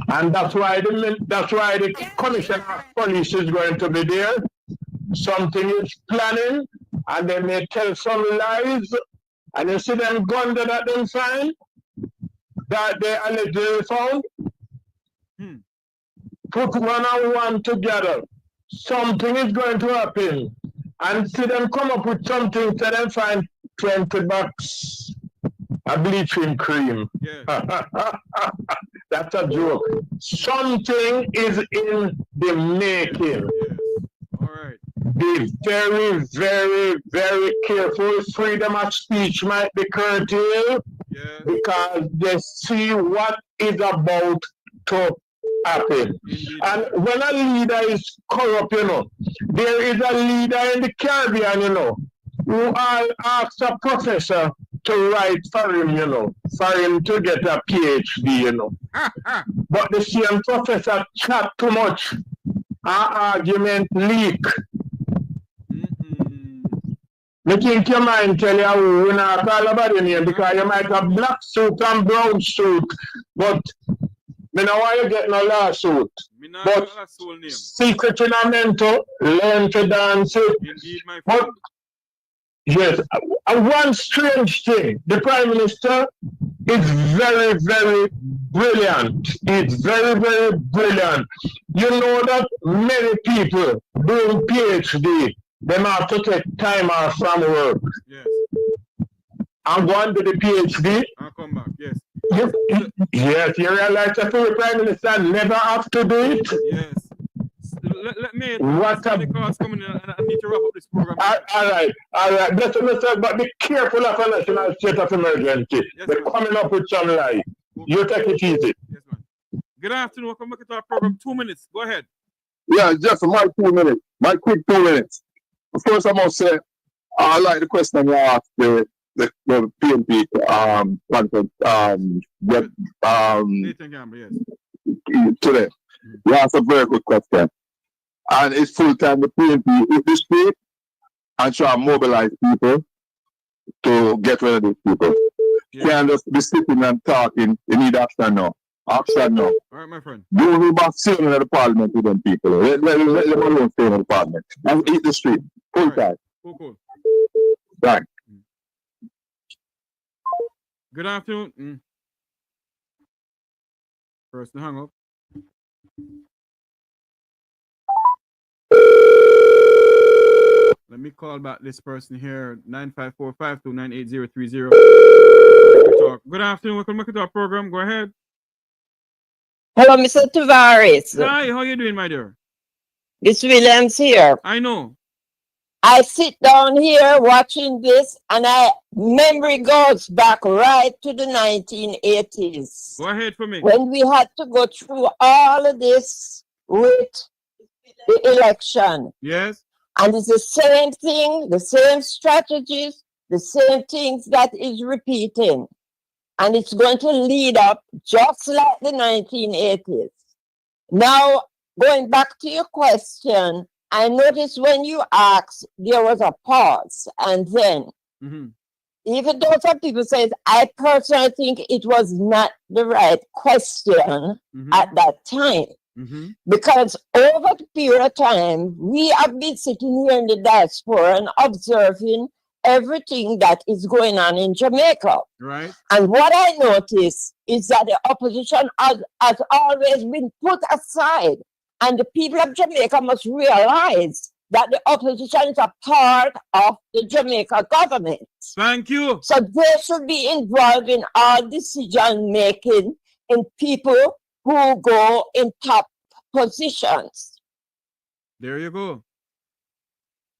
And that's why the commissioner of police is going to be there. Something is planning, and they may tell some lies, and you see them gun that them find that they allegedly found. Put one and one together. Something is going to happen, and see them come up with something. So them find 20 bucks a bleaching cream. Yeah. That's a joke. Something is in the making. Yes. All right. Be very, very, very careful. Freedom of speech might be curtailed because they see what is about to happen. And when a leader is corrupt, you know, there is a leader in the Caribbean, you know, who asks a professor to write for him, you know, for him to get a PhD, you know. But the same professor chat too much, argument leak. Me think you might tell you who not call about your name because you might have black suit and brown suit, but me know why you get no lawsuit. But secret in a mental, learn to dance it. Indeed, my friend. But yes, one strange thing, the Prime Minister is very, very brilliant. He's very, very brilliant. You know that many people doing PhD, they have to take time off from work. Yes. I'm going to the PhD. I'll come back, yes. Yes, you realize that the Prime Minister never have to do it? Yes. Let me What a... calls coming in, and I need to wrap up this program. All right. Listen, Mr. But be careful of a national state of emergency. They're coming up with some lies. You take it easy. Yes, man. Good afternoon. Welcome back to our program. 2 minutes. Go ahead. Yeah, just my 2 minutes. My quick 2 minutes. First, I must say, I like the question you asked the PNP conference Dayton, Campbell, yes. today. You asked a very good question. And it's full time the PNP is the street and try to mobilize people to get rid of these people. You can't just be sitting and talking. You need action now. Action now. All right, my friend. You will be sitting in the parliament with them people. Let them alone stay in the parliament. And eat the street. Full time. Cool. Thanks. Good afternoon. Person hung up. Let me call back this person here, 954-529-8030. Good afternoon. Welcome back to our program. Go ahead. Hello, Mr. Tavares. Hi, how are you doing, my dear? Miss Williams here. I know. I sit down here watching this, and memory goes back right to the 1980s. Go ahead for me. When we had to go through all of this with the election. Yes. And it's the same thing, the same strategies, the same things that is repeating. And it's going to lead up just like the 1980s. Now, going back to your question, I noticed when you asked, there was a pause. And then, even though some people say, I personally think it was not the right question at that time. Because over the period of time, we have been sitting here in the diaspora and observing everything that is going on in Jamaica. Right. And what I notice is that the opposition has always been put aside. And the people of Jamaica must realize that the opposition is a part of the Jamaica government. Thank you. So they should be involved in all decision making in people who go in top positions. There you go.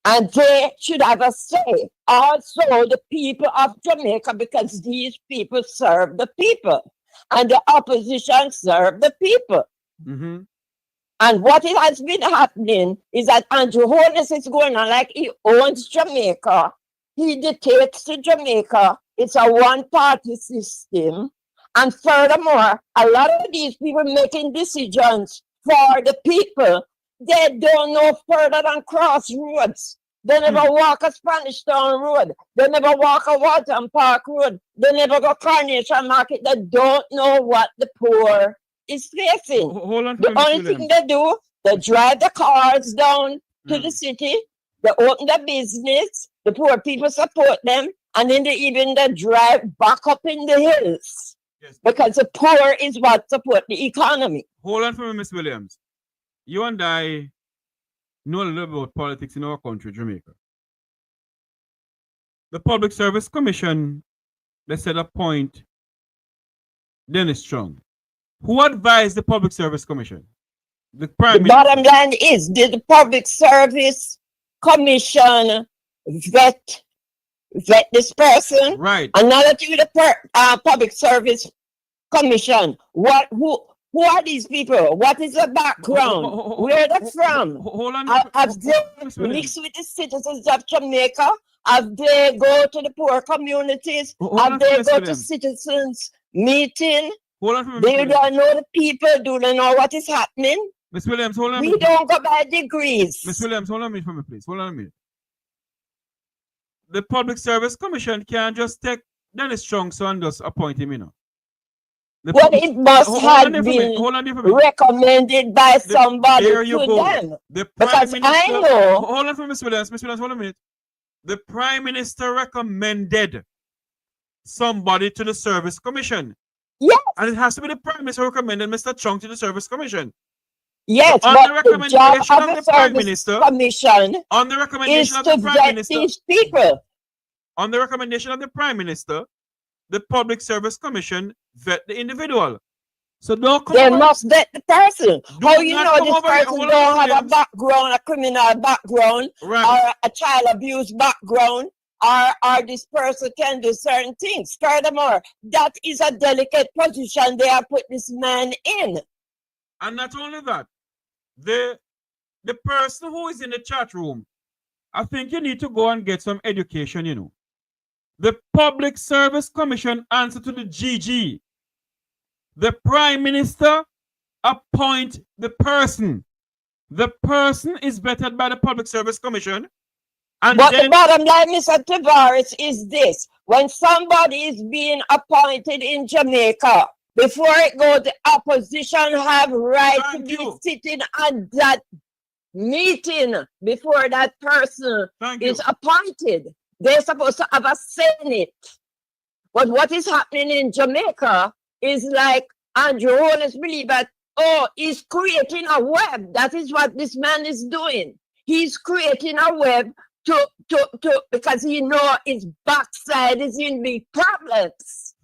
And they should have a say. Also, the people of Jamaica, because these people serve the people, and the opposition serve the people. And what it has been happening is that Andrew Holness is going on like he owns Jamaica. He dictates to Jamaica. It's a one-party system. And furthermore, a lot of these people making decisions for the people, they don't know further than crossroads. They never walk a Spanish Town Road. They never walk a Walton Park Road. They never go Carnation Market. They don't know what the poor is facing. The only thing they do, they drive the cars down to the city. They open the business. The poor people support them. And in the evening, they drive back up in the hills. Yes. Because the poor is what support the economy. Hold on for me, Miss Williams. You and I know a little about politics in our country, Jamaica. The Public Service Commission, they said appoint Dennis Strong. Who advised the Public Service Commission? The Prime Minister. Bottom line is, did the Public Service Commission vet this person? Right. Another thing with the Public Service Commission. Who are these people? What is the background? Where are they from? Hold on. Have they mixed with the citizens of Jamaica? Have they go to the poor communities? Have they go to citizens meeting? Hold on for me. They don't know the people. Do they know what is happening? Miss Williams, hold on. We don't go by degrees. Miss Williams, hold on a minute for me, please. Hold on a minute. The Public Service Commission can't just take Dennis Strong and just appoint him, you know. Well, it must have been recommended by somebody to them. Because I know. Hold on for Miss Williams. Miss Williams, hold on a minute. The Prime Minister recommended somebody to the Service Commission. Yes. And it has to be the Prime Minister who recommended Mr. Chung to the Service Commission. Yes, so on but the recommendation of the Prime Minister, Commission on the recommendation is of the to Prime vet Minister, these people. On the recommendation of the Prime Minister, the Public Service Commission vet the individual. So don't come They over. must vet the person. Do How you not know come this over here. person Hold don't on, have a Williams. background, a criminal background, Right. or a child abuse background, or this person can do certain things. Furthermore, that is a delicate position they have put this man in. And not only that, the person who is in the chat room, I think you need to go and get some education, you know. The Public Service Commission answer to the GG. The Prime Minister appoint the person. The person is vetted by the Public Service Commission. And But then, the bottom line, Mr. Tavares, is this. When somebody is being appointed in Jamaica, before it goes, the opposition have right to be sitting at that meeting before that person is appointed. They're supposed to have a Senate. But what is happening in Jamaica is like Andrew Holness believe that, oh, he's creating a web. That is what this man is doing. He's creating a web to because he know his backside is in big problems.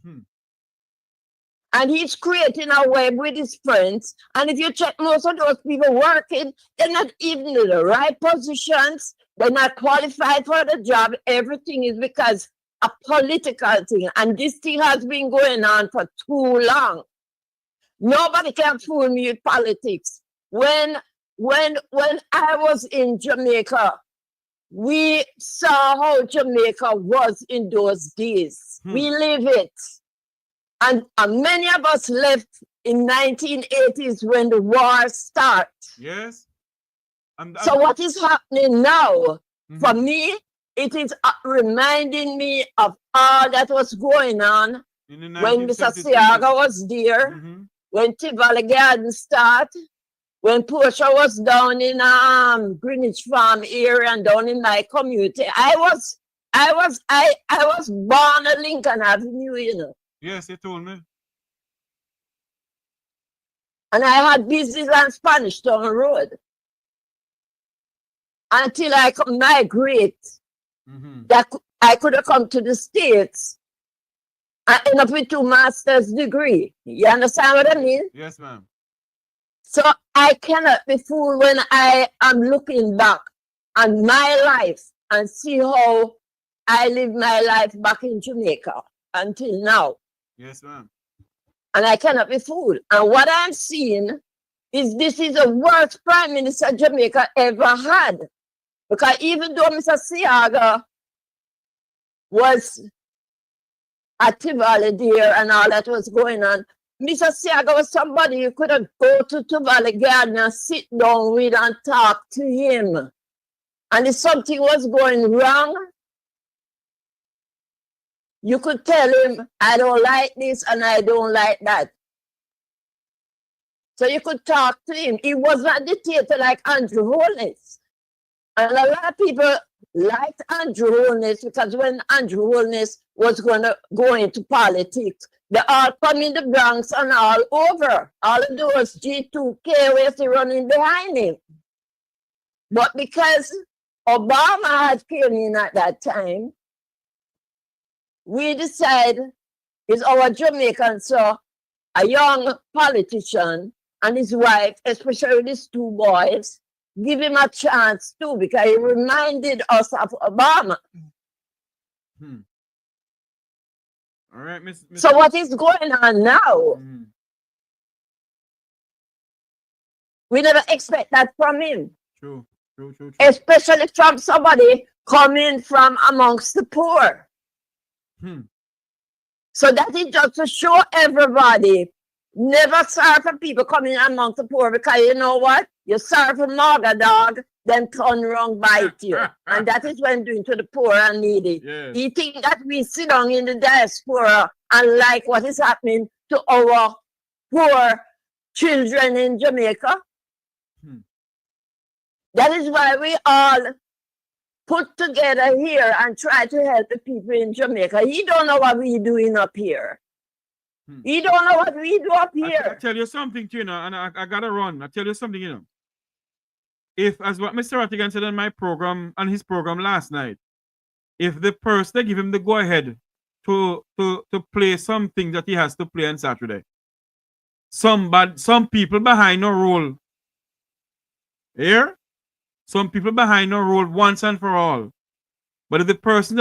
And he's creating a web with his friends. And if you check most of those people working, they're not even in the right positions. They're not qualified for the job. Everything is because a political thing. And this thing has been going on for too long. Nobody can fool me with politics. When I was in Jamaica, we saw how Jamaica was in those days. We live it. And many of us left in 1980s when the war started. yes. So what is happening now? For me, it is reminding me of all that was going on when Mr. Siaga was there, when Tivoli Garden started, when Portia was down in Greenwich Farm area and down in my community. I was born at Lincoln Avenue, you know. Yes, you told me. And I had business on Spanish Town Road. Until I could migrate, that I could have come to the States and end up with 2 master's degree. You understand what I mean? Yes, ma'am. So I cannot be fooled when I am looking back on my life and see how I live my life back in Jamaica until now. Yes, ma'am. And I cannot be fooled. And what I'm seeing is this is the worst Prime Minister Jamaica ever had. Because even though Mr. Siaga was at Tivoli there and all that was going on, Mr. Siaga was somebody you could have go to Tivoli Garden and sit down with and talk to him. And if something was going wrong, you could tell him, I don't like this and I don't like that. So you could talk to him. He was not a dictator like Andrew Holness. And a lot of people liked Andrew Holness because when Andrew Holness was going to go into politics, they all come in the Bronx and all over. All of those G2K was running behind him. But because Obama had came in at that time, we decided it's our Jamaican, so a young politician and his wife, especially these 2 boys, give him a chance too, because he reminded us of Obama. All right, Miss. So what is going on now? We never expect that from him. True. Especially from somebody coming from amongst the poor. So that is just to show everybody, never serve for people coming amongst the poor, because you know what? You serve a mother dog, then turn around bite you. And that is what I'm doing to the poor and needy. Yes. You think that we sit down in the diaspora and like what is happening to our poor children in Jamaica? That is why we all put together here and try to help the people in Jamaica. He don't know what we doing up here. He don't know what we do up here. I tell you something, you know, and I gotta run. I tell you something, you know. If, as what Mr. Rattigan said on my program, on his program last night, if the person they give him the go ahead to play something that he has to play on Saturday. Some people behind no rule. Here? Some people behind no rule once and for all. But if the person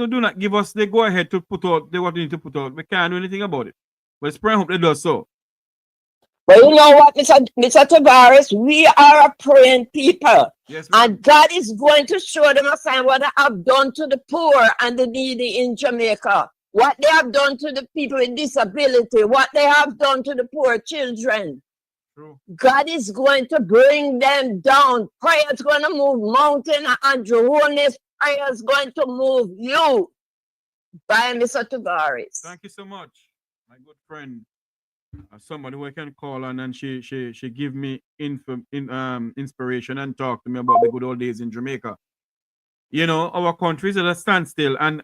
do not give us the go ahead to put out what they need to put out, we can't do anything about it. But it's praying hope they do so. But you know what, Mr. Tavares, we are a praying people. Yes, and God is going to show them a sign what they have done to the poor and the needy in Jamaica. What they have done to the people with disability, what they have done to the poor children. True. God is going to bring them down. Prayer is going to move mountain, and Jehovah's prayer is going to move you. By Mr. Tavares. Thank you so much, my good friend. Somebody who I can call on, and she give me inspiration and talk to me about the good old days in Jamaica. You know, our country is at a standstill, and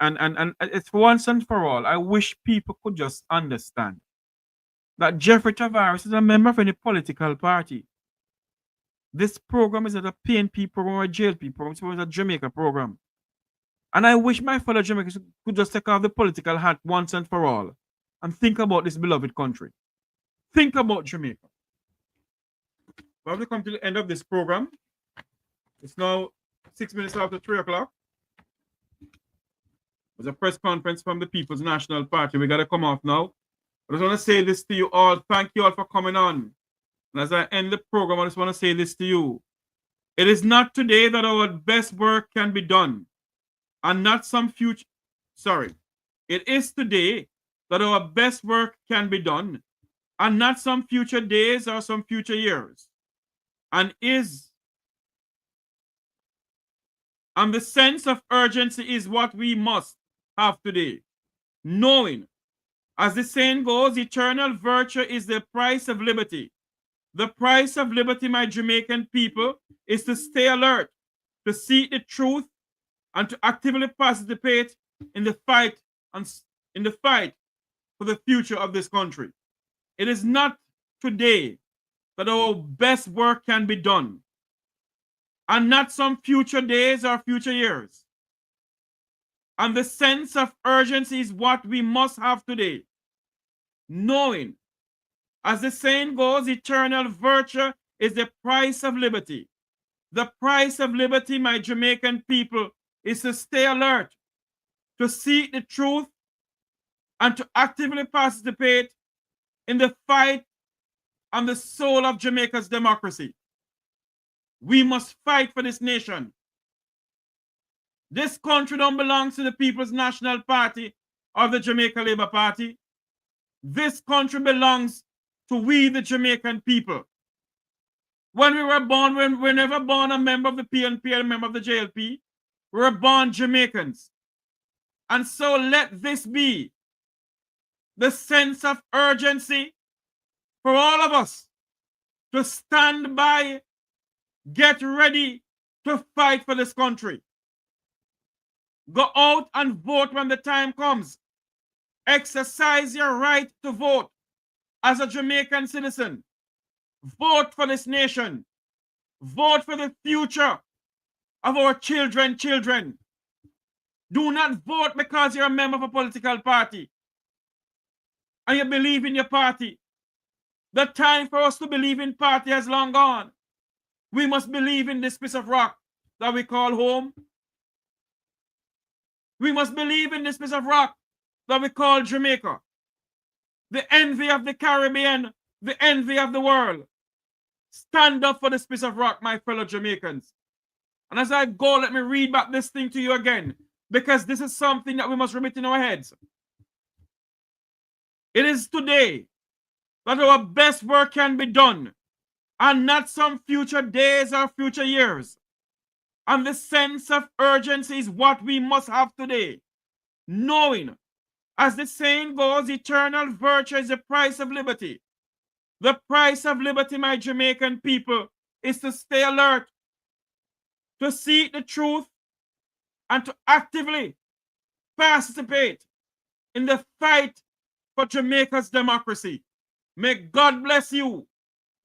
it's once and for all. I wish people could just understand that Jeffrey Tavares is a member of any political party. This program is not a PNP program or a JLP program. It's a Jamaica program. And I wish my fellow Jamaicans could just take off the political hat once and for all and think about this beloved country. Think about Jamaica. We have to come to the end of this program. It's now 6 minutes after 3 o'clock. There's a press conference from the People's National Party. We got to come off now. I just want to say this to you all. Thank you all for coming on. And as I end the program, I just want to say this to you. It is not today that our best work can be done. And not some future. Sorry. It is today that our best work can be done. And not some future days or some future years. And the sense of urgency is what we must have today. Knowing, as the saying goes, eternal virtue is the price of liberty. The price of liberty, my Jamaican people, is to stay alert, to seek the truth, and to actively participate in the fight for the future of this country. It is not today that our best work can be done, and not some future days or future years. And the sense of urgency is what we must have today. Knowing, as the saying goes, eternal virtue is the price of liberty. The price of liberty, my Jamaican people, is to stay alert, to seek the truth, and to actively participate in the fight on the soul of Jamaica's democracy. We must fight for this nation. This country don't belong to the People's National Party or the Jamaica Labour Party. This country belongs to we, the Jamaican people. When we were born, we were never born a member of the PNP or a member of the JLP. We were born Jamaicans. And so let this be the sense of urgency for all of us to stand by, get ready to fight for this country. Go out and vote when the time comes. Exercise your right to vote as a Jamaican citizen. Vote for this nation. Vote for the future of our children. Do not vote because you're a member of a political party and you believe in your party. The time for us to believe in party has long gone. We must believe in this piece of rock that we call home. We must believe in this piece of rock that we call Jamaica. The envy of the Caribbean, the envy of the world. Stand up for this piece of rock, my fellow Jamaicans. And as I go, let me read back this thing to you again, because this is something that we must remit in our heads. It is today that our best work can be done, and not some future days or future years. And the sense of urgency is what we must have today. Knowing, as the saying goes, eternal virtue is the price of liberty. The price of liberty, my Jamaican people, is to stay alert, to seek the truth, and to actively participate in the fight for Jamaica's democracy. May God bless you,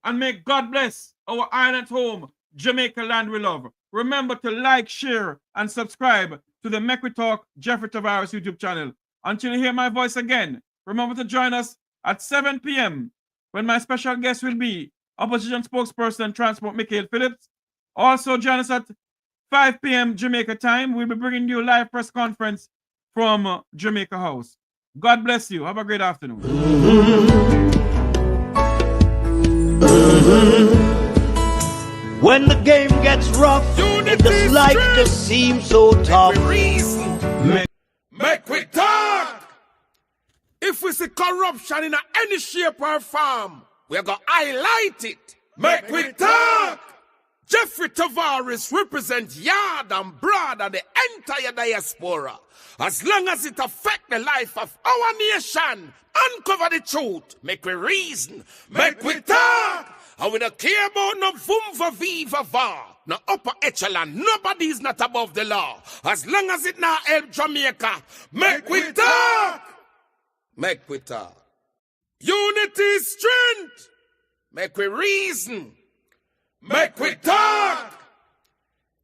and may God bless our island home, Jamaica land we love. Remember to like, share, and subscribe to the Make We Talk Jeffrey Tavares YouTube channel. Until you hear my voice again, remember to join us at 7 p.m. when my special guest will be Opposition Spokesperson Transport Michael Phillips. Also join us at 5 p.m. Jamaica time. We'll be bringing you a live press conference from Jamaica House. God bless you. Have a great afternoon. When the game gets rough, and this life just seems so tough. Make we talk. If we see corruption in any shape or form, we're going to highlight it. Make we talk. Jeffrey Tavares represents yard and broad and the entire diaspora. As long as it affects the life of our nation, uncover the truth, make we reason, make we talk. And we don't care about no vumva viva va, no upper echelon, nobody is not above the law. As long as it not help Jamaica, make we talk. Make we talk. Unity is strength. Make we reason. Make we talk.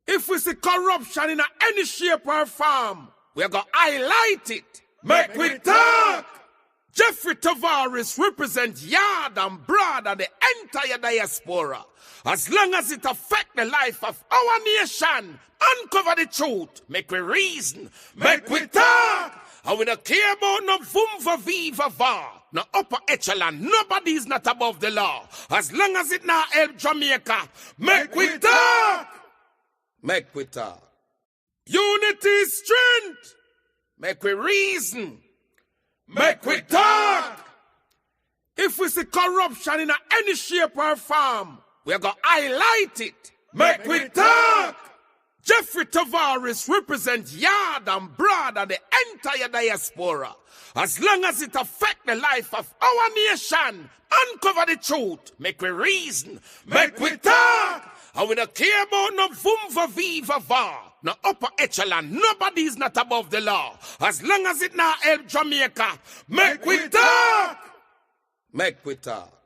If we see corruption in any shape or form, we're going to highlight it. Make we talk. Jeffrey Tavares represents yard and broad and the entire diaspora. As long as it affects the life of our nation, uncover the truth, make we reason, make we talk. And we don't care about no vumva viva va, no upper echelon, nobody is not above the law. As long as it not help Jamaica, make we talk. Make we talk. Unity is strength. Make we reason. Make we talk. If we see corruption in any shape or form, we're going to highlight it. Make we talk. Jeffrey Tavares represents yard and broad and the entire diaspora. As long as it affects the life of our nation, uncover the truth, make we reason, make we talk. And we don't care about no vumva viva va, no upper echelon, nobody is not above the law. As long as it not help Jamaica, make we talk. Make we talk.